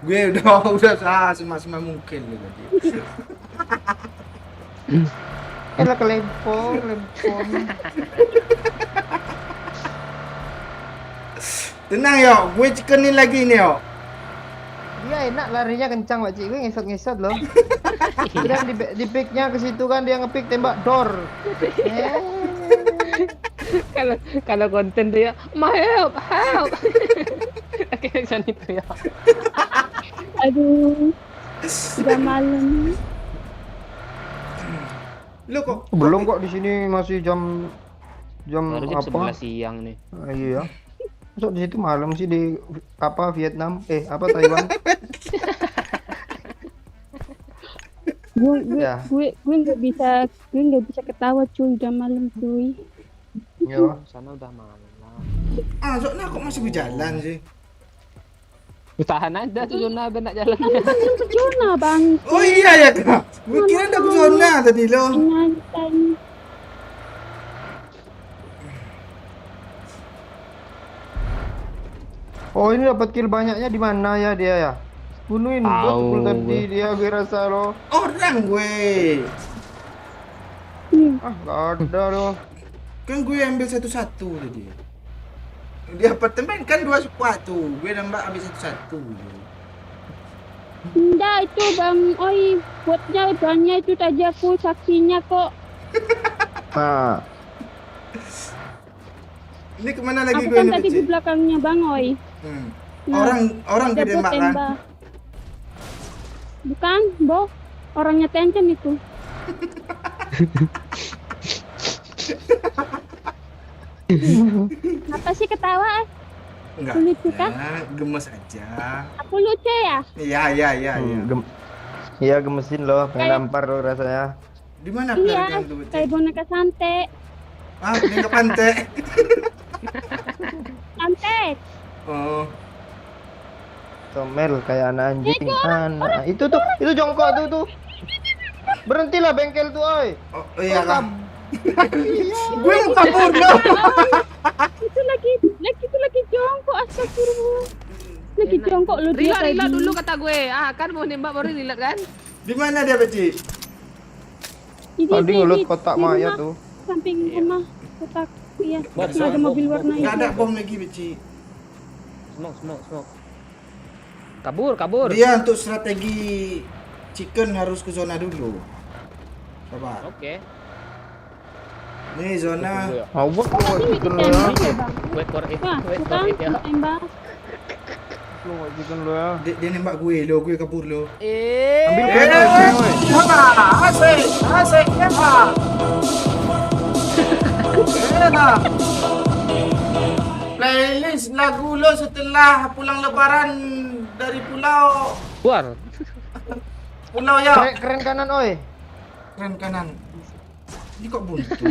Gue udah semaksimal mungkin lu tadi. Elah kelempong. Tenang yo, gue cikenin lagi nih yo. Dia enak larinya kencang Pak Cik, gue ngesot loh. Udah di picknya ke situ kan dia ngepick tembak door. Kalau konten tuh ya, help. Kayak sana itu ya. Aduh. Udah malam. Lu kok Belum kok di sini masih jam Baru jam 11 apa? siang nih. Iya. Masuk di situ malam sih di Vietnam? Taiwan? Ya. Gue nggak bisa ketawa cuy, udah malam cuy. Iya. Sana udah malam. Zona kok masih berjalan sih? Tahan aja tuh zona biar nak jalan. Kan ke zona Bang. Oh iya ya kak. Gue kira udah ke zona tadi lo. Nyantai. Oh ini dapat kill banyaknya di mana ya dia ya? Bunuhin bot tadi dia gue rasa lo. Orang gue. Nggak ada loh. Kan gue ambil satu-satu tadi. Di apartemen kan 2 squad tuh. Gue nambah ambil satu-satu. Enggak itu Bang Oi, botnya banyak itu tadi aku saksinya kok. Nah, Ini kemana lagi Aku gue kan nih tadi di Beci? belakangnya Bang Oi. Nah, Orang ada gede bot mak kan? tembak. Bukan, Bo. Orangnya Tencent itu. Apa sih ketawa? Enggak. Lucu kan? Gemes aja. Aku lucu ya? Iya. iya gemesin loh, pengen nampar lo rasanya. Di mana Iya, pelarian tuh Beci? kayak boneka santet. Ini ke pantai. Santet. Oh. Comel kayak anak anjing. Itu jongkok tuh. Berhentilah bengkel tuh, oi. Oh iya kan. Gue mau kabur loh. Itu lagi jongkok, astagfirullah. Lagi jongkok lu dia Reload tadi. dulu kata gue. Kan mau nembak baru reload kan? Di mana dia Beci? Tadi ngelut kotak di mayat rumah, tuh. Samping rumah kotak. Iya, yang ada mobil warna Enggak ada itu. bom lagi Beci. Smoke. Kabur. Dia untuk strategi chicken harus ke zona dulu. Sabar. Oke. Nih zona. Awak lo Ini chicken lo ya. ditembak ya Bang. Wait for it. Wah, Wait for bukan it ya. ditembak. lu nggak chicken lu ya. Dia nembak gue kabur lo. Ambil keren woi. Asik, apa? Playlist lagu lo setelah pulang lebaran dari pulau Luar. ya. Keren kanan oi. Keren kanan. Ini kok buntu.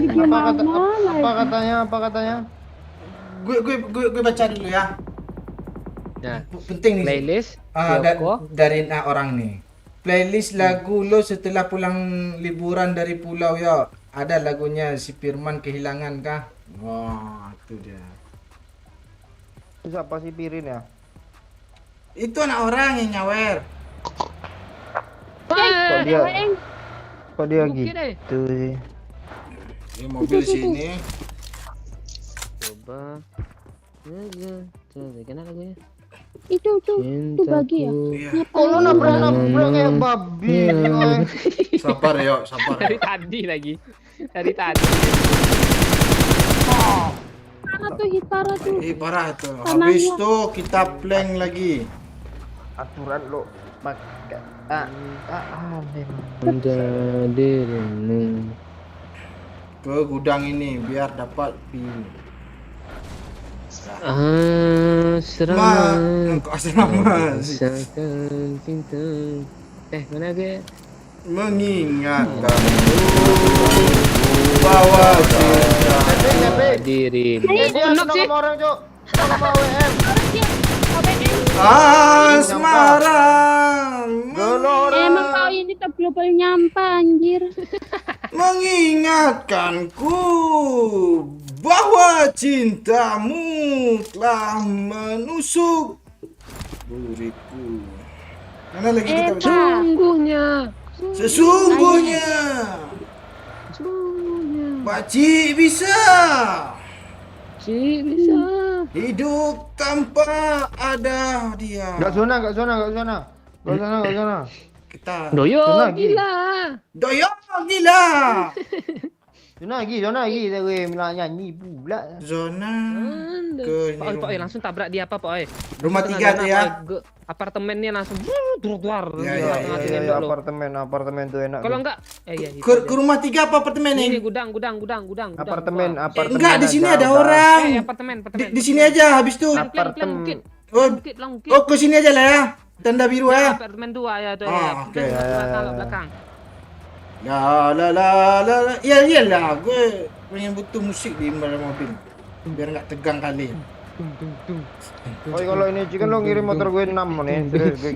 Apa katanya? Gue baca dulu ya. Nah, Penting nih. playlist Ah, Yoko. dari orang nih. Playlist lagu lo setelah pulang liburan dari pulau ya. Ada lagunya si Firman Kehilangan kah? Wah, itu dia. Itu siapa sih Pirin ya? Itu anak orang yang nyawer. Kok dia Bukit gitu sih? Ini mobil sini. Coba. Coba gimana lagunya? Itu bagi ya. Iya. Kok lu nabrak kayak babi? oi? Sabar ya, sabar. Dari tadi lagi. Dari tadi. Parah tuh hit parah tuh. Parah itu. Habis itu kita plank lagi. Aturan lo pakai aneh. Menjadi renung. Ke gudang ini biar dapat kok asrama sih? Rasakan cinta. Mana gue? Mengingatkan bahwa cinta Diri. Dia senang sama orang cok. Sama WM. asmara. Emang kau ini top global nyampa anjir. Mengingatkanku bahwa cintamu telah menusuk diriku. Mana lagi kita baca? Sesungguhnya Pakcik bisa hidup tanpa ada dia. Gak zona. Kita Doyo Zona lagi. gila. doyok gila. Zona lagi. Gue bilang nyanyi pula. Zona ke Pak Oi, langsung tabrak dia apa Pak Oi? rumah Langsung 3 ada tuh Pak ya. Oi, apartemennya langsung duar. Ya, Apartemen tuh enak. Kalau tuh. enggak itu Ke aja. rumah 3 apa apartemen Ini ini? gudang. Apartemen. Enggak, di sini ada udah. orang. Apartemen. Di sini aja habis itu. Plan. Oh, Langkit. oh ke sini aja lah ya. Tanda biru ya. Apartemen 2 ya tuh Oh, ya. oke. Belakang. La. Ya iyalah, gue pengen butuh musik di dalam mobil. Biar nggak tegang kali. Oh kalau ini chicken lo ngirim motor gue 6 nih. Terus gue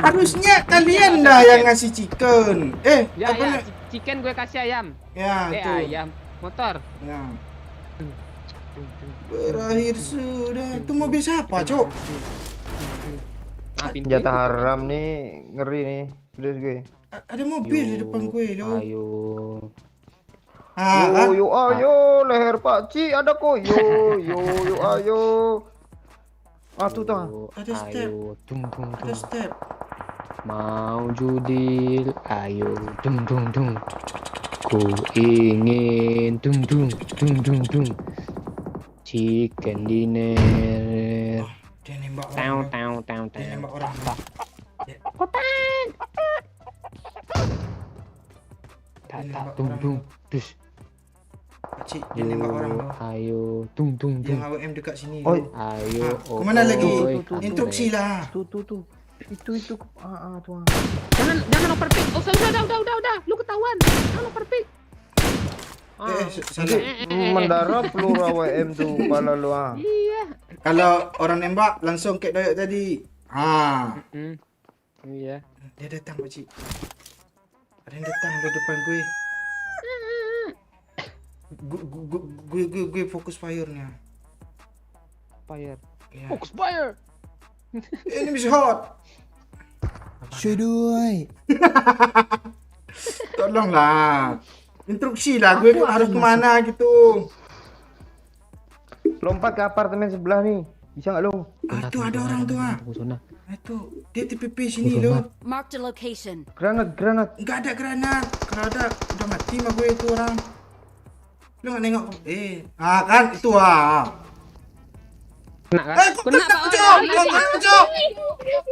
Harusnya kalian dah yang ngasih chicken. Ya, apa nih? chicken gue kasih ayam. Ya, itu. Ayam. Motor. Ya. Berakhir sudah. Itu mobil siapa, Cok? senjata haram nih ngeri nih. Terus gue. Ada mobil di depan gue lo. Ayo. Ayo, leher Pak Ci ada kok. Yo, ayo. Tuh tang. Ada step. Tung. Ada step. Mau judil, ayo, dung. Ku ingin, dung. Chicken dinner. Dia nembak Tau. orang. Dia nembak orang. Tak, dung. Dus. Pakcik, dia nembak orang lo. Ayo, dung. Yang AWM dekat sini. Oi. lo. Ayo. Kemana lagi? Tuh. Instruksi lah. Tuh. Itu. Tuh. Jangan overpick. Oh, udah. Lu ketahuan. Jangan overpick. Salah. Mendarat peluru WM tuh kepala lu ah. Iya. Kalau orang nembak langsung kayak doyok tadi. Iya. Dia datang, Pakcik. Ada yang datang di depan gue. Gue fokus fire-nya. Fire. Ya. Fokus fire. Ini bisa hot. Syedoi. Tolonglah. Instruksi lah, gue harus kemana gitu. Lompat ke apartemen sebelah nih. Bisa nggak lu? Itu ada orang tuh ah. Zona. Itu dia TPP sini loh. Marked a location. Granat. Enggak ada granat. Kalau ada udah mati mah gue itu orang. Lu nggak nengok? Kan itu ah. Kena kan? Kok kena, Cok? Cok?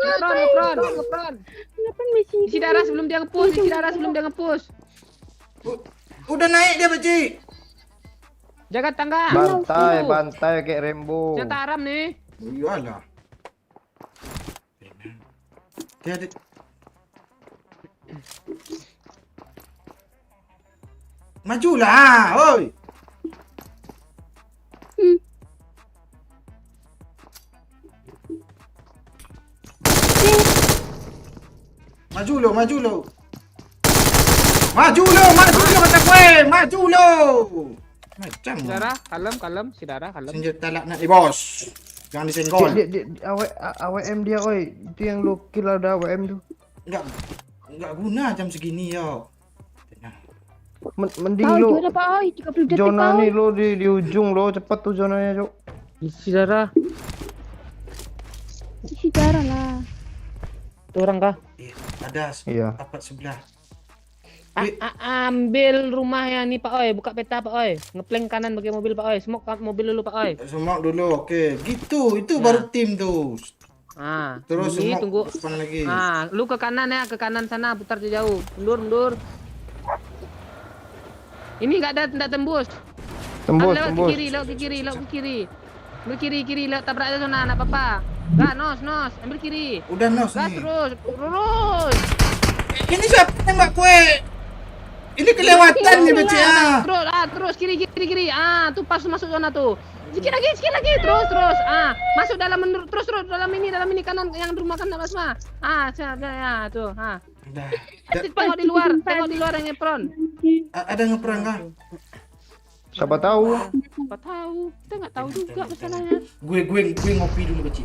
Ngepron. Kenapa masih Isi darah sebelum dia nge-push. Udah naik dia, Pakcik. Jaga tangga. Bantai kayak Rembo. Yang tak haram nih. Iyalah. Dia ada. Majulah, oi. Maju lo kata gue, maju lo. Macam Sidara, kalem. Sidara, kalem. senjata laknat ni bos. Jangan disenggol. AWM dia, oi. Itu yang lu kill ada AWM tuh. Enggak guna jam segini yo. Mending tahu lu juga Pak Oi, 30 detik zona Pak Oi. nih lu di ujung lo, cepet tuh zonanya, Cok. Isi darah. Isi darah lah. Itu orang kah? Ada Iya. tapak sebelah. Ambil rumah yang ni Pak Oi, buka peta Pak Oi. Ngeplank kanan bagi mobil Pak Oi. Smoke mobil dulu Pak Oi. Semak dulu, oke. Gitu, itu baru tim tuh. Terus ini semak tunggu. depan lagi. Lu ke kanan ya, ke kanan sana, putar jauh. Mundur. Ini enggak tembus. Tembus. Lewat ke kiri. Ambil kiri, lewat tabrak aja sana, enggak apa-apa. Enggak, nos, ambil kiri. Udah nos Enggak, nih. terus, lurus. Ini siapa yang nembak kue? Ini kelewatan nih Beci. Terus kiri. Tuh pas masuk zona tuh. Sikit lagi, terus. Masuk dalam terus dalam ini kanan yang rumah kanan Mas Ma. Ya, tuh, Udah. Tengok di luar yang ngepron. Ada ngeperang kah? Siapa tahu. Apa tahu? Kita nggak tahu juga masalahnya. Gue ngopi dulu Beci.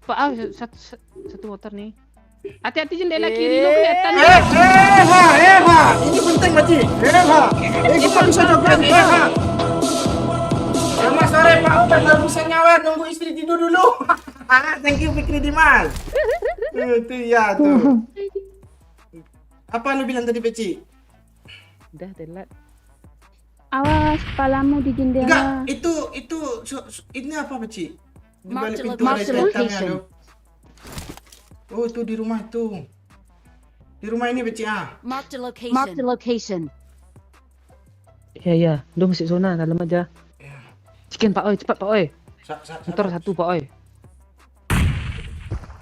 Pak, satu motor nih. Hati-hati jendela kiri lo kelihatan. Eva, ini penting Beci. Eva, kita bisa joget. Eva. Selamat sore Pak, baru bisa nyawer, nunggu istri tidur dulu. Thank you Fikri Dimas. Itu ya tuh. Apa lu bilang tadi Beci? Udah telat. Awas kepalamu di jendela. Enggak, itu ini apa Beci? Di balik pintu ada setannya loh. Oh, tuh di rumah tuh. Di rumah ini Beci Marked a location. Iya. Lu masuk zona dalam aja. Sekian Pak Oi, cepat Pak Oi. Motor satu Pak Oi.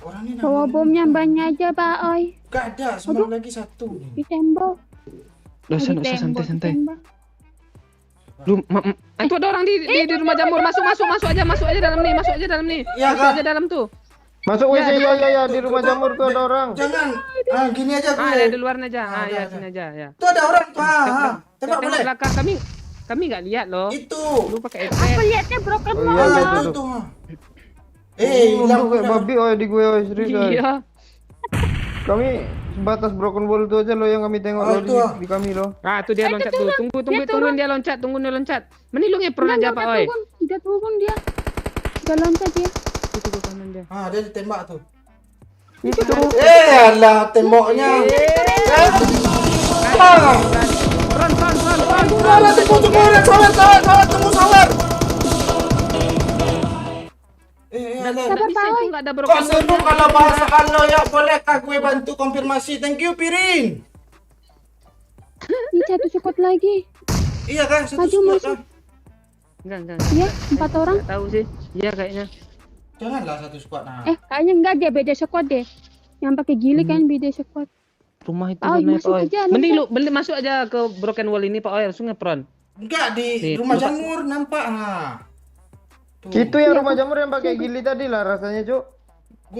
Orang ini Bawa bomnya banyak aja Pak Oi. Enggak ada, semua lagi satu nih. Di tembok. Udah Di usah tembok, di santai. tembok. Lu itu ada orang di rumah jamur. Masuk aja dalam nih. Iya, Masuk Kak. aja dalam tuh. Masuk WC, ya, di rumah jamur tuh ada orang. Jangan. Gini aja gue. Ada di luar aja. Ada. Sini aja ya. Tuh ada orang tuh. Tembak Tengok boleh. belakang kami nggak lihat loh. Itu. Lu pakai Aku headset. lihatnya broken Oh, wall. iya, Ah, tuh. itu tuh. Hilang Kayak udah. babi, oi, di gue, oi, serius, oi. Iya. Kami sebatas broken ball itu aja lo yang kami tengok Oh, lo itu, di kami lo. Tuh dia loncat tuh. Tungguin dia loncat. Mending lu ngepron aja Pak Oi. Udah turun dia. Udah loncat dia. Itu ke kanan dia. Dia ditembak tuh. Itu Alah temboknya. Front. Tunggu sawer. Nggak bisa itu nggak ada Kok broken seru kalau bahasa lo ya, bolehkah gue bantu konfirmasi? Thank you Pirin. Ini satu squad lagi. Iya kan, satu Maju, squad maju. kan? Enggak. Iya, 4 orang. Nggak tahu sih. Iya kayaknya. Janganlah satu squad nah. Kayaknya enggak dia beda squad deh. Yang pakai gili kan beda squad. Rumah itu Pak Oi, zona masuk Pak Oi. aja, Mending masuk aja ke broken wall ini Pak Oi, langsung ngepron. Enggak di Nih, rumah lupa. jamur nampak Tuh. Itu yang rumah jamur yang pakai gili tadi lah rasanya, Cuk.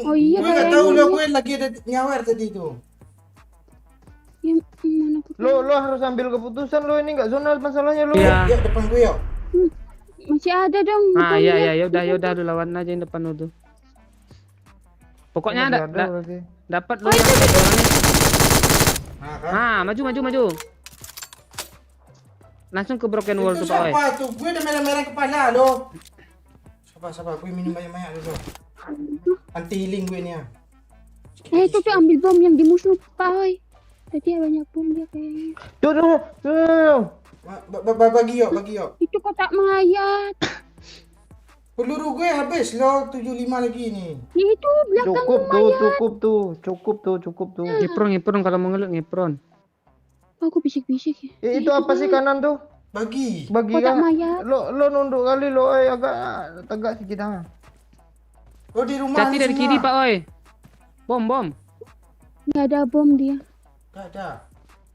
Oh iya, Gue nggak kayaknya tahu lo, iya. gue lagi ada nyawer tadi tuh. Ya, mana aku Lo harus ambil keputusan lo, ini nggak zona masalahnya lo. Iya. Ya depan gue yuk. masih ada dong. Ah depannya. iya yaudah lu lawan aja yang depan lu tuh. Pokoknya Masih ada lagi. dapat lu yang orangnya. Nah kan. Maju. Langsung ke broken wall Itu tuh Pak Oi. siapa tuh? Gue udah merah-merah kepala lo. Sabar, gue minum banyak-banyak dulu. Anti healing gue ini ya. Itu tuh ambil bom yang di musuh Pak Oi. Tadi banyak bom dia kayaknya. Tuh. Bagi yuk. Itu kotak mayat. Peluru gue habis loh, 75 lagi nih. Itu belakang Cukup tuh. Ngepron kalau mau ngelut ngepron. aku bisik-bisik ya. Itu apa sih kanan tuh? Bagi. Bagi Kotak kan? mayat. Lo nunduk kali lo, agak tegak sedikit ah. Oh di rumah Jati nih dari semua. kiri Pak Oi. Bom. Nggak ada bom dia. Gak ada.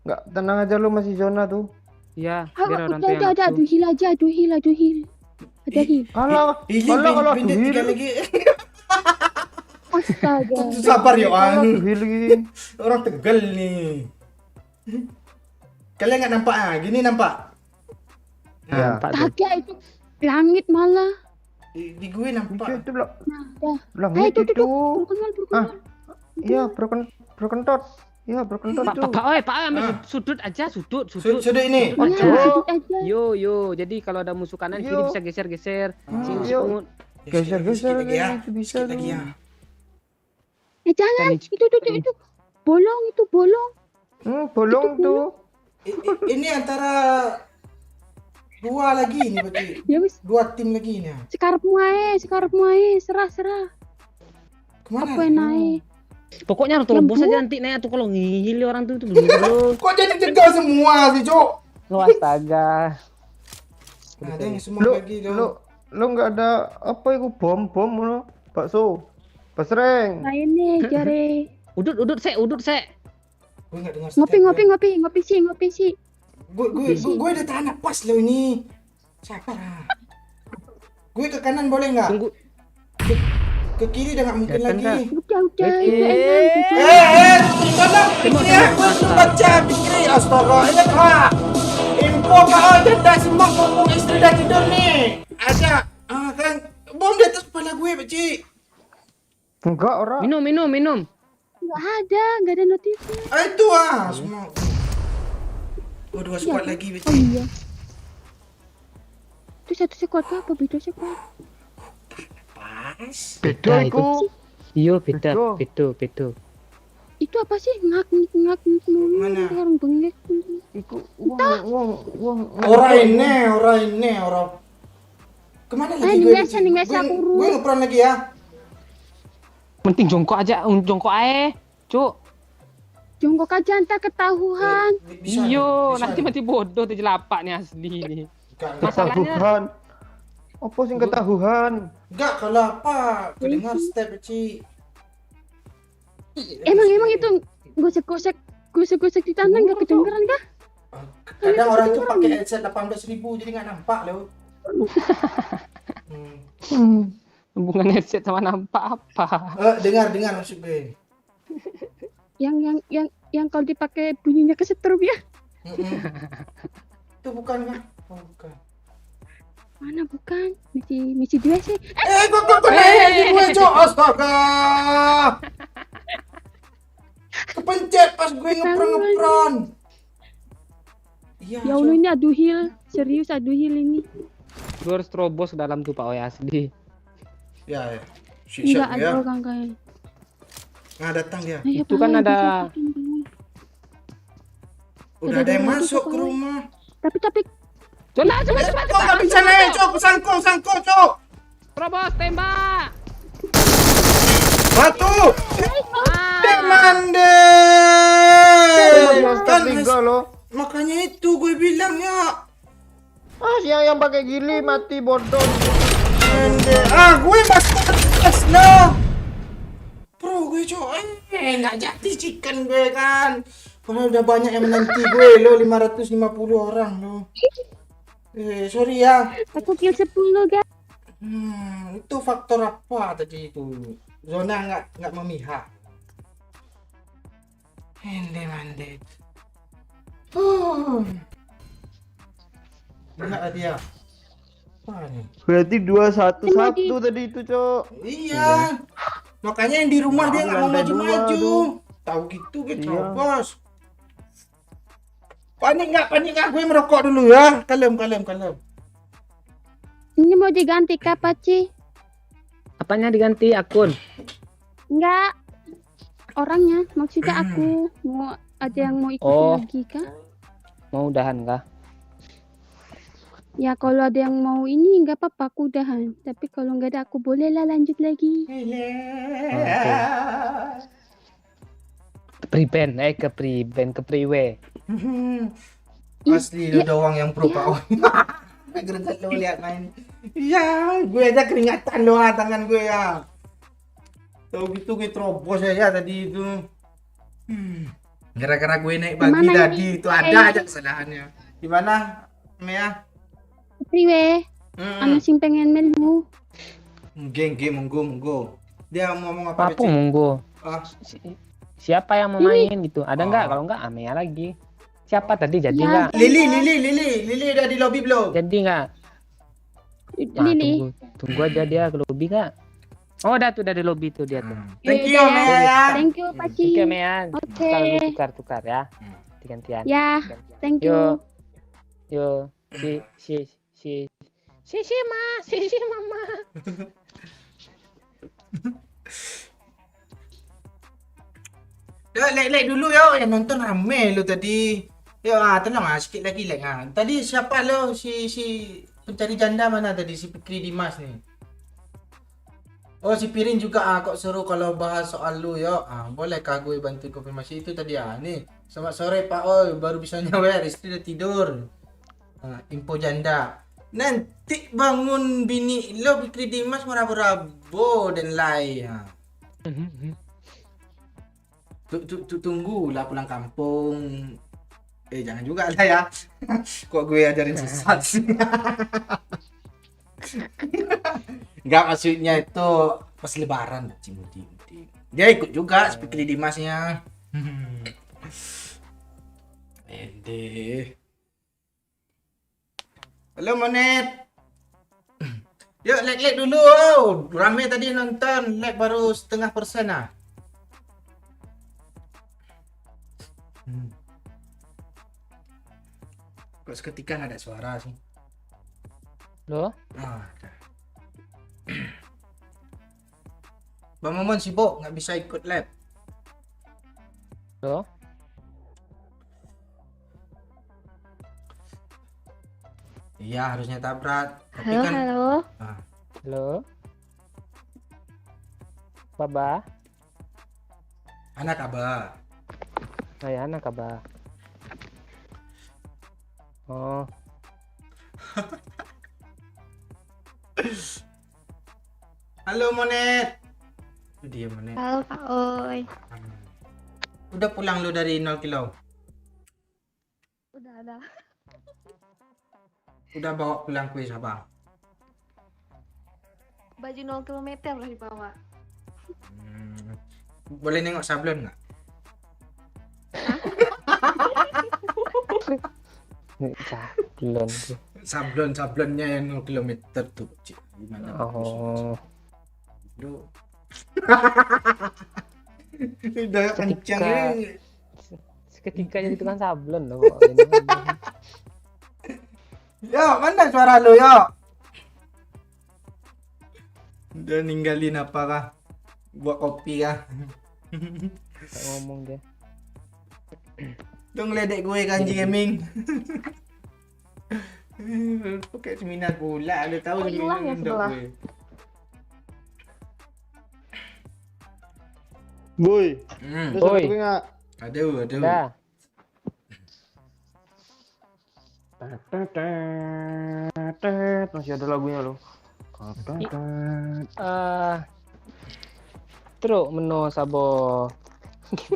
Enggak, tenang aja lo masih zona tuh. Iya, biar orang tuh Udah, yang ada. nafsu. Adu heal. Ada heal. Kalau Pindah duit. 3 lagi. Astaga. Sabar yuk Kalau an. duit lagi. Orang Tegal nih. Kalian nggak nampak ah? Gini nampak. Ya. Nampak tuh. Kagak itu langit malah. Di gue nampak. Itu lo. Nah, dah. Langit itu. itu. Berkenal. Iya, broken dot. Iya, broken dot tuh. Pak Oi ambil sudut aja, sudut. Sudah ini. Sudut Ya, aja. sedikit aja. Yo, jadi kalau ada musuh kanan kiri Yo. bisa geser. Sini Yo. pungut. Geser Sedikit lagi ya. itu bisa Sedikit lagi ya. Jangan. Tadi- Itu. Bolong. Bolong tuh. Ini antara dua lagi nih berarti. Ya wis. 2 tim lagi nih. Sekarepmu ae. Serah. Kemana? Apa yang naik? Pokoknya harus terobos aja nanti Nek tuh kalau ngihili orang tuh belum. Kok jadi cegah semua sih, Cok? Lu astaga. Nah, ada yang semua Lo lagi dong. lo nggak ada apa itu bom lo bakso pasreng. Lain nih, jare. Udut sek. Gue nggak dengar step. Ngopi sih. Gue udah tahan napas lo ini. Sabar ah. Gue ke kanan boleh nggak? Tunggu. Ke kiri udah nggak mungkin Datang, lagi. Udah. Gimana pikirnya? Gue sudah baca pikir. Astaga, ini pak. Info kau tidak simak mumpung istri dah tidur nih. Ada, kan bom di atas kepala gue, Pakcik. Enggak orang. Minum. Nggak ada notifnya. Itu semua. Oh, 2 squad lagi, Oh Pakcik. iya. Itu satu sekuat apa? Beda sekuat. Pas. Beda iku. Iya beda. Itu apa sih? Ngak Mana? orang bengek. Iku uang. Orang ini. Kemana lagi gue? biasa nih, biasa aku urus. Gue ngeperan lagi ya. Penting jongkok ae, Cuk. Jongkok aja entar ketahuan. Bisa, Iyo, bisa. nanti mati bodoh tuh jelapak nih asli nih. Enggak, Masalahnya Ketahuan. Apa sih ketahuan? enggak kalau apa? Kedengar step, Pakcik. Emang itu gosek-gosek di tanah nggak kedengeran kah? Kadang orang itu pakai headset 18.000 jadi nggak nampak loh. hubungan headset sama nampak apa? Dengar maksud gue. Yang kalau dipakai bunyinya kesetrum ya? Itu bukan kan? Oh, bukan. Mana bukan? Misi 2 sih. Kok lagi gue, Cok? Astaga. Kepencet pas gue ngepron. Iya, Ya Allah, ini adu heal. Serius adu heal ini. Gue harus terobos ke dalam tuh Pak Oi asli. Ya. Enggak Siap ada ya. orang kayak. Nah, datang dia. Ayo, Itu Pak, kan ayo, ada Udah ada yang masuk ke rumah. Tapi Coba. Kok nggak bisa naik, Cok? Sangko, Cok. Terobos tembak. Batu. Ah. Dek mande. Kan Tiga lo. makanya itu gue bilang ya. Yang pakai gili mati bodoh. Mande. Gue masuk atas lah. Bro, gue Cok. Nggak jadi chicken gue kan. Padahal udah banyak yang menanti gue lo 550 orang lo. Sorry ya. aku kill 10 guys. Itu faktor apa tadi itu? Zona nggak memihak. Mande. Enggak dia. Apa nih? Berarti 2-1-1 tadi itu, Cok. Iya. Makanya yang di rumah dia nggak mau Lantai dua maju-maju. tuh. Tahu gitu gitu, Iya. bos. Panik nggak? Gue merokok dulu ya. Kalem. Ini mau diganti kah, Paci? Apanya diganti akun? Enggak. Orangnya, maksudnya aku mau ada yang mau ikut Oh. lagi kah? Mau udahan kah? Ya kalau ada yang mau ini nggak apa-apa aku udahan. Tapi kalau nggak ada aku bolehlah lanjut lagi. Pre-ban, ke pre-ban, ke pre-way. Asli lu doang yang pro Pak Oi. Greget lu lihat main. Ya, gue aja keringatan doang tangan gue ya. Tahu gitu gue terobos aja tadi itu. Gara-gara gue naik bagi Gimana tadi ini? itu ada aja kesalahannya. Gimana, Mea? Priwe, ana sing pengen melu. Geng, monggo. Dia mau ngomong apa? Apa monggo? Ah, Siapa yang mau main gitu? Ada nggak? Kalau nggak Amea lagi. Siapa tadi jadi Ya, nggak? Lili udah di lobby belum? Jadi nggak? Nah, Lili. tunggu aja dia ke lobby nggak? Oh, udah di lobby tuh dia tuh. Thank you, Yaudah. Mea ya. Thank you, Paci. Oke, Mea. Oke. Kita tukar ya. Gantian. Ya, thank you. Yo, si mama. Yo, like dulu yo, yang nonton rame lu tadi. Yo, tolong sikit lagi like Tadi siapa lo si pencari janda mana tadi si Fikri Dimas nih? Oh, si Pirin juga kok seru kalau bahas soal lu yo. Bolehkah gue bantu konfirmasi itu tadi nih. Selamat sore Pak Oi, baru bisa nyawer, istri udah tidur. Info janda. Nanti bangun bini lo Fikri Dimas meraba-rabo dan lain. Tunggulah pulang kampung. Jangan juga lah ya. Kok gue ajarin sesat sih. Enggak, maksudnya itu pas lebaran Cimudi. Dia ikut juga Fikri Dimasnya. Ede. Halo Monet. Yuk like dulu. Rame tadi nonton. Like baru 0,5% ah. Kok seketika nggak ada suara sih? Loh? Ada. Bang Momon sibuk, nggak bisa ikut lab. Loh? Iya, harusnya tabrak. Tapi Halo, kan halo. Halo? Baba? anak abah. Saya anak Abah. Oh. Halo Monet. Dia Monet. Halo Pak Oi. Udah pulang lu dari 0 kilo? Udah ada. Udah bawa pulang kue Sabang? Baju 0 km lah dibawa. Boleh nengok sablon nggak? Belum. Sablonnya yang 0 km tuh. Cik. Gimana? Oh. Lu. Udah kencang ini. Seketika jadi tukang sablon loh. Yo, mana suara lu yo? Udah ninggalin apa kah? Buat kopi kah? Nggak ngomong dia. Tuh ngeledek gue Kanji Gaming. Pakai seminar pula, lu tahu hilang ya untuk sebelah? gue. Boy, Hmm. lu Boy. satu nggak? Aduh. Dah. Masih ada lagunya loh. Truk meno sabo.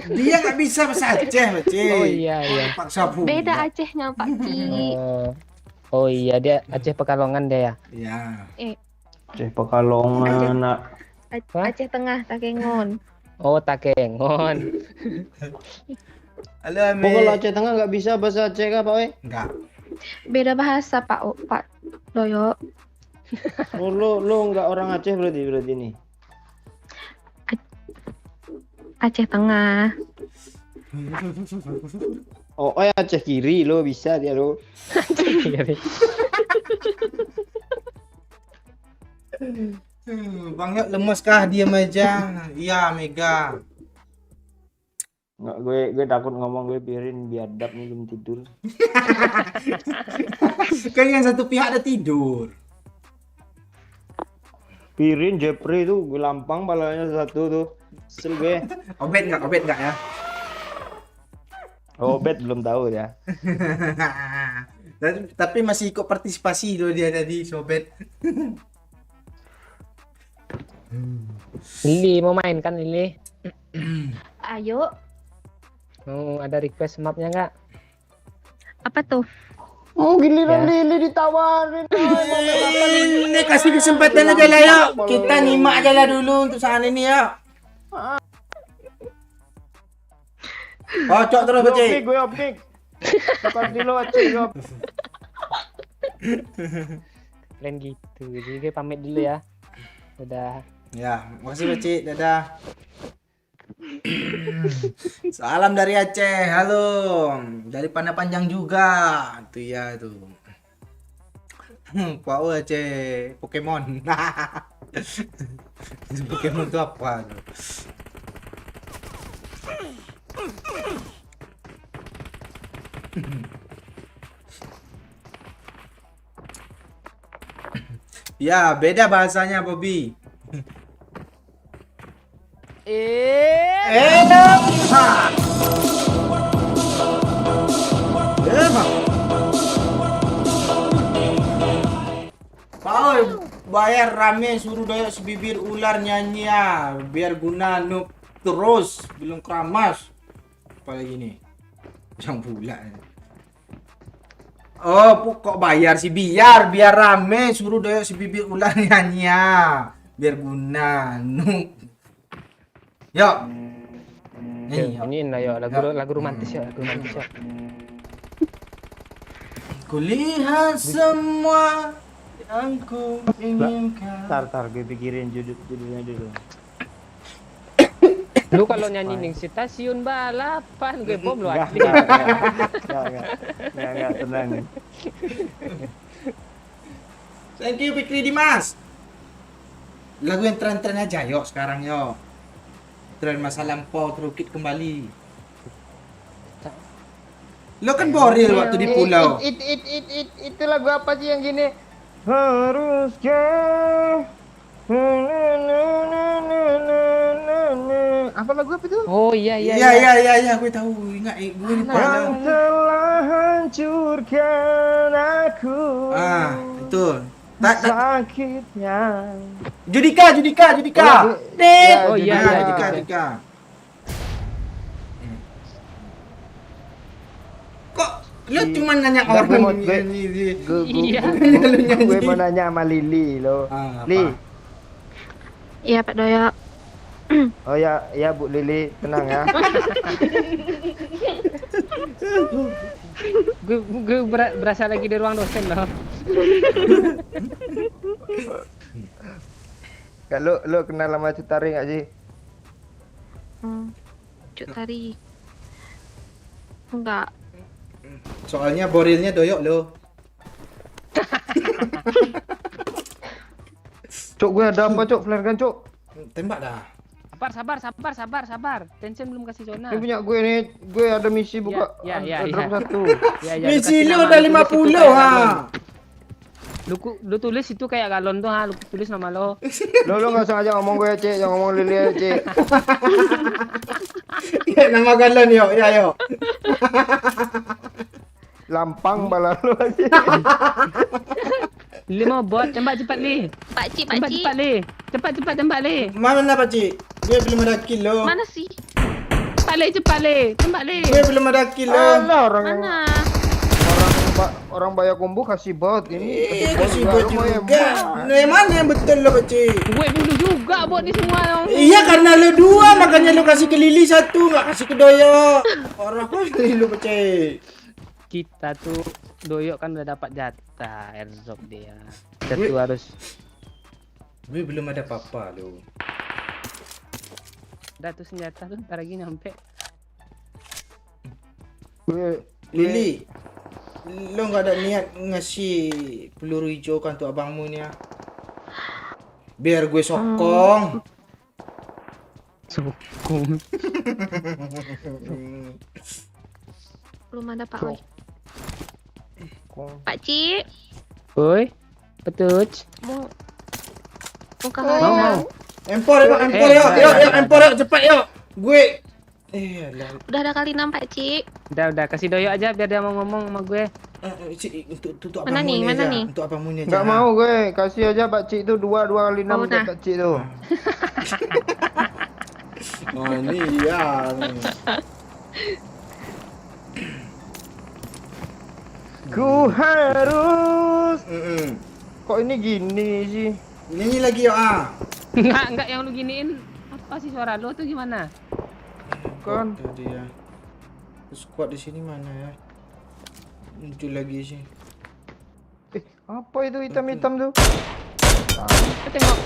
Dia nggak bisa bahasa Aceh, Aceh. Oh iya. Paksa pula. Beda Acehnya Pak Ci. Oh iya, dia Aceh Pekalongan dia ya. Iya. Aceh Pekalongan nak. Hah? Aceh Tengah Takengon. Oh, Takengon. Halo Ami. Pokoknya Aceh Tengah nggak bisa bahasa Aceh kah Pak Wei? Enggak. Beda bahasa Pak Doyo. Oh, lu nggak orang Aceh berarti ini. Aceh Tengah. Oh ya Aceh kiri lo bisa dia lo. Bang Yok lemes kah? Diam aja. Iya, Mega. Nggak, gue takut ngomong gue Pirin biadab nih belum tidur. Kan yang satu pihak ada tidur. Pirin Jepri tuh gue lampang balanya satu tuh. Kesel gue. Obet nggak ya? Obet belum tahu ya. Tapi masih ikut partisipasi loh dia tadi, Sobet. Lili mau main kan Lili? Ayo, Mau ada request mapnya nggak? apa tuh? Oh giliran Ya. Lili ditawarin. Ini kasih kesempatan aja lah yuk. Kita nyimak aja lah dulu untuk saat ini ya. Kocok terus Beci. Gue opik. Seperti lo acik. Lain gitu. Jadi gue pamit dulu ya. Udah. Ya, makasih Beci. Dadah. Salam dari Aceh. Halo. Dari Pandang Panjang juga. Tuh ya tuh. Wow Aceh. Pokemon. Pokemon itu apa? Ya, beda bahasanya Bobby. Enak. Paul bayar rame suruh doyok sebibir ular nyanyi ya biar guna nuk terus belum keramas apalagi nih yang pula kok bayar sih biar rame suruh doyok sebibir ular nyanyi ya biar guna nuk yuk nyanyi yuk. Ini lah yuk lagu romantis ya, lagu romantis ya. Kulihat semua yang ku inginkan. Tar gue pikirin judulnya dulu. Lu kalau nyanyi ning stasiun balapan gue bom lu asli. Enggak tenang nih. Thank you Fikri Dimas. Lagu yang tren-tren aja yuk sekarang yuk. Tren masa lampau terukit kembali. Lo kan boril waktu di pulau. Itu lagu apa sih yang gini? Haruskah apa lagu apa itu? Oh iya. Iya, gue tahu. Ingat gue lupa. Yang telah hancurkan aku. Itu. Sakitnya. Judika. Dek. Oh iya. Judika. Kok lu cuma nanya orang ini? Gue mau nanya sama Lili lo. Li. Iya Pak Doyok. Oh ya Bu Lili, tenang ya. Gue berasa lagi di ruang dosen loh. Kalau lo kenal sama Cutari nggak sih? Cuk Tari. Enggak. Soalnya borilnya doyok lo. Cuk, gue ada apa cuk? Flare kan cuk? Tembak dah. Sabar. Tension belum kasih zona. Ini punya gue nih, gue ada misi buka. Ya. Drop satu. Misi lu udah 50 ha. Lu tulis itu kayak galon tuh ha, lu tulis nama lo. Lo nggak sengaja ngomong gue Cek, jangan ngomong Lili ya Cek. Ya, nama galon yuk, ya yuk. Lampang bala lo aja. Li mau bot, tembak cepat Li. Pakcik. Cepat Li. Cepat tembak Li. Mana Pak Cik? Gue belum ada kill lo. Mana sih? Cepat Li. Tembak Li. Gue belum ada kill lo. Alah orang Mana? orang bayar kombo kasih bot ini. Kasih bot juga. Mana yang betul lo Pak Cik? Gue bunuh juga bot di semua yang. Iya karena lo dua makanya lo kasih ke Lili satu nggak kasih ke Doyok. Orang kali lo Pak Cik. Kita tuh doyok kan udah dapat jatah airdrop dia. Kita tuh harus. Gue belum ada apa-apa lo. Udah tuh senjata tuh ntar lagi nyampe. Lili, lo nggak ada niat ngasih peluru hijau kan untuk abangmu nih ya? Biar gue sokong. Sokong. Belum ada Pak Oi. Kong. Pak Cik, Oi. Betul. mau ke Mau. Empor yuk, yuk, empor yuk, cepat yuk. Gue lah. Udah ada kali 6 Pak Cik. Udah kasih Doyo aja biar dia mau ngomong sama gue. Untuk Mana nih, abangmu mana aja. nih? Untuk abangmu aja. Nggak mau gue, kasih aja Pak Cik itu 2 kali 6 Oh, buat nah. Pak Cik tuh. Oh ini ya. Ku harus. Kok ini gini sih? Nyanyi lagi yuk Enggak yang lu giniin. Apa sih suara lu tuh gimana? Kan. Tadi ya. Squad di sini mana ya? Muncul lagi sih. Apa itu hitam-hitam tuh? Kita tengok.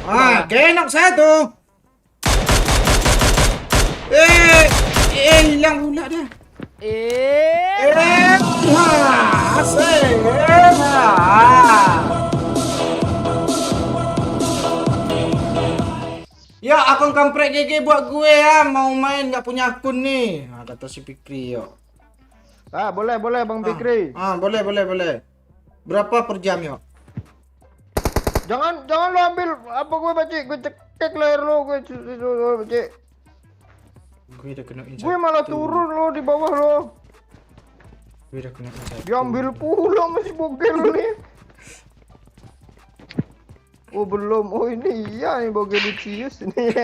Kenok satu. Hilang pula dia. Ya, akun kampret GG buat gue ya. Mau main nggak punya akun nih. Kata si Fikri yo. Boleh Bang Fikri. Boleh. Berapa per jam yo? Jangan lo ambil apa gue Pak Cik, gue cekek leher lo gue Pak Cik. Gue udah kena insight. Gue malah turun lo di bawah lo. Gue udah kena insight. Diambil pula masih bogel nih. Oh belum, oh ini iya nih Bogelicius nih.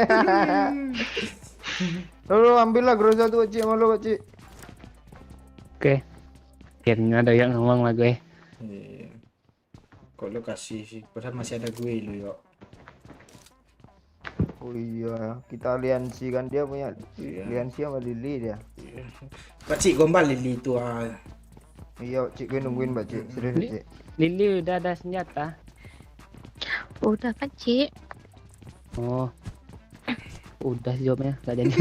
Lo ambil lah Groza tuh Pak Cik sama lo Pak Cik. Oke. Akhirnya ada yang ngomong lah gue. Iya. Kok lo kasih sih? Padahal masih ada gue lo yo. Oh iya, kita aliansi kan dia punya aliansi sama Lili dia. Pak Cik gombal Lili itu Iya, Cik gue nungguin Pak Cik. Serius Cik. Lili udah ada senjata. Udah Pak Cik. Oh. Udah jawabnya, enggak jadi.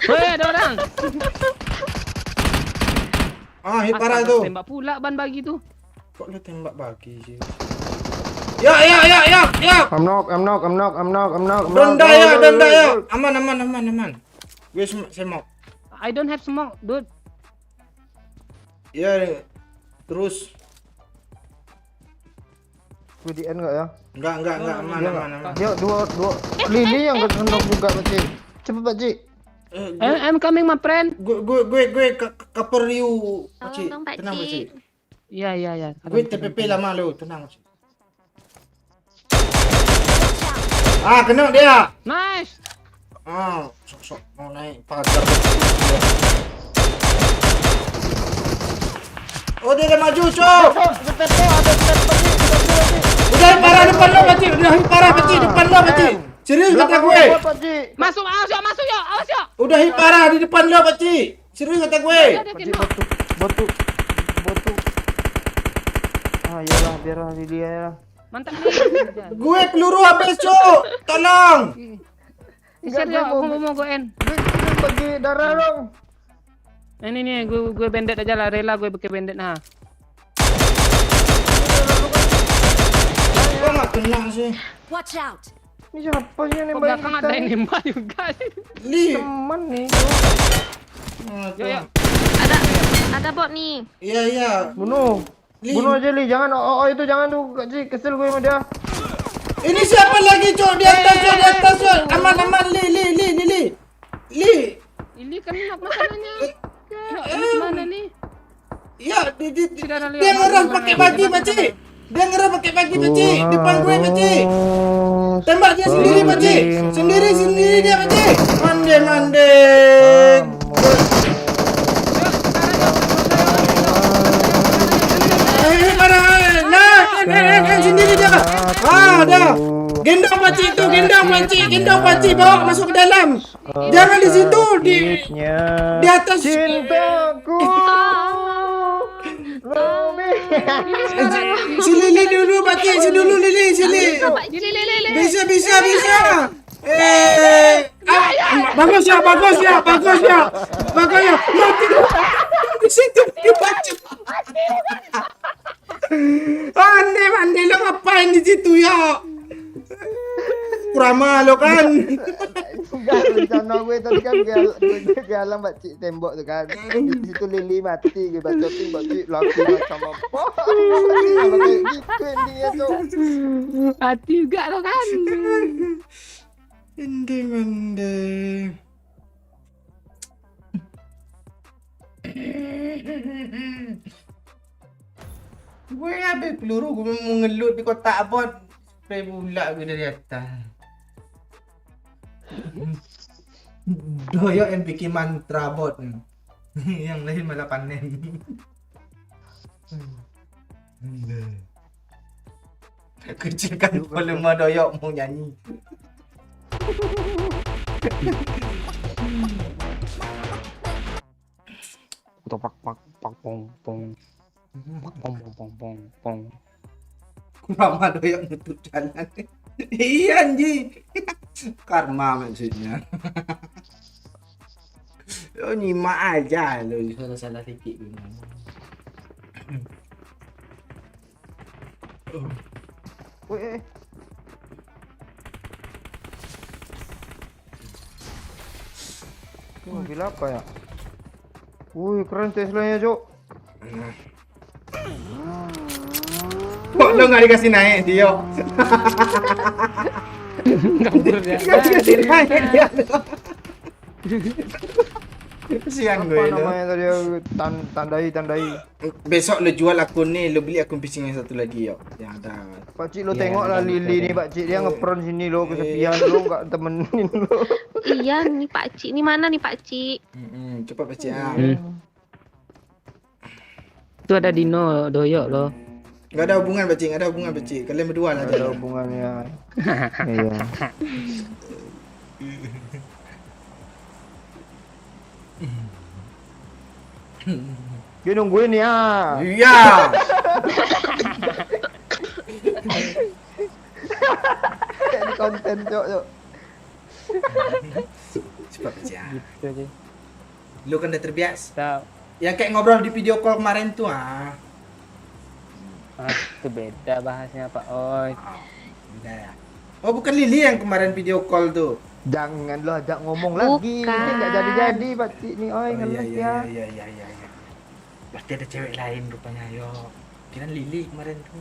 Woi, ada orang. Hit parah tuh. Tembak pula ban bagi tuh. Kok lo tembak bagi sih? Ya. I'm knock. Donda ya. Aman. Gue semok. I don't have smoke, dude. Ya, terus. Gue di end enggak ya? Enggak, aman. Yuk, dua. Lili yang kesenok juga Pak Cik. Cepet Pak Cik. I'm coming my friend. Gue cover you, Pak Cik. Tolong, Pak Tenang, Pak Cik. Cik. Iya. Gue TPP lama lo, tenang, Pak Cik. Kena dia. Nice. Sok mau naik pagar. Oh, dia dah maju, Cok. Udah parah depan lo, Pak Cik. Depan lo, Pak Cik. Serius kata gue. Masuk, awas ya. Udah parah di depan lo, Pak Cik. Serius kata gue. Batu. Iyalah, biarlah Lili ya. Mantap nih. Gue peluru habis, Cok. Tolong. Serius, aku mau goen. Bagi darah dong. Ini gue bandit aja lah, rela gue pakai bandit nah. Kok nggak kena sih? Watch out! Ini siapa sih yang Kok nembak belakang ada yang nembak juga sih. Li. Teman nih. Yuk. Ada bot nih. Iya. Bunuh aja Li, jangan itu jangan tuh Kak Cik, kesel gue sama dia. Ini siapa lagi, Cok? Di atas, Cok. Aman, Li. Ini kan masalahnya. Ya, ini mana nih? Ya, dia ngerah pakai bagi, Pak Cik. Depan gue, Pak Cik. Tembak dia sendiri, Pak Cik. Sendiri dia, Pak Cik. Mande. Nah, sendiri dia. Dah. Gendong Pak Cik, bawa masuk ke dalam. Jangan di situ, di atas. Cintaku. Si Lili dulu, Pak Cik. Sini. Bisa. Bagus ya. Mati. Di situ dibaca. Ande lo ngapain di situ ya? Kurama lo kan. Enggak, rencana gue tadi kan gue halang Pakcik tembok tuh kan. Di situ Lili mati, gue bacotin Pakcik laku macam apa. Pakcik kalau kayak gitu endingnya tuh. Hati juga lo kan. Ending. Gue habis peluru, gue mau ngelut di kotak bot. Spray pula gue dari atas. Doyok yang bikin mantra bot. Yang lain malah panen. Kecilkan volume doyok mau nyanyi. Topak pak pong pong. Pong. Kurama doyok nutup jalan. Iya anjing. Karma maksudnya. Lo nyimak aja lo, salah sedikit gimana. Wih. Mobil apa ya? Wih, keren Tesla-nya, Cok. Kok lo nggak dikasih naik, Dio? Nggak dikasih naik dia. Kesian gue Apa lo. namanya tadi? Tandai. Besok lo jual akun nih, lo beli akun phishing yang satu lagi, yo. Yang ada. Pakcik lo Ya, tengok lah ada Lili ada. nih, Pakcik dia ngepron sini lo kesepian lo nggak temenin lo. Iya nih Pak Cik. Ini mana nih Pak Cik? Cepat baca. Itu ada Dino doyok lo. Nggak ada hubungan, Bacik. Nggak ada hubungan, Bacik. Kalian berdua lah Nggak ada jalan. hubungannya. Iya. Dia nungguin ya. Iya. Jadi konten Cok. Cepat baca. Gitu aja. Lo kan udah terbiasa. Tahu. Yang kayak ngobrol di video call kemarin tuh, ah. Itu beda bahasnya Pak Oi. Udah ya. Oh, bukan Lili yang kemarin video call tuh. Jangan lo ajak ngomong lagi. Bukan. Ini nggak jadi Pak Cik nih. Oi, Oh, ngeles iya. ya. Pasti ada cewek lain rupanya, yo. Kira Lili kemarin tuh.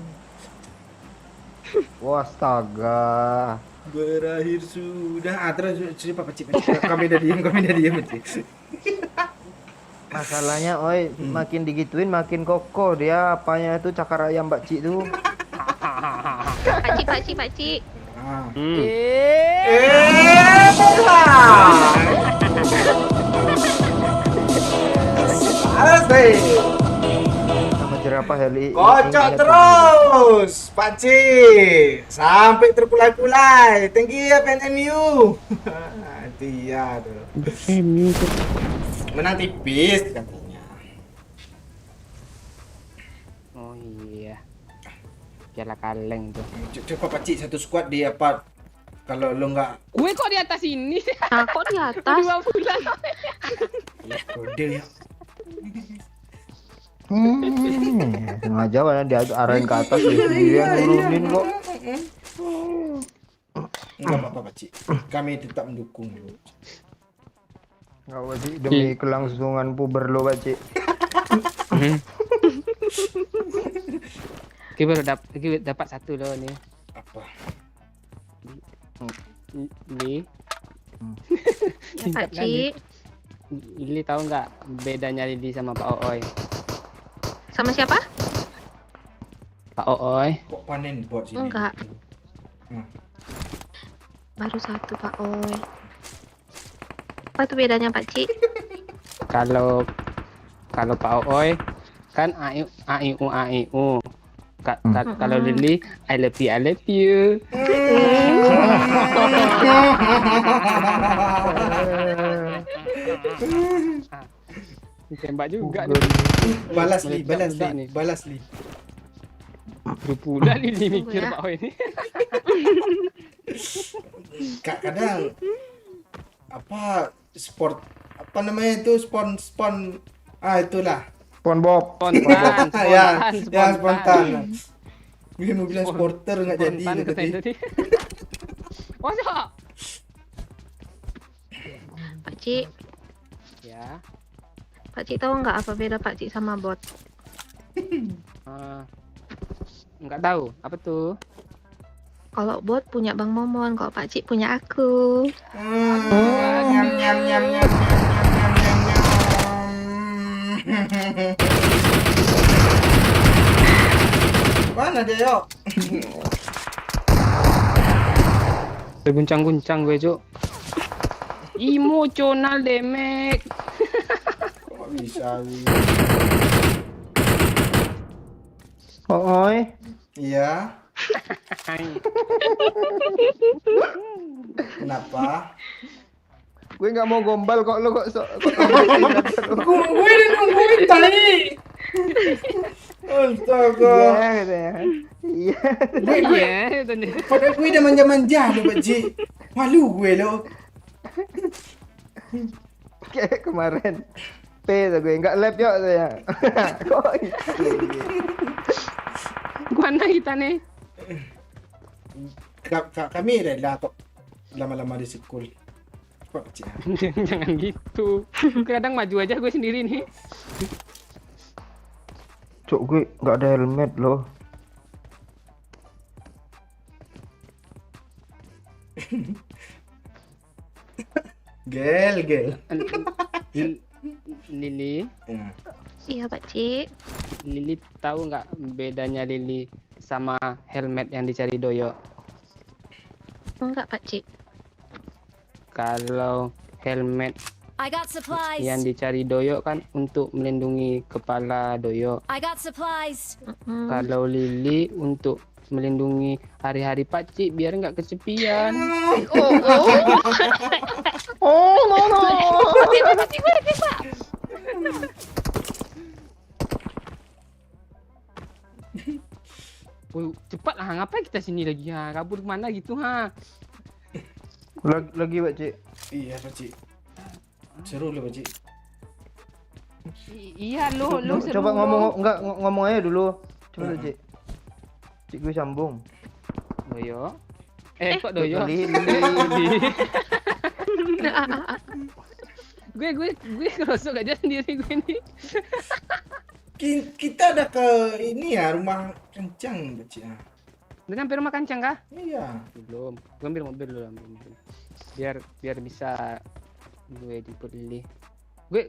Wah, astaga. Berakhir sudah. Terus Pak Cik. Kami udah diam, Cik. Masalahnya, oi, makin digituin makin kokoh dia apanya itu cakar ayam Mbak Cik tuh. Pak Cik. Ah. Salah deh. Sama jerapah Heli. Kocok terus, Pak Cik. Sampai terkulai-kulai. Thank you ya PNMU. Dia tuh. Menang tipis katanya. Oh iya. Piala kaleng tuh. Coba Pak Cik satu squad di apa? Kalau lo nggak, Gue kok di atas ini? Nah, kok di atas? 2 bulan. ya kode ya. Sengaja mana dia arahin ke atas dia sendirian nurunin kok. Enggak apa-apa Pak Cik. Kami tetap mendukung lo. Enggak apa sih demi kelangsungan puber lo Pak Cik. Kita dapat satu loh nih. Apa? Li. Pak Cik. Lili tahu nggak bedanya Lili sama Pak Ooi? Sama siapa? Pak Ooi. Kok panen bot sini? Enggak. Hmm. Baru satu Pak Oi. Apa tuh bedanya Pak Cik? Kalau Pak Ooi kan AIU. Kalau Lili I love you. Ditembak juga nih. Balas Boleh Li, balas tidak Li, nih? balas Li. Pula Lili mikir Ya. Pak Ooi ini. Kadang apa sport apa namanya itu spon itulah. SpongeBob. Spontan. Ya spontan. Gue mau bilang supporter nggak jadi Spontan tadi. tadi. Masa? Cik. Ya. Pak Cik tahu nggak apa beda Pak Cik sama bot? Nggak tahu. Apa tuh? Kalau bot punya Bang Momon, kalau Pak Cik punya aku. Nyam nyam nyam nyam nyam nyam nyam nyam. Mana dia yuk? Guncang-guncang gue, Cuk. Emosional demek. Kok bisa? Oi. Iya. Kenapa? Gue nggak mau gombal kok lo kok Gue udah nungguin tadi. Astaga. Iya katanya. Iya. Iya, itu nih. Padahal gue udah manja-manja lo, Pak Ji. Malu gue lo. Kayak kemarin. P tuh gue nggak lab yuk saya. Kok itu? Mana kita nih? Kami rela kok lama-lama di sekolah. Pak Ji. Jangan gitu. Kadang maju aja gue sendiri nih. Cuk gue nggak ada helmet loh. Gel. Lili, Ya. Iya Pak Cik. Lili tahu nggak bedanya Lili sama helmet yang dicari Doyo? Enggak Pak Cik. Kalau helmet I got supplies. yang dicari Doyo kan untuk melindungi kepala Doyo. I got supplies. Kalau Lili untuk melindungi hari-hari Pakcik biar nggak kesepian. Woi, cepat lah, ngapain kita sini lagi ha? Kabur kemana gitu ha? Lagi Pak Cik. Iya, Pak Ji. Seru lo, Pak Ji. Iya lo seru. Coba ngomong aja dulu. Coba Cik. Cik gue sambung. Doyo. Kok Doyo? Lili. gue kerosok aja sendiri gue nih. Kita ada ke ini ya, rumah kencang, Pak Ji. Udah sampai rumah kancang kah? Iya. Belum. Gue ambil mobil dulu, ambil mobil. Biar bisa gue jemput Lili. Gue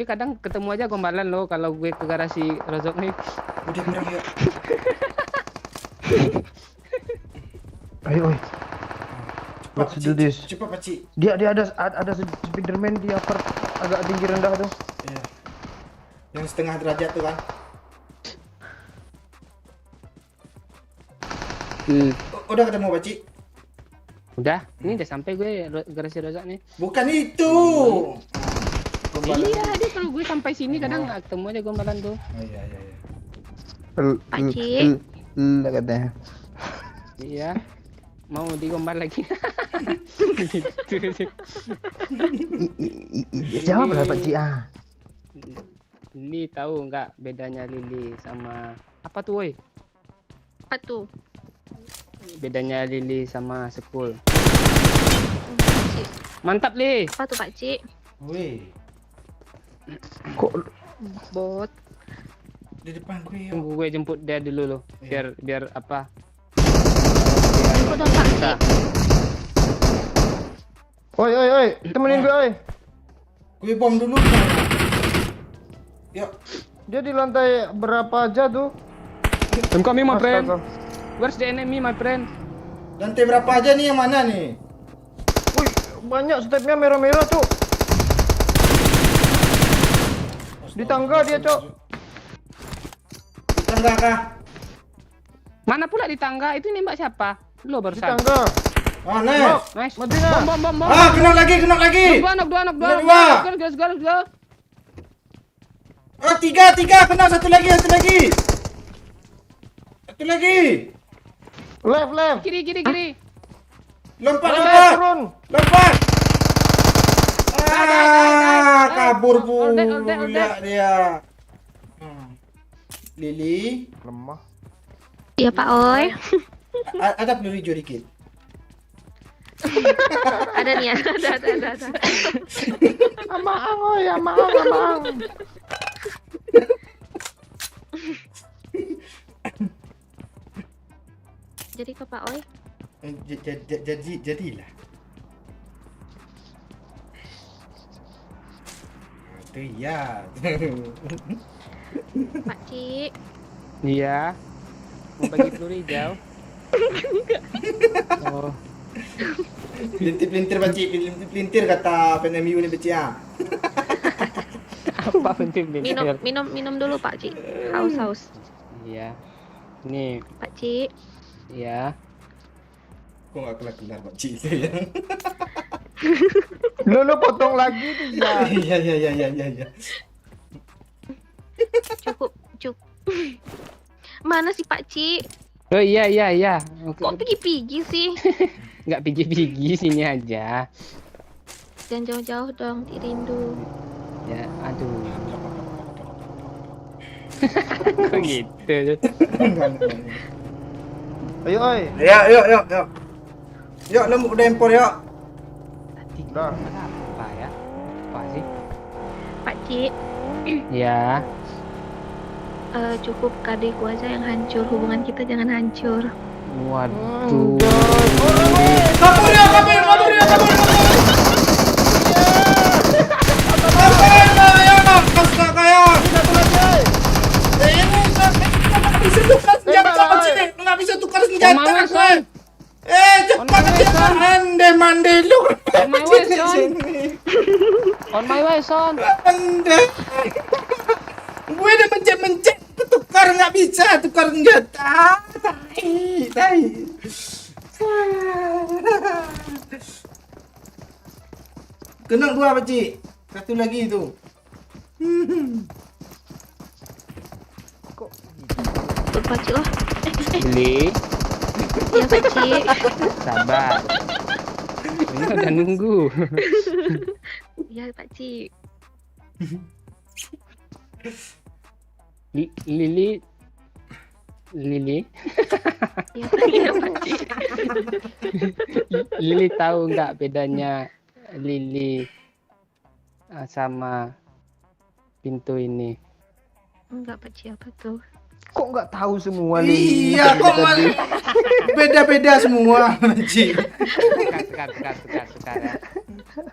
kadang ketemu aja gombalan lo kalau gue ke garasi Rozok nih. Udah berang ya. Ayo, oi. Let's do this. Cepat, Pak Ji. Dia ada Spiderman di upper agak tinggi rendah tuh. Iya. Yang setengah derajat tuh kan. Udah ketemu, Pak Ji? Udah, ini udah sampai gue garasi Rozok nih. Bukan itu. Gombalan. Iya, dia kalau gue sampai sini kadang nggak ketemu aja gombalan tuh. Oh, iya. Pak Cik. Katanya. Iya. Mau digombal lagi. Gitu sih. Jawab lah Pak Cik. Lili tahu nggak bedanya Lili sama apa tuh woi? Apa tuh? Bedanya Lili sama Sekul. Pak Cik. Mantap Li. Apa tuh Pak Cik? Wih, Kok Bot. di depan gue ya. Tunggu gue jemput dia dulu loh. Biar apa? Aku dong Pak Cik. Oi, temenin gue oi. Gue bom dulu. Yuk. Dia di lantai berapa aja tuh? I'm coming my friend. Astaga. Where's the enemy my friend? Lantai berapa aja nih, yang mana nih? Wih, banyak stepnya merah-merah, Cuk. Di tangga dia, Cok. Di tangga kah? Mana pula di tangga? Itu nembak siapa? Lo Di barusan. tangga. Ah, nice. Nice. Madina. Bom. Ah, kena lagi. Dua. Dua. Go. Ah, tiga. Kena satu lagi. Satu lagi. Left. Kiri. Lompat. Turun. Lompat. Dah. Kabur All dead. pula dia. Lili, Iya Pak Oi. ada peluru hijau dikit. Ada nih ya, ada. Amaang oi, amaang. Jadi ke Pak Oi. Jadilah. Itu iya. Pak Cik. Iya. Mau bagi peluru hijau? Oh, Pelintir Pakcik, pelintir kata PNMU ni Pakcik ah. apa penting Minum dulu Pak Cik. Haus. Iya. Nih, Pak Cik. iya. Kok nggak kelar Pakcik itu ya? Lu potong lagi tuh ya. Iya. Cukup. Mana sih Pak Cik? Oh iya. Kok pigi-pigi sih? Nggak pigi-pigi, sini aja. Jangan jauh-jauh dong, rindu. Ya, aduh. Kok gitu? Ayo oi. Yuk. Yuk, lembut udah impor yuk. Tadi Dah. apa ya? Apa sih? Pak Cik, Ya, cukup kadeku aja yang hancur. Hubungan kita jangan hancur. waduh. Kabur ya. Nggak bisa tukar senjata. Cepat mande lu. On my way, son. Ande. Gue udah mencet tukar nggak bisa tukar senjata. Tai. Kenang 2 Pakcik. Satu lagi itu. Tuh Pak Cik loh. Beli. Iya Pak Cik. Sabar. Ini udah nunggu. Iya Pak Cik. Lili. Iya Pak Cik. Lili tahu nggak bedanya Lili sama pintu ini? Enggak Pak Cik, apa tuh? Kok nggak tahu semua nih? Iya, kok beda-beda semua, Pakcik.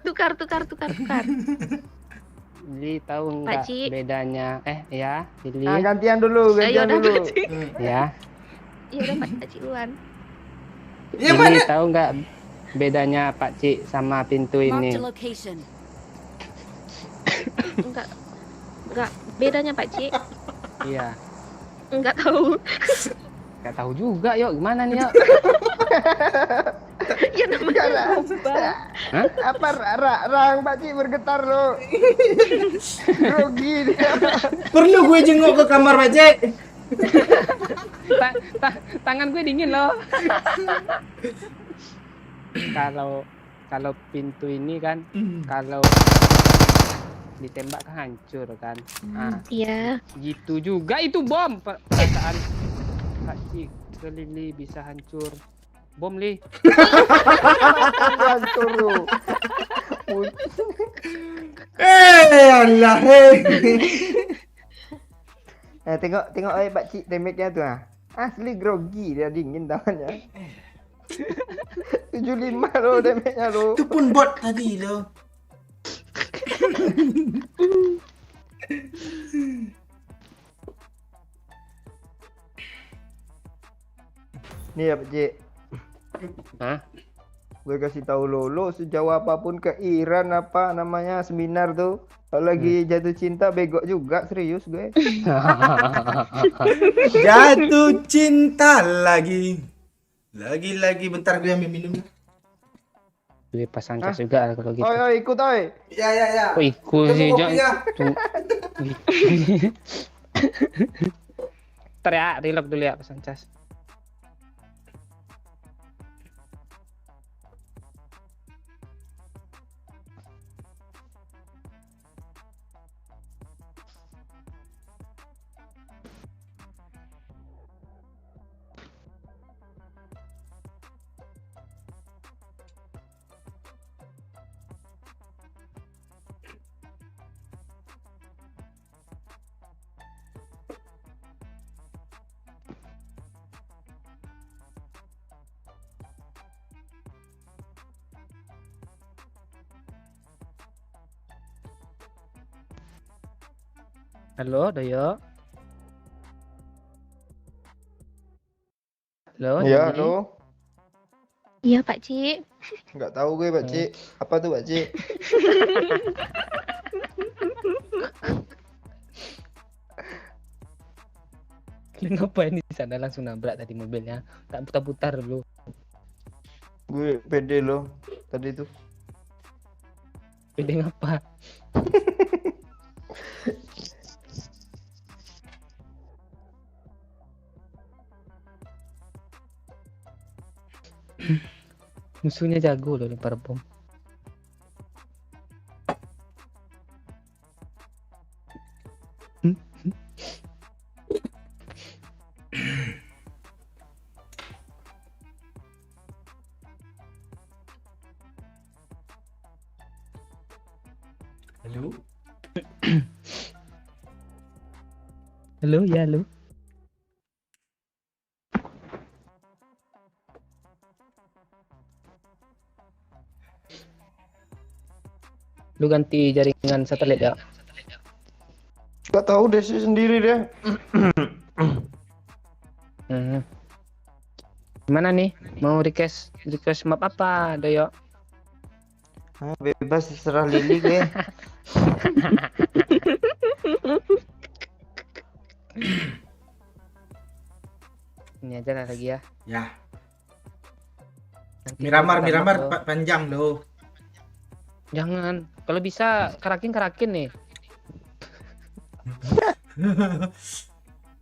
Tukar ya. Tukar. Lili tahu nggak Pakcik. bedanya? Ya, Lili. Nah, gantian dulu. Ayo udah Pak Cik. Ya. Iya udah Pak Cik duluan. Yang Lili mana? tahu nggak bedanya Pak Cik sama pintu ini? Marked a location. Enggak bedanya Pak Cik. Iya. Enggak tahu. Nggak tahu juga, yuk gimana nih yuk? Ya namanya lomba. Hah? Apa rang Pakcik bergetar lo. Grogi dia. Perlu gue jenguk ke kamar Pakcik. Tangan gue dingin loh. Kalau pintu ini kan, kalau ditembak kan hancur kan. Nah, Iya. gitu juga itu bom. Perasaan Pakcik ke Lili bisa hancur. Bom Li. Hancur lu. Allah. Tengok Pakcik damage-nya tuh ah. Asli grogi dia, dingin tangannya. 75 lo damage-nya lo. Itu pun bot tadi lo. Nih ya Pakcik. Hah? Gue kasih tahu lo sejauh apapun ke Iran apa namanya seminar tuh. Kalau lagi jatuh cinta bego juga, serius gue. Jatuh cinta lagi. Lagi bentar gue ambil minum. Beli pasang cas juga kalau gitu. Oi ikut oi. Ya. Kok ikut sih, Tunggu Jok? kopinya. Ntar ya, reload dulu ya pasang cas. Halo, Doyo. Halo, Ya, Dini. halo. Iya, Pak Cik. Nggak tahu gue, Pak Cik. Apa tuh, Pak Cik? Kalian ngapain di sana langsung nabrak tadi mobilnya? Tak putar-putar dulu. Gue pede loh tadi tuh. Pede ngapa? Musuhnya jago loh lempar bom. Halo? Halo, ya halo. Lu ganti jaringan satelit ya? Nggak tahu deh sih sendiri deh. Gimana nih? Mau request map apa, Doyo? Ah, bebas terserah Lili gue. Ini aja lah lagi ya. Ya. Nanti Miramar kita map loh. panjang loh. Jangan. Kalau bisa karakin nih.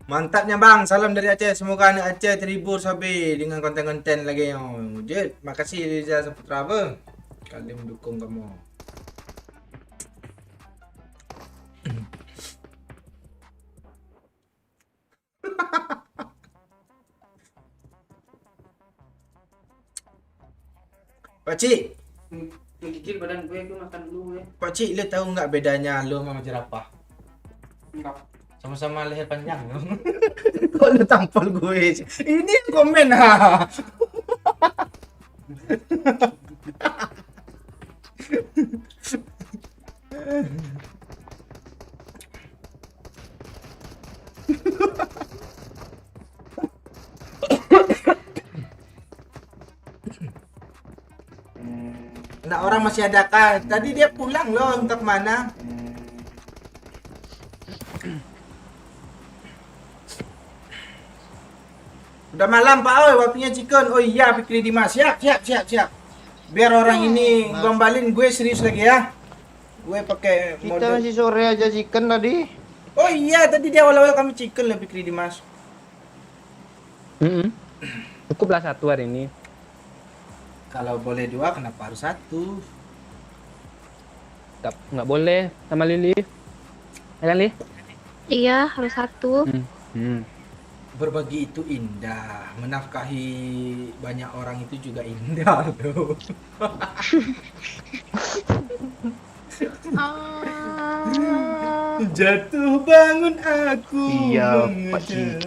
Mantapnya bang, salam dari Aceh. Semoga anak Aceh terhibur sampai dengan konten-konten lagi yang Jet. Makasih Riza Saputra bang. Kalian mendukung kamu. Pak Cik, Gigil badan gue makan dulu ya. Pak Cik, lu tahu nggak bedanya lu sama jerapah? Enggak. Sama-sama leher panjang. Kok lu tampol gue? Ini yang komen ha. Nah, orang masih ada kah? Tadi dia pulang loh, entah kemana. Udah malam Pak Oi, waktunya chicken. Oh iya, Fikri Dimas. Siap. Biar orang ini gombalin gue serius lagi ya. Gue pakai Kita mode. masih sore aja chicken tadi. Oh iya, tadi di awal-awal kami chicken lah Fikri Dimas. Cukuplah satu hari ini. Kalau boleh dua, kenapa harus satu? Nggak boleh sama Lili. Ya kan, Li? Iya, harus satu. Berbagi itu indah, menafkahi banyak orang itu juga indah loh. Jatuh bangun aku. Iya, Pak Cik.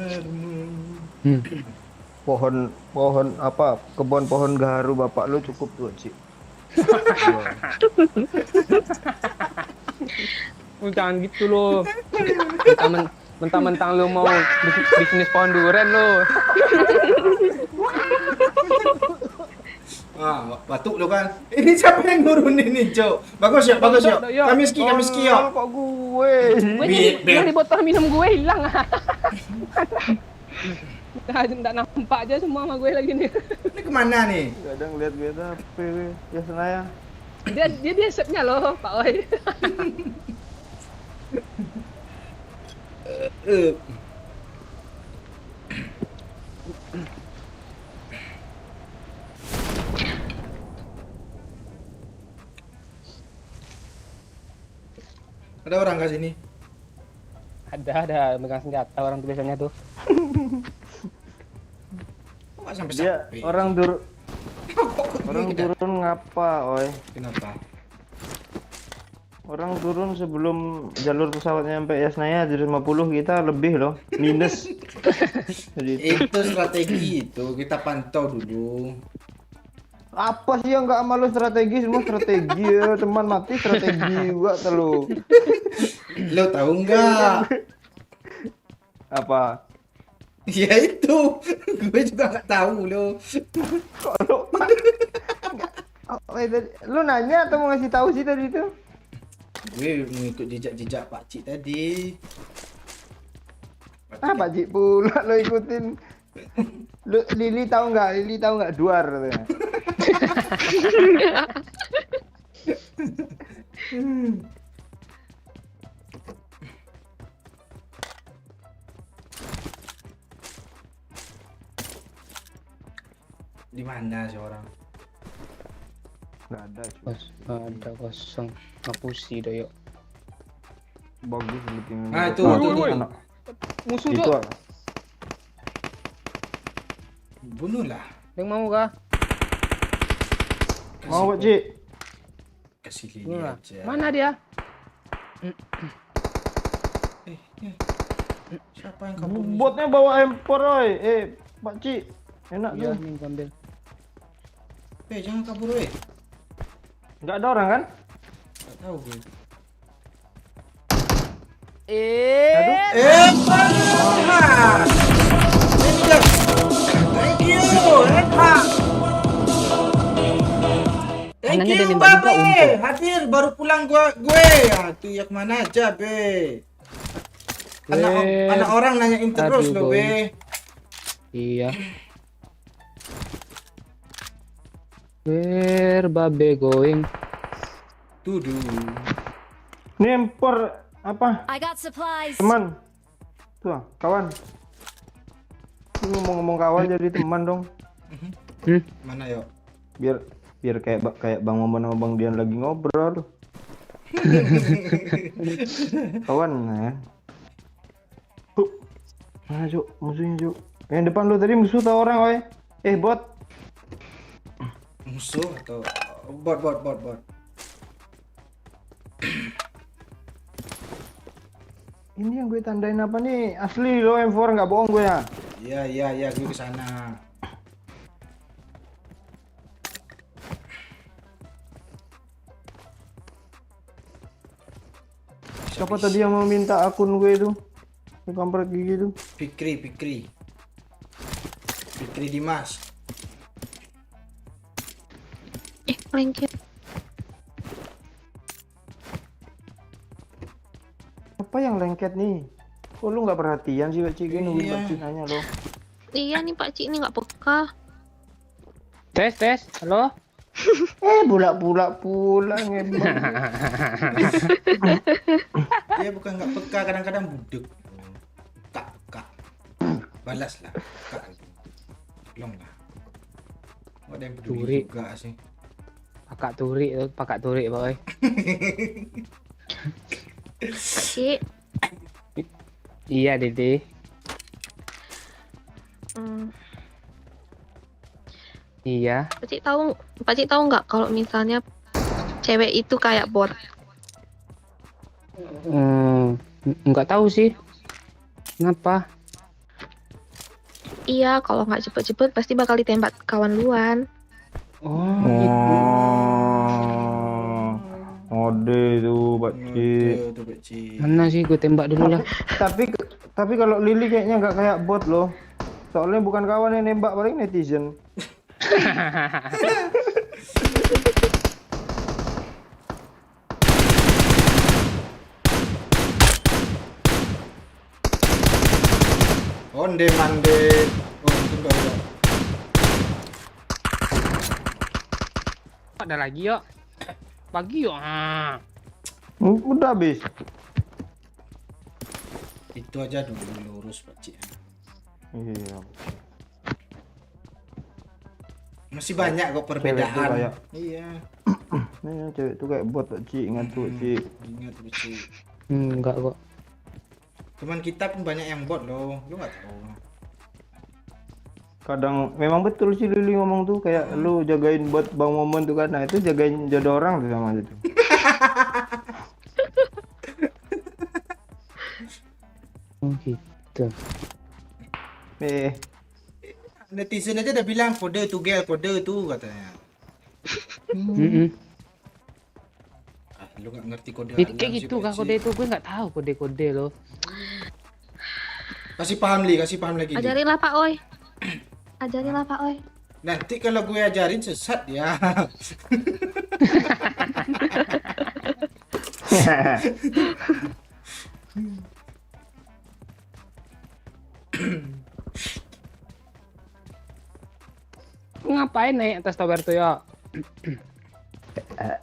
Pohon apa? Kebun pohon gaharu bapak lu cukup tuh, Cik. Jangan gitu loh. Mentang-mentang lu mau bisnis pohon durian lo. Ah, batuk lo kan. Ini siapa yang nurunin nih, Cok? Bagus ya. Kami ski yo. Kok gue? Yang di botol minum gue hilang. Nggak nampak aja semua sama gue lagi nih. Ini kemana nih? Kadang lihat gue tapi ya senaya. Dia setnya loh, Pak Oi. Ada orang ke sini? Ada megang senjata orang tuh biasanya tuh. Kok nggak sampai Dia sampai? orang Kok gini? turun ngapa, oi? Kenapa? Orang turun sebelum jalur pesawatnya sampai Yasnaya 150 kita lebih loh, minus. Jadi Itu strategi itu kita pantau dulu. Apa sih yang nggak sama lu strategi? Semua strategi ya. Teman mati strategi juga terlalu. Lo tahu nggak? Apa? Ya itu, gue juga nggak tahu lo. Kok lu? Lu nanya atau mau ngasih tahu sih tadi itu? Gue mengikut jejak-jejak Pak Cik tadi. Ah, Pak Cik pula lo ikutin. Lu Lili tahu nggak? Lili tahu nggak Duar katanya. Di mana sih orang? Nggak ada. Cuy. Ada kosong. Ngapusi dah yuk. Bagus lebih. Ah, itu, anak. Musuh Itu. tuh. Bunuhlah. Yang mau kah? Mau Pak Cik? Kasih Lili Bunuhlah. aja. Mana dia? Siapa yang kabur? Botnya bawa M4 oi. Pak Cik. Enak Iya, tuh. nih ambil. Jangan kabur weh. Nggak ada orang kan? Nggak tahu gue. Pak! Thank you, Pak. Thank Anaknya you, dia nembak juga Babe. untung. Hadir baru pulang gue. Tuh ya kemana aja, Be? Anak orang nanyain terus Aduh, lo, boy. Be. Iya. Where Babe going? Tuduh. Ini M4 apa? I got supplies. Teman. Tuh, kawan. Lu ngomong-ngomong kawan jadi teman dong. Mana yuk? Biar kayak Bang Momen sama Bang Dian lagi ngobrol. Kawan ya. Mana Cuk? Musuhnya Cuk. Yang depan lu tadi musuh tau orang oi. Bot. Musuh atau bot. Ini yang gue tandain apa nih? Asli lo M4 nggak bohong gue ya. Iya, gue kesana. Siapa tadi yang mau minta akun gue itu? Yang kampret gigi itu. Fikri Dimas. Lengket. Apa yang lengket nih? Kok lu nggak perhatian sih Pak Cik? Gue nungguin Iya. Pak Cik nanya lo. Iya nih Pak Cik ini nggak peka. Tes. Halo? Pula ngebang. Dia bukan nggak peka, kadang-kadang budek. Kak. Balas lah. Kak. Tolonglah. Nggak ada yang peduli Turi. juga sih. Pakak turi, boy. Pak Cik. Iya, Dede. Iya. Pak Cik tahu nggak kalau misalnya cewek itu kayak bot? Nggak tahu sih. Kenapa? Iya, kalau nggak cepet-cepet pasti bakal ditembak kawan luan. Oh, gitu. Ode tuh Pak Cik. Tuh, Pak Cik. Mana sih gue tembak dulu lah. Tapi kalau Lili kayaknya nggak kayak bot loh. Soalnya bukan kawan yang nembak, paling netizen. Onde mande. Oh, tunggu. Ada lagi yuk. Pagi yuk. Udah habis. Itu aja dulu lurus Pak Cik. Iya. Masih banyak kok perbedaan. Cewek tuh kayak- Iya. Nih cewek tuh kayak bot Pak Cik, ingat tuh Pak Cik. Ingat Pak Cik. Enggak kok. Teman kita pun banyak yang bot loh. Lu nggak tahu. Kadang memang betul sih Lili ngomong tuh kayak lu jagain buat Bang Momen tuh kan. Nah, itu jagain jodoh orang tuh sama itu. Oh, gitu. Netizen aja udah bilang kode tuh gel, kode tuh katanya. Lu nggak ngerti kode Kayak alam sih, gitu Pak kah Cik. kode itu? Gue nggak tahu kode-kode loh. Kasih paham Li, kasih paham lagi Li. Ajarinlah Pak Oi. Ajarinlah Pak Oi. Nanti kalau gue ajarin sesat ya. Lu ngapain naik atas tower tuh ya?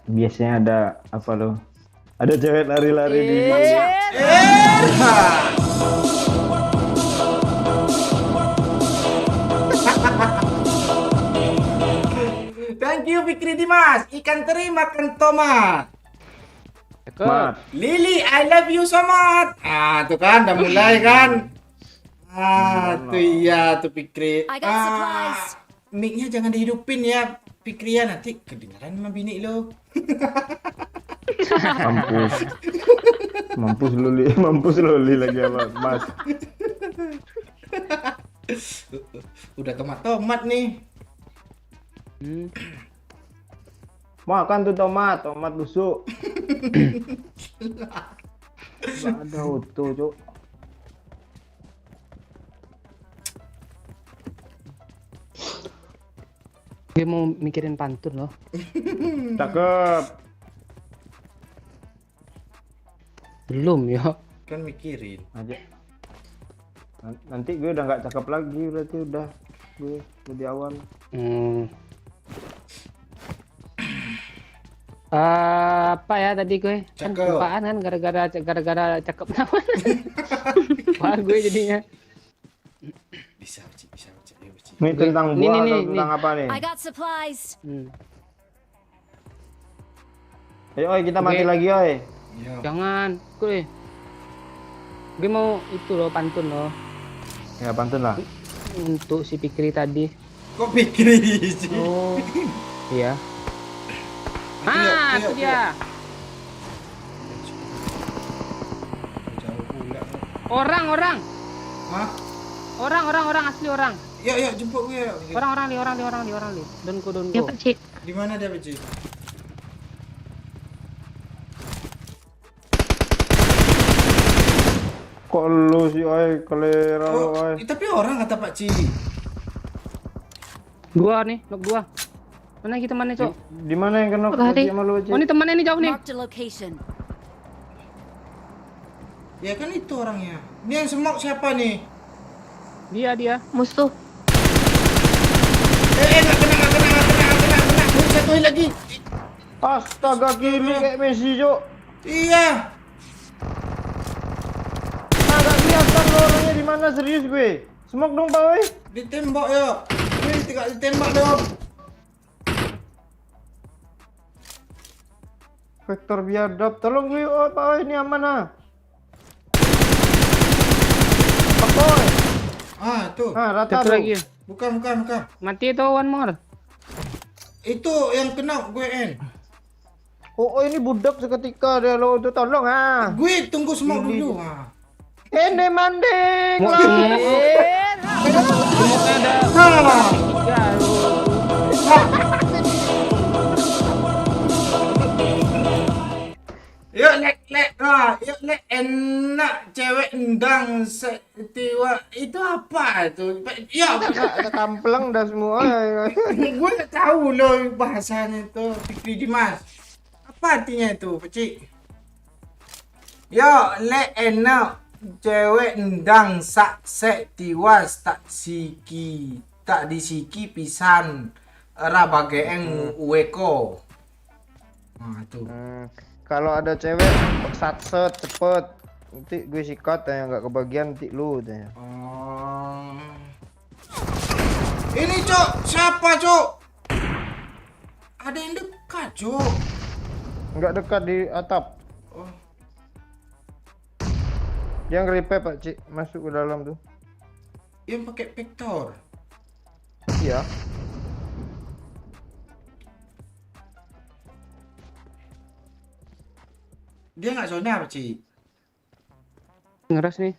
Biasanya ada apa lo? Ada cewek lari-lari di Thank you Fikri Dimas. Ikan teri makan tomat. Mat. Lily, I love you so much. Ah, tuh kan, udah mulai kan. Ah, tuh iya, tuh Fikri. I got supplies. Mic-nya jangan dihidupin ya, Fikri ya. Nanti kedengaran sama bini lo. Mampus. Mampus loli lagi apa, Mas. Udah tomat nih. Makan tuh tomat busuk. Nggak ada utuh, Cuk. Gue mau mikirin pantun loh. Cakep. Belum ya. Kan mikirin. Aja. Nanti gue udah nggak cakep lagi, berarti udah gue di awal. Apa ya tadi gue? Kan Cakep. kelupaan kan gara-gara cakep nama. Wah gue jadinya. Bisa, Cik. Ayo, Cik. Ini tentang Nih, buah nih, atau nih, tentang apa nih? I got supplies. Ayo, oi, kita mati Oke. lagi, oi. Iya. Jangan, gue mau itu loh pantun loh Ya, pantun lah. untuk si Fikri tadi. Kok Fikri sih? Oh, iya. Iya, Itu dia. Jauh pula. Orang. Hah? Orang asli orang. Ya, jemput gue. Orang li. Donku. Ya Pak Cik. Di mana dia, Pak Cik? Kok lu sih, oi, kelera lu, Oh, oi. tapi orang kata Pak Cik. Dua nih, nok dua. Mana kita mana, Cok? Di mana yang kena Lari. sama lu, Ci? Oh, ini temannya nih jauh nih. Marked a location. Ya kan itu orangnya. Ini yang semok siapa nih? Dia. Musuh. Nggak kena. Satu lagi. Astaga, kiri kayak Messi, Cuk. Iya. Agak kelihatan lu orangnya di mana, serius gue. Smoke dong, Pak, oi. Ditembak ya. Gue tidak ditembak dong. Vektor biadab, tolong gue, oh, Pak, oi, ini aman ah. Pak, oi. Ah, tuh. Ah, rata Satu tuh. lagi. Bukan. Mati itu one more. Itu yang kena gue N. Oh, ini budak seketika dia lo tuh, tolong ah. Gue tunggu semua dulu. Ah. Ini manding. Mau lah. Semuanya ada. Ah. Ya, Yuk lek. Yuk lek enak cewek endang setiwa. Itu apa itu? Ya, Ada kampleng dah semua. gue nggak tahu loh bahasanya itu. Fikri Dimas. Apa artinya itu, Pecik? Yo, lek enak cewek endang sak tiwas tak disiki pisan era bageeng uweko. Nah, itu. Kalau ada cewek satset cepet, nanti gue sikat ya, nggak kebagian nanti lu tanya. Ini, Cok. Siapa, Cok? Ada yang dekat, Cok. Nggak dekat di atap. Oh. Dia nge-repair, Pak Cik, masuk ke dalam tuh. Yang pakai vektor. Iya. Dia nggak zona apa, Cik? ngeras nih.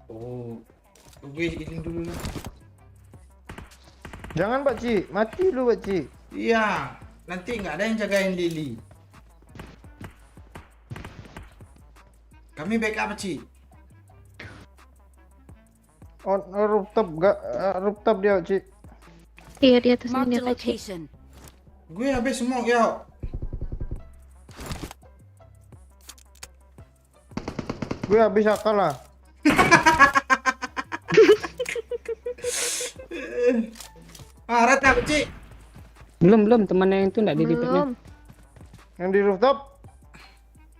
Oh. Gue healing dulu lah. Jangan Pak Ci, mati lu Pak Ci. Iya, nanti nggak ada yang jagain Lily. Kami backup Ci. On rooftop rooftop dia Pak Ci. Iya, di atas Marked ini a Pak Ci. location. Gue habis smoke yo. Gue habis akal lah. Rat apa Ci? Belum temannya yang itu enggak dilipatnya. Belum. Yang di rooftop.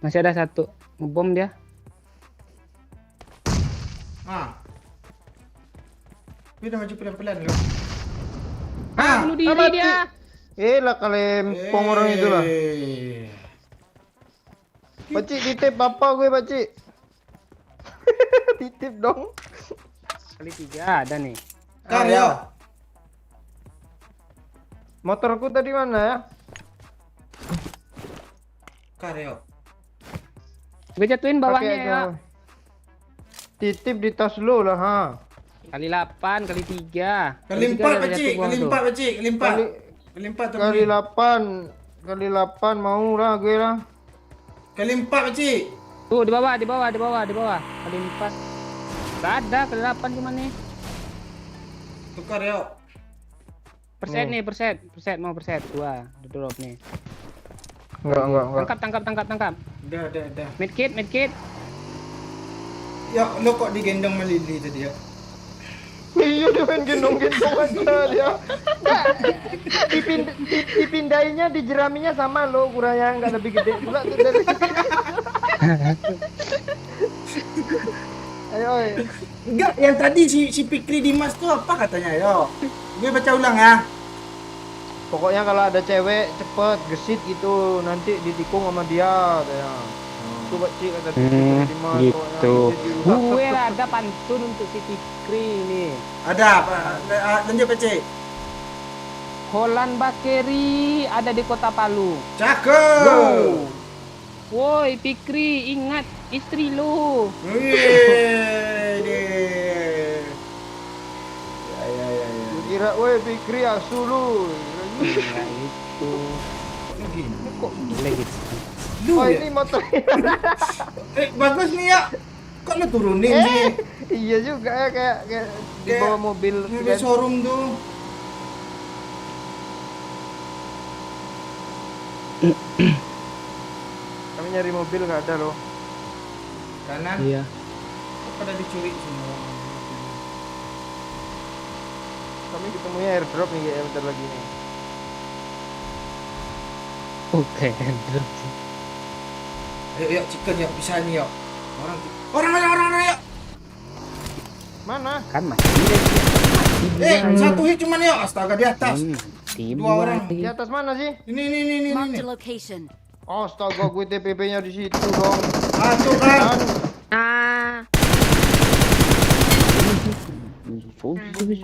Masih ada satu. Ngebom dia. Gue udah maju pelan-pelan lo. Bunuh diri mati. dia. Lah kalempong orang itu lah. Pak Ci, titip apa gue Pak Ci? Titip dong. Kali 3 ada nih. Karyo. Motorku tadi mana ya? Karyo. Gue jatuhin Pakai bawahnya aja. ya. Titip di tas lu lah ha. Kali 8, kali 3. Kali 4 Pak Ci, kali 4 Pak Ci, kali 4. Kali 4 tuh. Kali 8. Kali 8 mau lah gue lah. Kali 4 Pak Ci. Tuh di bawah. Kali 4. Gak ada kali 8 cuman nih. Tukar yo. Persen nih, persen mau persen. Dua, udah drop nih. Enggak. Tangkap. Udah. Medkit. Ya, lo kok digendong melili tadi ya? Iya dia main gendong-gendong aja dia. Enggak. Dipindahinnya di jeraminya sama lo, kurangnya enggak lebih gede pula tuh dari. Ayo. Enggak, yang tadi si Fikri Dimas tuh apa katanya yo? Gue baca ulang ya. Pokoknya kalau ada cewek cepet gesit gitu, nanti ditikung sama dia katanya. Itu Pak Ci kata Dimas. Gitu. Gue ada pantun untuk si Fikri ini. Ada apa? Lanjut Pak Ci. Holland Bakeri ada di Kota Palu. Cakep. Woi Fikri, ingat istri lu. Wih. Ya. Kira weh Fikri asu lu. Nah itu. Kok gila gitu? Lu Oh ya? ini motor. Bagus nih ya. Kok lu turunin sih? Iya juga ya kayak di Kayak bawah mobil. Mobil showroom tuh. Kami nyari mobil nggak ada loh. Kanan. Iya. Kok pada dicuri semua. Kami ketemunya airdrop nih kayak bentar lagi nih. Oke. Ayo, chicken yuk, bisa nih yuk. Orang yuk. Mana? Kan masih. Satu hit cuman yuk. Astaga di atas. Dua orang. Di atas mana sih? Ini. Marked a location. Astaga gue TPP-nya di situ dong. Tuh kan. Ah, Sini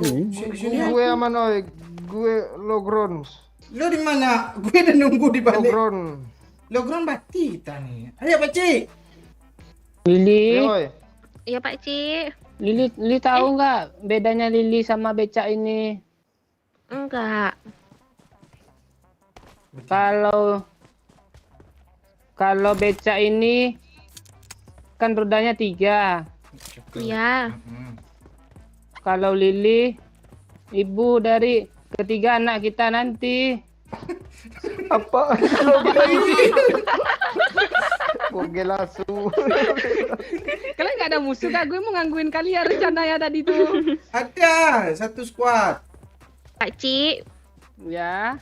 Gue aman oi. Gue logron. Lo di mana? Gue udah nunggu di balik. Logron. Bati kita nih. Ayo Pak Ci. Lili, Oi. iya Pak Ci. Lili tahu nggak bedanya Lili sama becak ini? Enggak. Kalau becak ini kan rodanya 3. Iya. Kalau Lili ibu dari ketiga anak kita nanti. Apa? Gue lasu. Kalian nggak ada musuh kah? Gue mau gangguin kalian rencana ya tadi tuh. Ada satu squad. Pak Ci, Ya,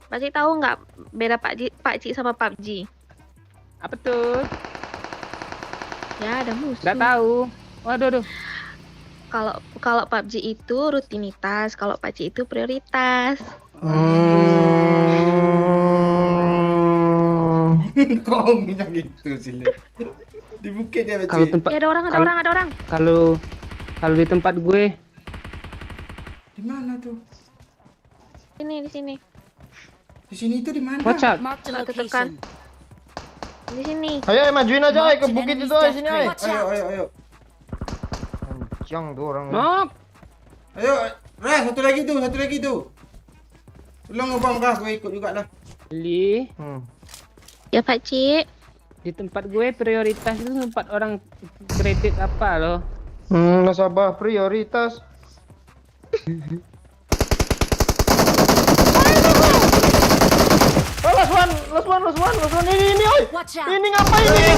Pak Ci tahu nggak beda Pak Ci sama PUBG? apa tuh? Ya ada musuh. Nggak tahu. Waduh. Kalau PUBG itu rutinitas, kalau Pak Ci itu prioritas. Kok ngomongnya gitu sih Le? Di bukit ya Pak Kalau Ci. tempat Ya ada orang. kalau di tempat gue Di mana tuh? Ini di sini. Di sini itu di mana? watch out. Marked a Tekan. location. Di sini. Ayo majuin aja ke bukit itu sini Watch out. Ayo. Kencang tuh orang. Nok. Ayo Ras, satu lagi tu. Tolong abang kah, gue ikut jugalah. Li, Ya Pak Cik. di tempat gue prioritas itu tempat orang kredit apa loh. Nasabah prioritas. Oh, last one. Ini, oi. Watch out! Ini ngapain ini?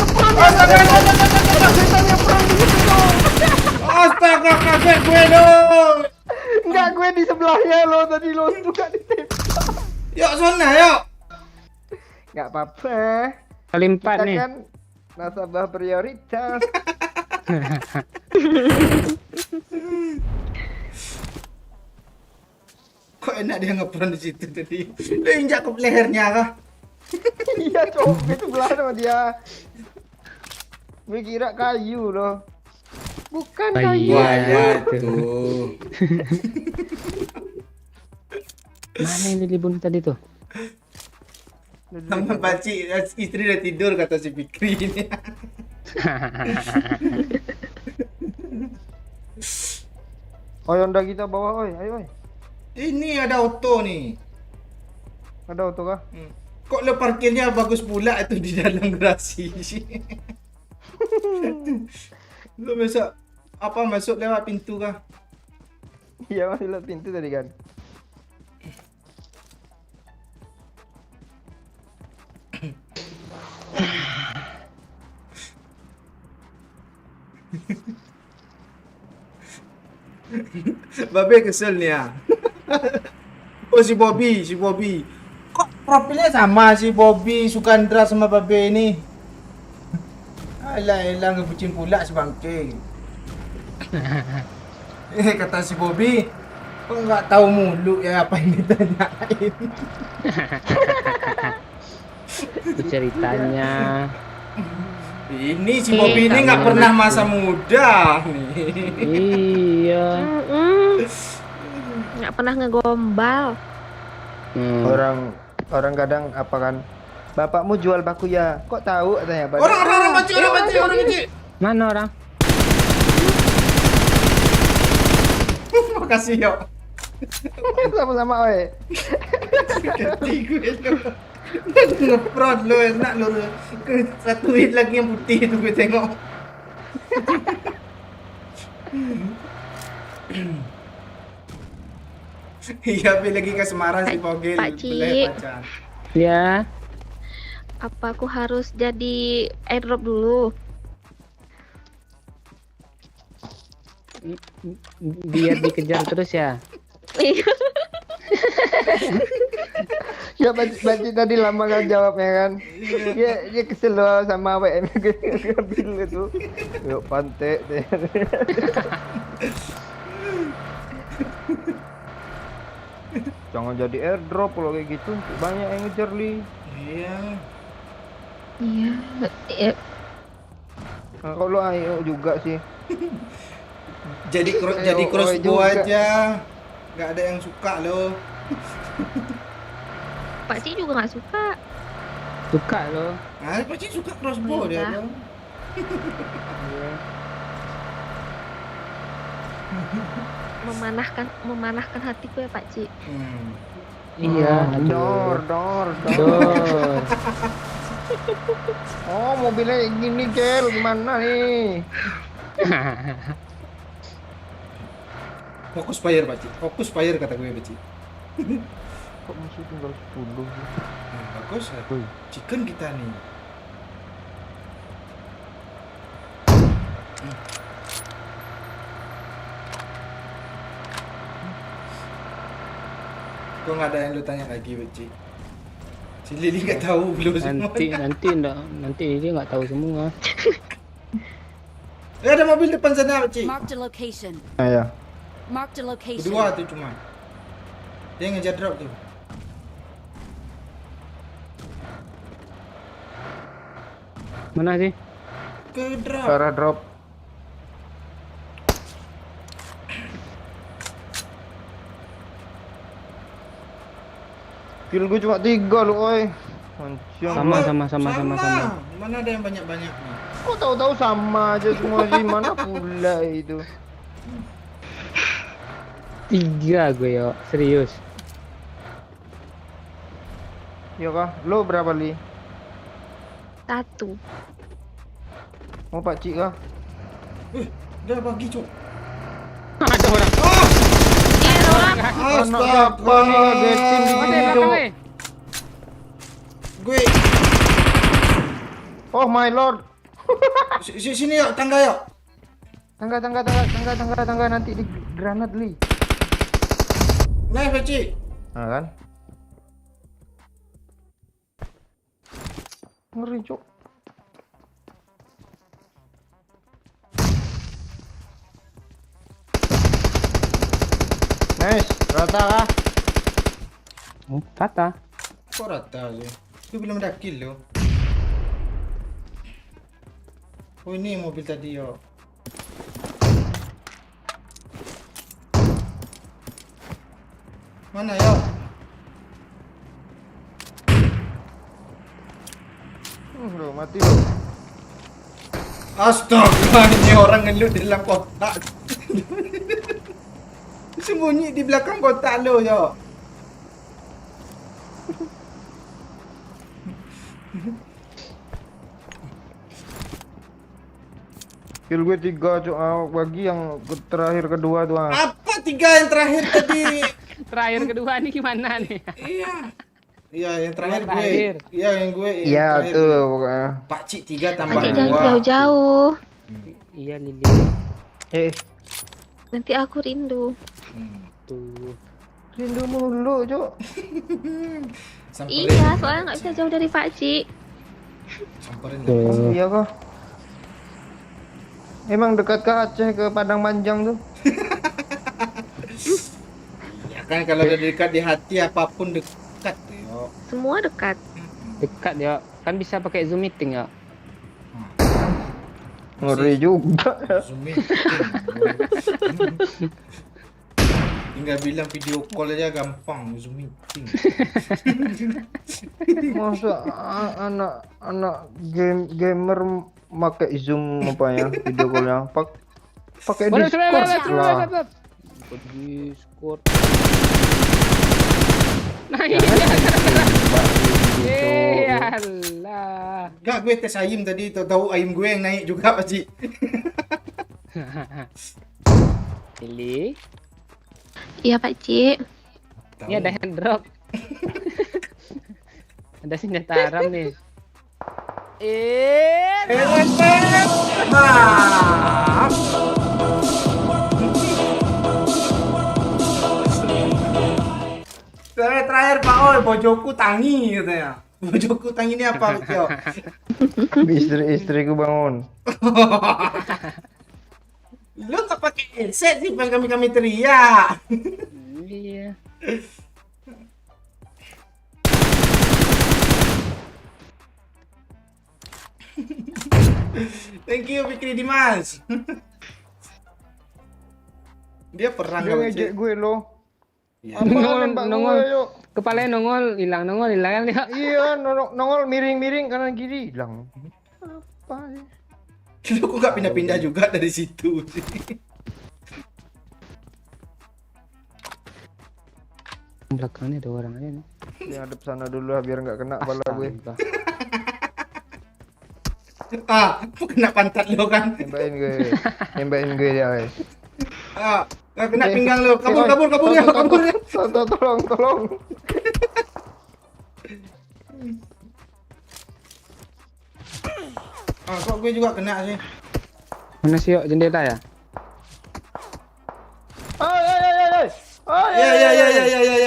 Astaga, kaget gue dong. Enggak, gue di sebelahnya lo tadi lo tuh gak ditembak. Yuk, sana, yuk. Enggak apa-apa. Kali 4 Kita nih. kan nasabah prioritas. Kok enak dia ngepron di situ tadi. Lu injak ke lehernya kah? Iya, cowok gue sebelah sama dia. Gue kira kayu loh. Bukan kayu. Wah, tuh. Mana yang Lili bunuh tadi tuh? Sama Pakcik, istri udah tidur kata si Fikri ini. Oh, Honda kita bawa, oi. Ayo, oi. Ini ada auto nih. Ada auto kah? Kok lo parkirnya bagus pula itu di dalam garasi. Lo masuk lewat pintu kah? Iya, masih lewat pintu tadi kan. Babe kesel nih ya. Oh si Bobby. Kok profilnya sama si Bobby Sukandra sama Babe ini? Alah ngebucin pula si bangke. Kata si Bobby, kok nggak tahu mulu ya apa yang ditanyain. Itu ceritanya. Ini si Bobby ini nggak pernah masa muda nih. Iya. Nggak pernah ngegombal. Orang kadang apa kan? Bapakmu jual baku ya? Kok tahu katanya? Orang Pakcik. Mana orang? Makasih yuk. Sama-sama, oi. Ketiga itu. Ngeprod lo enak lo. Satu hit lagi yang putih itu gue tengok. Iya, pergi lagi ke Semarang si Pogel. Pakcik. Ya. Apa aku harus jadi airdrop dulu? Biar dikejar terus ya. Ya Pakcik tadi lama kan jawabnya kan. Dia kesel loh sama WM ngambil itu. Yuk pantek deh. Jangan jadi airdrop kalau kayak gitu. Banyak yang ngejar li. Iya. Iya. Nah, kalau ayo juga sih. Jadi crossbow aja. Nggak ada yang suka lo. Pak Cik juga nggak suka. Suka loh. Ah, Pakcik suka crossbow dia. Iya. Lo. memanahkan hatiku ya Pak Cik. Iya. Dor. Oh, mobilnya gini Gel, gimana nih? Fokus fire Pakcik. Fokus fire kata gue Pakcik. Kok masih tinggal 10 sih? Nah, bagus ya. Chicken kita nih. Kok nggak ada yang lu tanya lagi, Pakcik? Si Lili nggak tahu belum semua. Nanti dia nggak tahu semua. Ada mobil depan sana, Pakcik. Marked a location. Ya. Marked a location. Berdua tuh cuma. Dia ngejar drop tuh. Mana sih? Ke drop. Arah drop. Kill gue cuma 3 lu, oi. Sama. Mana ada yang banyak-banyak nih? Kok tahu-tahu sama aja semua sih, mana pula itu. 3 gue yo, serius. Iya kah? Lo berapa li? 1. Mau Pak Cik kah? Dah bagi cuk. Ada orang. Iya, ada orang. Astaga, getin di Ada sini belakang cuk. eh. Gue Oh my lord. sini yuk, tangga yuk. Tangga nanti di granat li. Naik Peci. Nah kan? Ngeri cuk. Nice, rata kah? Kata. Kok rata aja? Itu belum ada kill lo. Oh ini mobil tadi yo. Mana yo? Lo mati lo. Astaga, ini orang ngelut di dalam kotak. Sembunyi di belakang kotak lo yo. Kill gue 3 cuk, bagi yang terakhir kedua tuh. Apa 3 yang terakhir tadi? Terakhir kedua nih gimana nih? Iya. Iya, yang terakhir Yang gue. terakhir. Iya, yang gue. yang Iya terakhir. tuh pokoknya. Pak Cik 3 tambah Adik jangan 2. jauh-jauh. Iya Lili. Nanti aku rindu. Tuh. Rindu mulu cuk. Samperin. Iya, soalnya nggak bisa jauh dari Pak Cik. Samperin. Tuh. Iya kah? Emang dekat ke Aceh ke Padang Panjang tuh? Ya kan kalau udah dekat di hati apapun dekat yo. Semua dekat. Dekat ya. Kan bisa pakai Zoom meeting ya. Ngeri juga. Zoom meeting. Tinggal bilang video call aja gampang Zoom meeting. Masa anak gamer pakai Zoom apa ya video callnya? Pakai Discord lah. Discord. Nah Ya, iya. Alah. Enggak, gue tes ayam tadi, tahu ayam gue yang naik juga Pak Cik. Lili. Iya Pak Cik. Ini ada hand drop. Ada senjata haram nih. Terakhir Pak Oi, bojoku tangi katanya. Bojoku tangi ini apa, Yo? Istriku bangun. Lu tak pakai headset sih, pengen kami teriak. Iya. Thank you Fikri Dimas. Dia perang Dia Pak ngejek Cik. gue loh. Iya. Apaan nembak Nongol. gue, yuk? Kepalanya nongol, hilang kan ya. Iya, nongol miring kanan kiri hilang. Apa sih? Lu kok gak pindah-pindah juga dari situ sih? Belakangnya ada orang aja nih. Dia hadap sana dulu lah biar nggak kena kepala gue. Astaga. Ah, kena pantat lu kan? Nembakin gue dia, guys. Ah, kena pinggang lu. Kabur ya. Tolong. Ah, kok gue juga kena sih? Mana sih yuk jendela ya?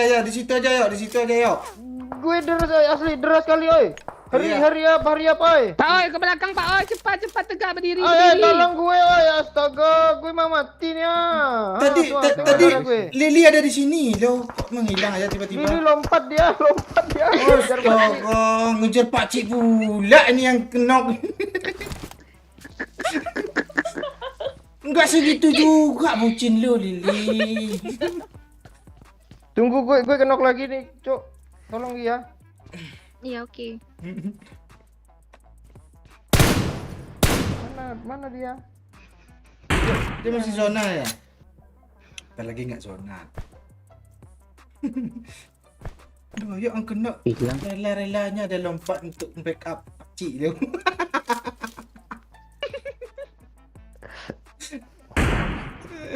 Ya, di situ aja yuk. Gue deras asli deras kali, oi. Hari apa, oi? Pak Oi ke belakang Pak Oi, cepat tegak berdiri. Tolong gue, oi. Astaga, gue mau mati nih. Tadi Lili ada di sini loh. Kok menghilang aja tiba-tiba? Ini lompat dia. Astaga, ngejar Pak Cik pula ini yang kenok. Enggak segitu juga bucin lu, Lili. Tunggu gue kenok lagi nih, Cuk. Tolong ya. Iya oke. Mana dia? Dia masih zona ya? Bentar lagi nggak zona. Aduh, yuk ang kena. Hilang. Rela-relanya ada lompat untuk backup pakcik dia.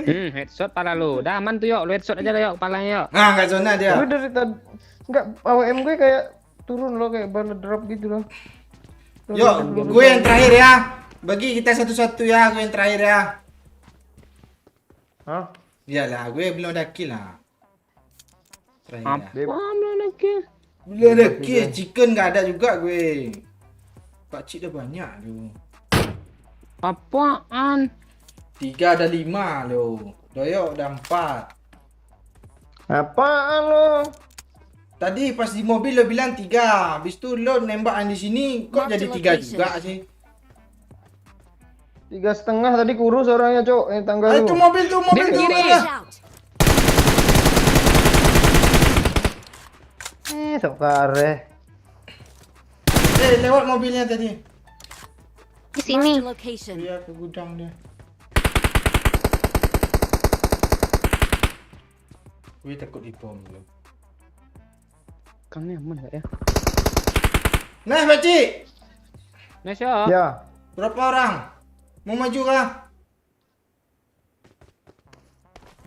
Headshot pala lu. Dah aman tuh yuk, lu headshot aja lah yuk kepalanya yuk. Ah, nggak zona dia. Gue dari tadi enggak AWM gue kayak turun loh, kayak baru drop gitu loh. Yuk, gue yang terakhir ya. Bagi kita satu-satu ya, gue yang terakhir ya. Hah? Iyalah, gue belum ada kill lah. Terakhir ya. Belum lagi. Belum ada kill, chicken nggak ada juga gue. Pakcik dah banyak tu. Apaan? 3 ada 5 lo. Doyok ada 4. Apaan lo? Tadi pas di mobil lo bilang 3. Habis tu lo nembakan di sini kok jadi 3 juga sih. 3,5 tadi kurus orangnya, Cok. Yang tangga lu. Itu mobil tu, mobil Dia tu. kiri. Ada. Ih, sok kare. Lewat mobilnya tadi. Di sini. Marked a location. Dia ke gudang dia. Gue takut dibom lo. Kan aman enggak ya? Nah, pakcik. Nice yuk. Ya. Berapa orang? Mau maju kah?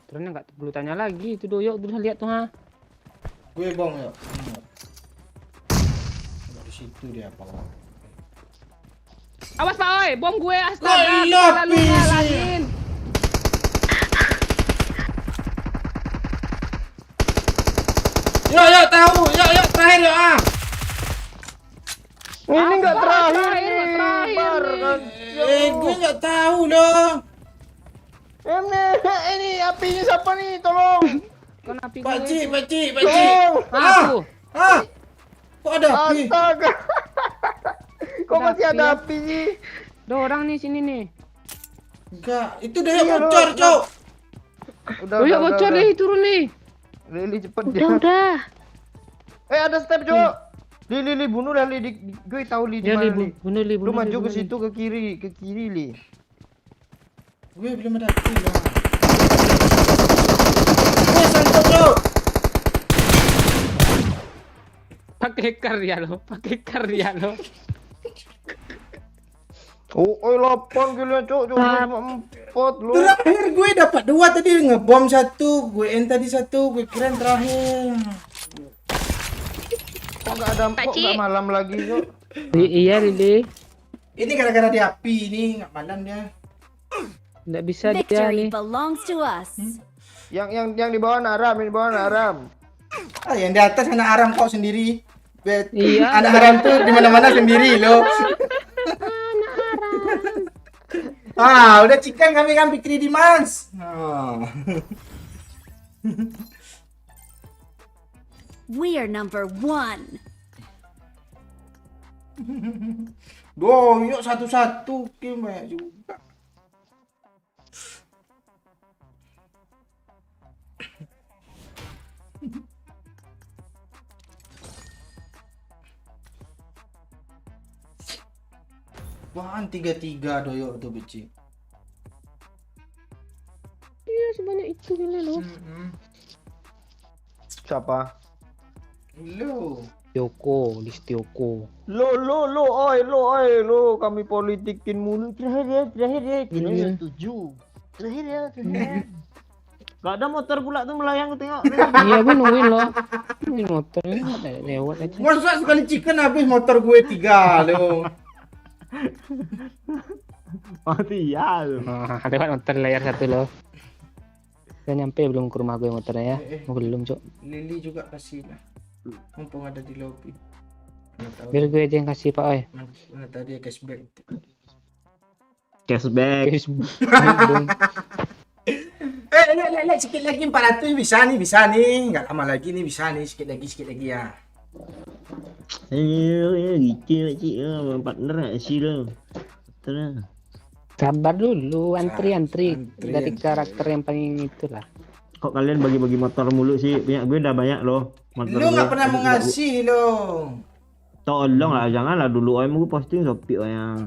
Terusnya enggak perlu tanya lagi, itu doyok udah lihat tuh ha. Gue bom yuk. Di situ dia apa? Awas Pak oi, bom gue Kok astaga. lo Lalu PC? ngalahin. Yuk tahu, yuk terakhir yuk ah. Ini enggak terakhir terakhir, nih. nggak terakhir Bar nih. kan. Gue nggak tahu loh. Ini apinya siapa nih? Tolong. Kan api gue. Pakcik. Tolong. Aku. Ah, kok ada api? Astaga. Kok Ada masih api ada ya? api sih? Ada orang nih sini nih. Enggak, itu dia yang Iya, bocor, lo. Cok. Doyok bocor nih, turun nih. Lili cepet Udah. ada step, Cok. Li bunuh lah Li. Gue tahu Li di Ya mana Li, Li. bunuh Li, Lu bunuh maju Li, ke bunuh Li. situ ke kiri Li. Gue belum ada kill lah. Gue santai, Cok. Pakai karya lo, pakai karya lo. Oh, 8 kilo, Cok. Cuma 4 lu. Terakhir gue dapat 2 tadi, ngebom 1, gue end tadi 1, gue kira yang terakhir. Kok enggak ada kok Pakcik. enggak malam lagi, Cok? Iya Lili, Ini gara-gara di api ini, nggak malam dia. nggak bisa dia Victory nih. belongs to us. Yang di bawah Naram, yang di bawah Naram. Ah, yang di atas anak Aram kok sendiri. Iya. Anak Aram tuh di mana-mana sendiri loh. Ah, udah chicken kami kan Fikri Dimas. Oh. We are number 1. Yuk satu-satu kim banyak juga. Apaan 3-3 doyok tuh beci. Iya sebanyak itu gila lo. Siapa? Lo. Yoko, Listioko. Lo, kami politikin mulu. Terakhir ya, Iya. setuju. Terakhir ya. Gak ada motor pula tuh melayang, tengok. Iya gue nungguin lo. Ini motornya ada lewat aja. Masa sekali chicken habis motor gue 3 lo. Mati ya lu. Nah, lewat motor layar 1 lo. Udah nyampe belum ke rumah gue motornya ya? Belum Cok. Lili juga kasih lah. Mumpung ada di lobby. Mana tahu, Biar gue aja yang kasih Pak Oi. mana tahu dia cashback. Cashback. Lek sikit lagi 400 bisa nih. Enggak lama lagi nih bisa nih sikit lagi ya. Gitu cik, partner sih lo. Terus. Sabar dulu, antri. Antri. Dari karakter yang paling itulah. Kok kalian bagi-bagi motor mulu sih? Punya gue udah banyak loh. Motor Lu nggak gue. pernah mau ngasih lo. Tolong lah, janganlah dulu gue posting Shopee yang.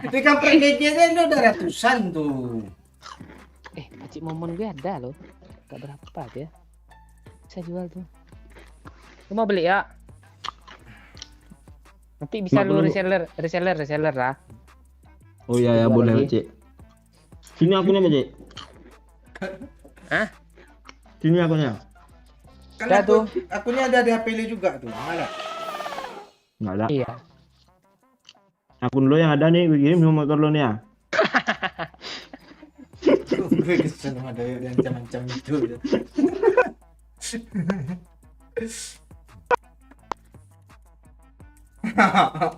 Tapi kan pergegnya lu udah ratusan tuh. Pakcik momon gue ada loh. Gak berapa dia. Bisa jual tuh. Lu mau beli ya? Nanti bisa lu reseller lah. Oh iya ya Jual boleh lagi. Cik. Sini akunnya Cik. Hah? Sini akunnya. Kan Udah tuh. akunnya ada di HP lu juga tuh. Mana? Enggak ada. Iya. Akun lo yang ada nih, gue kirim sama motor lo nih ya. Gue kesel sama Dayo dan macam-macam itu.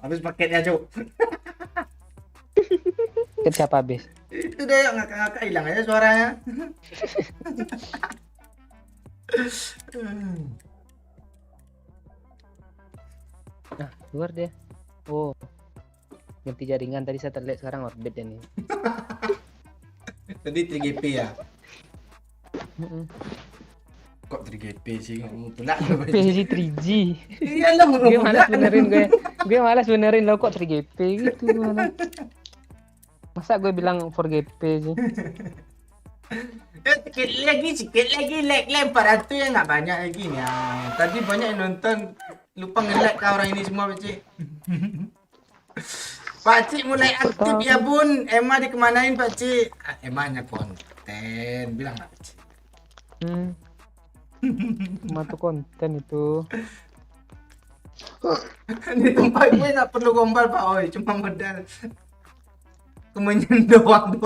Habis paketnya, Cuk. Paket siapa habis? Itu Dayo ngakak-ngakak hilang aja suaranya. Nah, keluar dia. Oh. Ganti jaringan tadi saya terlihat sekarang orbit dia nih. Tadi 3GP ya. Heeh. Kok 3GP sih ngomong pula. PG 3G. Iya lah Gue ngomong malas pula. benerin gue malas benerin lo kok 3GP gitu malah. Masa gue bilang 4GP sih. Sikit lagi like 400 ya nggak banyak lagi nih. Tadi banyak yang nonton, lupa nge-like kah orang ini semua Pakcik. Pakcik mulai aktif ya bun. Emma dikemanain Pakcik? Emma hanya konten, bilang nggak Pakcik? Matu konten itu. Di tempat gue nggak perlu gombal Pak Oi, cuma modal kemenyan doang.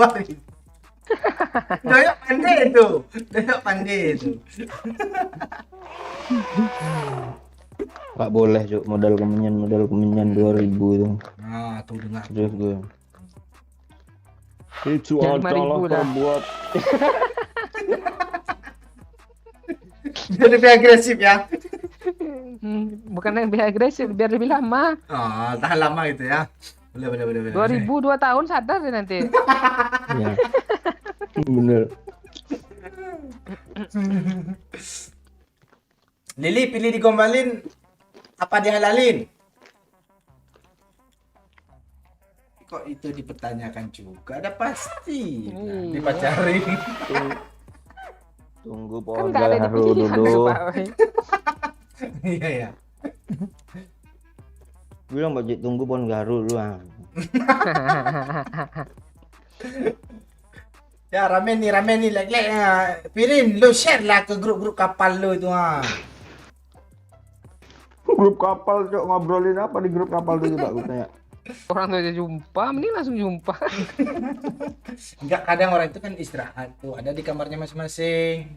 Doyok pandai itu. Doyok pandai itu. Gak boleh Cuk, modal kemenyan 2000 itu. Nah, tuh dengar. Terus gue. Itu Yang adalah 5.000 dah. buat Dia lebih agresif ya. Bukan yang lebih agresif, biar lebih lama. Oh, tahan lama gitu ya. Boleh. 2000 2 tahun sadar deh nanti. ya. Bener. Lili pilih digombalin apa dihalalin? Kok itu dipertanyakan juga? Ada pasti. Nah, dipacarin. Tunggu Kan pohon nggak ada di gaharu pilihan dulu. tuh, Pak Oi. Iya ya. Bilang Bajik tunggu pohon gaharu dulu ah. Ya ramen nih like. Pirin lu share lah ke grup-grup kapal lu itu Grup kapal Cuk, ngobrolin apa di grup kapal tuh coba gue tanya. Orang tuh aja jumpa, mending langsung jumpa. Enggak, kadang orang itu kan istirahat tuh, ada di kamarnya masing-masing.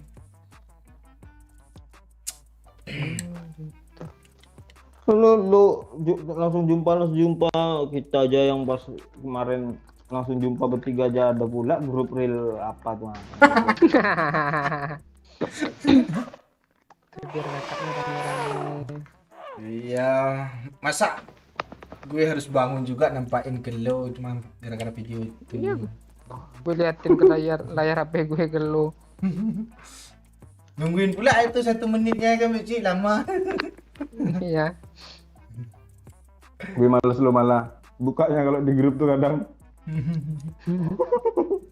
Langsung jumpa kita aja yang pas kemarin langsung jumpa bertiga aja ada pula grup real apa tuh. Biar kakaknya rame-rame. Iya, masa gue harus bangun juga nampakin ke lo cuma gara-gara video itu. Iya. Gue liatin ke layar HP gue ke lo. Nungguin pula itu 1 menitnya kan Cik, lama. Iya. Gue males lo malah bukanya kalau di grup tuh kadang.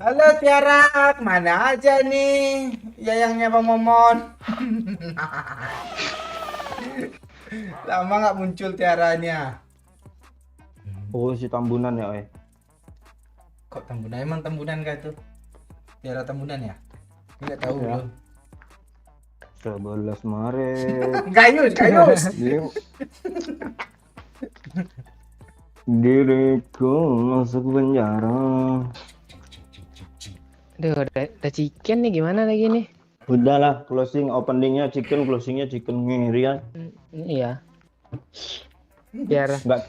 Halo Tiara, kemana aja nih? Yayangnya Bang Momon. Lama nggak muncul Tiaranya. Oh si Tambunan ya Kok Tambunan? Emang Tambunan kah itu? Tiara Tambunan ya? Nggak tahu Ya. loh. 11 Maret. Gayus. Diriku masuk penjara. Aduh, udah chicken nih gimana lagi nih? Udahlah, openingnya chicken, closingnya chicken ngiri ya. Iya. Biar Enggak.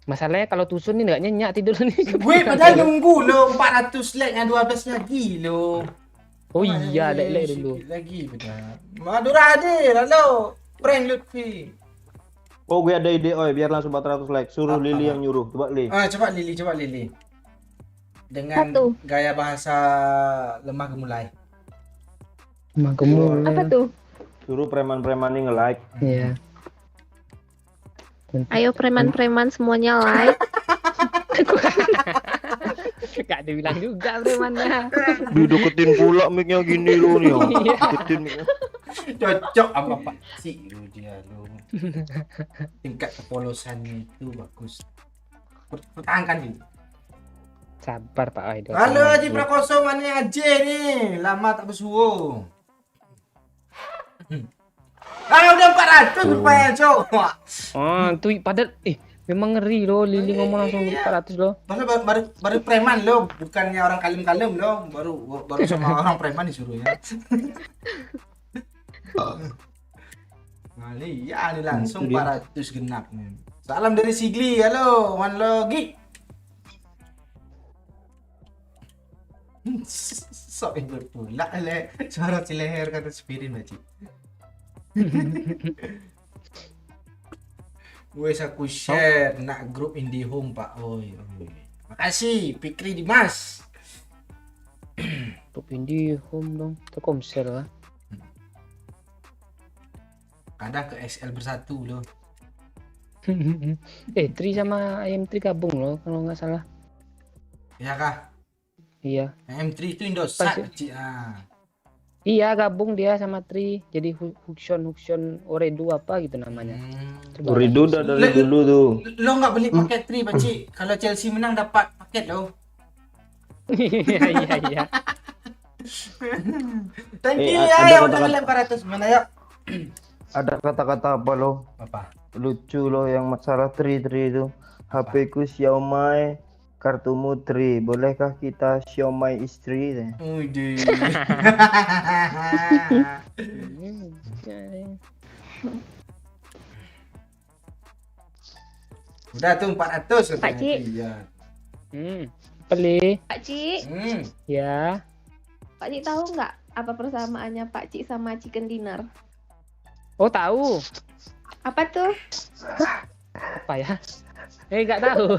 masalahnya kalau tusun nih nggak nyenyak tidur nih. Gue padahal nunggu lo 400 like-nya 12 lagi lo. Oh iya, like dulu. Sikit lagi benar. Madura hadir, halo. Prank Lutfi. Oh gue ada ide biar langsung 400 like. Suruh Lili yang nyuruh. Coba Li. Coba Lili. Dengan Satu. gaya bahasa lemah gemulai. Gemul. Apa tuh? Suruh preman-preman ini nge-like. Iya. Ayo preman-preman semuanya like. Gak dibilang juga premannya. Dideketin pula mic-nya gini lo nih. Deketin mic-nya. Cocok sama Pak Cik lu dia lu. Tingkat kepolosannya itu bagus. Pertahankan nih. Sabar Pak Idol. Halo Haji Prakoso, mana yang Haji nih? Lama tak bersuara. Udah 400 rupanya, Cok. Oh, tuh padahal memang ngeri loh, Lili ngomong langsung 400 loh. Baru preman lo, bukannya orang kalem-kalem lo, baru sama orang preman disuruhnya. Nah, iya ini langsung 400 genap nih. Salam dari Sigli, halo, Wan Logi. Sok yang berpula le, suara si leher kata spirin Maci. Wes aku share nak grup IndiHome Pak. Makasih Fikri Dimas. Grup IndiHome dong, Telkomsel lah. Kadang ke XL bersatu loh. Tri sama IM3 gabung loh kalau nggak salah. Ya kah? Iya. M3 itu Indosat. Iya gabung dia sama Tri. Jadi Huxion Oredo apa gitu namanya. Oredo udah dari dulu tuh. Lo nggak beli paket Tri Paci? Kalau Chelsea menang dapat paket lo. Iya. Thank you ya yang udah 400 mana ya? Ada kata-kata apa lo? Apa? Lucu lo yang masalah Tri itu. HP ku Xiaomi, kartumu Tri. Bolehkah kita Xiaomi istri? Udah. Udah tuh 400 Pak Cik. Iya. Beli. Pak Cik, Ya. Pak Cik tahu nggak apa persamaannya Pak Cik sama chicken dinner? Oh tahu. Apa tuh? Apa ya? Nggak tahu.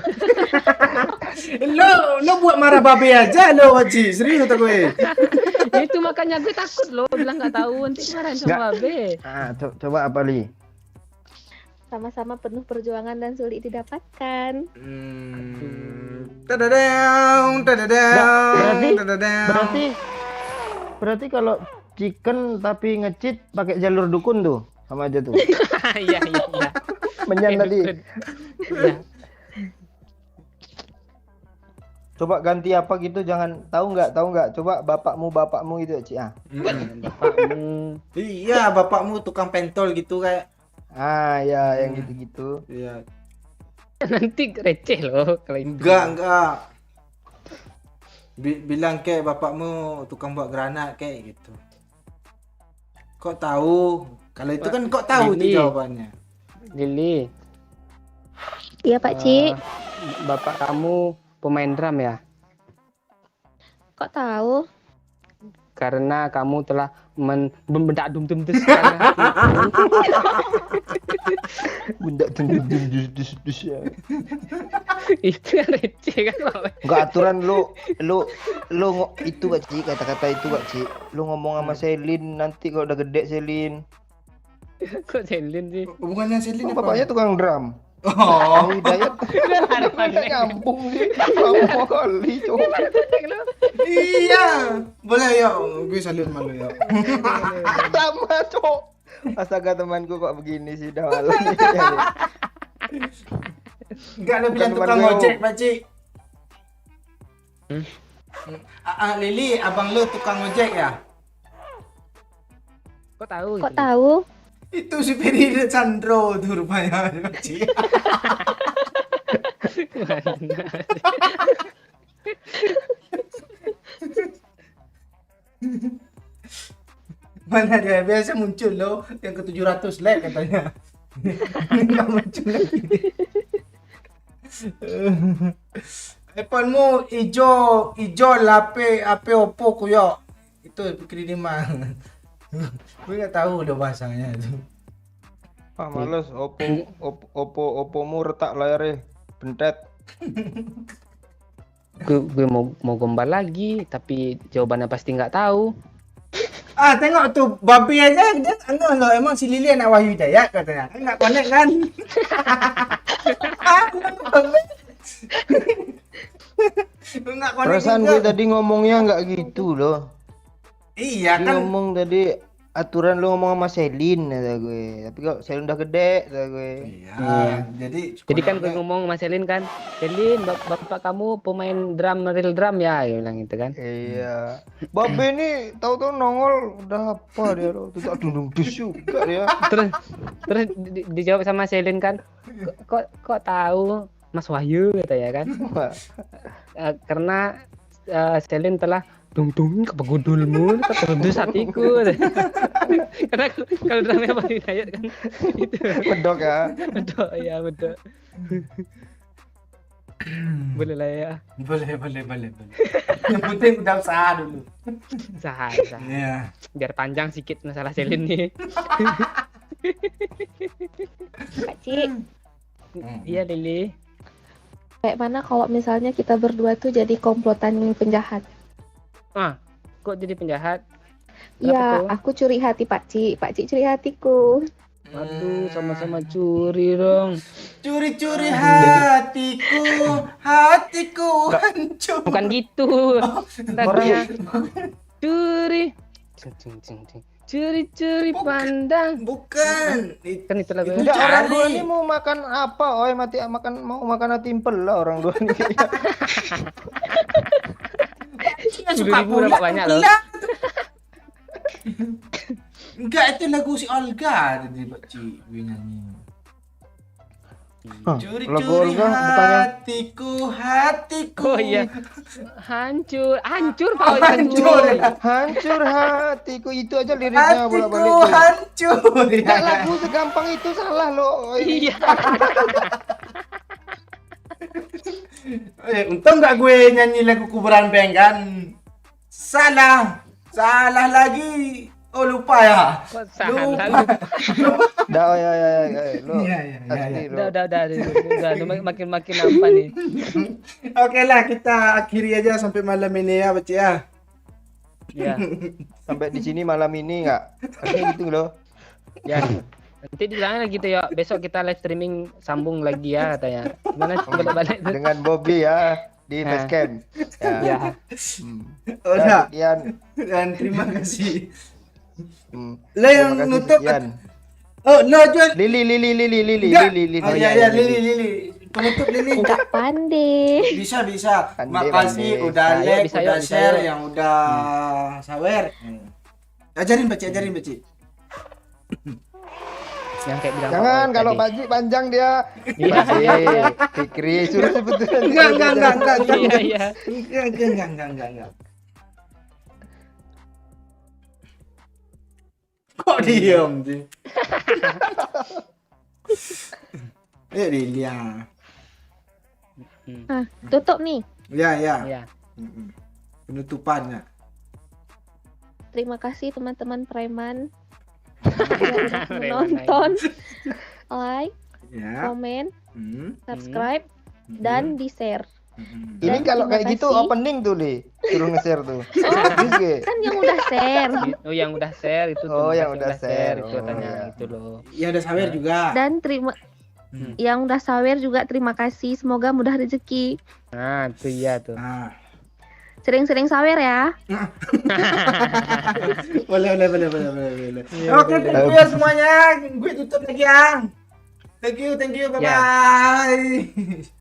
Lo buat marah babe aja lo Haji. Serius tak gue. Itu makanya gue takut loh, bilang nggak tahu nanti marahin sama Babe. Coba apa Li? Sama-sama penuh perjuangan dan sulit didapatkan. Berarti kalau chicken tapi ngecit pakai jalur dukun tuh sama aja tuh. Iya. Menyan tadi. Iya. Coba ganti apa gitu, jangan tahu nggak. Coba bapakmu itu Ci. Bapakmu. Iya, bapakmu tukang pentol gitu kayak. Ya yang gitu-gitu. Iya. Nanti receh loh kalau itu. Enggak. Bilang kayak bapakmu tukang buat granat kayak gitu. Kok tahu? Kalau itu kan kok tahu tuh jawabannya. Lili. Iya Pak Cik. Bapak kamu pemain drum ya? Kok tahu? Karena kamu telah membedak dum-dum sekarang. Bundak dus ya. Itu kan receh kan Pak. Enggak aturan lu itu Pak Ci, kata-kata itu Pak Ci. Lu ngomong sama Selin nanti kalau udah gede Selin. Kok Selin sih? Hubungannya Selin apa? Bapaknya tukang drum. Oh, Hidayat. Nyambung sih. Mau kali coba. iya. Boleh ya, gue salut malu ya. Sama cok. Astaga temanku kok begini sih dah malam. Enggak ada bilang tukang ojek, Pak Cik. Lili, abang lu tukang ojek ya? Kok tahu? Kok tahu? Itu si Peri Sandro tuh rupanya, Pak Cik. Mana dia biasa muncul loh yang ke 700 like katanya. Enggak muncul lagi. iPhone-mu ijo lape Oppo kuyo. Itu pikir ini mah. Gue enggak tahu udah bahasanya itu. Males Oppo-mu retak layarnya bentet. Gue mau gombal lagi, tapi jawabannya pasti nggak tahu. Tengok tuh babi aja dia lo emang si Lili anak Wahyu Hidayat katanya. Kan enggak connect kan? Enggak konek Perasaan juga. gue tadi ngomongnya nggak gitu loh. Iya Dia kan. ngomong tadi aturan lu ngomong sama Selin kata gue. Tapi kok Selin udah gede kata gue. Iya. Jadi kan gue ngomong sama Selin kan, Selin, bapak kamu pemain drum, real drum ya, dia bilang gitu kan. Iya. Babe ini tahu-tahu nongol udah apa dia loh. Tuh dundung dus juga dia. Terus dijawab sama Selin kan, kok tahu Mas Wahyu kata ya kan? Karena Selin telah dung kepegudulmu tertundus hatiku. Karena kalau drumnya Bang Hidayat kan itu Bedok ya. bedok ya bedok. Boleh lah ya. Boleh. Yang penting udah usaha dulu. Sah. Iya. Biar panjang sedikit masalah Selin nih. Pak Cik, Iya Lili. kayak mana kalau misalnya kita berdua tuh jadi komplotan penjahat? Kok jadi penjahat? Iya, tuh? aku curi hati Pak Cik curi hatiku. Aduh, sama-sama curi dong. Curi-curi hatiku hancur. Bukan gitu. Lagunya curi. Curi-curi pandang. Bukan. Kan itu lagu. Enggak, orang dua ini mau makan apa? Oi, mau makan timpel lah orang dua ini. Suka 10.000 dapat banyak loh. Enggak, itu lagu si Olga tadi Pak Cik gue nyanyi. Lagu Curi-curi Olga bukannya hatiku. Oh iya. Hancur Pak. Hancur. hancur hatiku itu aja liriknya Hatiku bolak-balik. tuh. hancur. Enggak, lagu segampang itu salah loh. Oi. Iya. Untung nggak gue nyanyi lagu kuburan band kan. Salah lagi. Oh lupa ya. Kok salah lu? Dah ya lo. Iya. Asli lo. Udah, makin apa nih? Oke lah, kita akhiri aja sampai malam ini ya, Baci ya. Ya. Sampai di sini malam ini enggak. Artinya gitu loh. Ya. Nanti dibilangnya gitu ya, besok kita live streaming sambung lagi ya katanya. Gimana balik itu? Dengan Bobby ya di facecam. Ya. Udah. Sekian. Dan terima kasih. Lo Terima yang kasih, nutup. sekian. Oh, lo jual. Lili. Enggak. Lili. Oh iya, Lili. Penutup Lili. Enggak pandai. Bisa. Pandai, Makasih pandai. udah Ayo, like, bisa, udah yuk, bisa, share, yuk. yang udah sawer. Ajarin Baci. Yang kayak bilang Jangan Pak kalau tadi. Pak Ji panjang dia. Iya. Masih Fikri suruh sebutin. Enggak. Iya. Enggak. Kok diem sih? Lilia. Tutup nih. Ya. Iya. Penutupannya. Terima kasih teman-teman preman yang udah menonton, like, Ya. komen, Hmm. subscribe, dan di-share. Ini Dan kalau terima kayak gitu kasih. opening tuh Li. Suruh nge-share tuh. Terus gue. Kan yang udah share. Oh, yang udah share itu. Oh, terima yang kasih udah share. itu Oh, katanya iya. itu loh. Ya udah sawer juga. Dan yang udah sawer juga terima kasih. Semoga mudah rezeki. Nah, itu iya tuh. Nah. Sering-sering sawer ya. Boleh. Oke, thank you semuanya. Gue tutup lagi ya. Thank you. Bye-bye.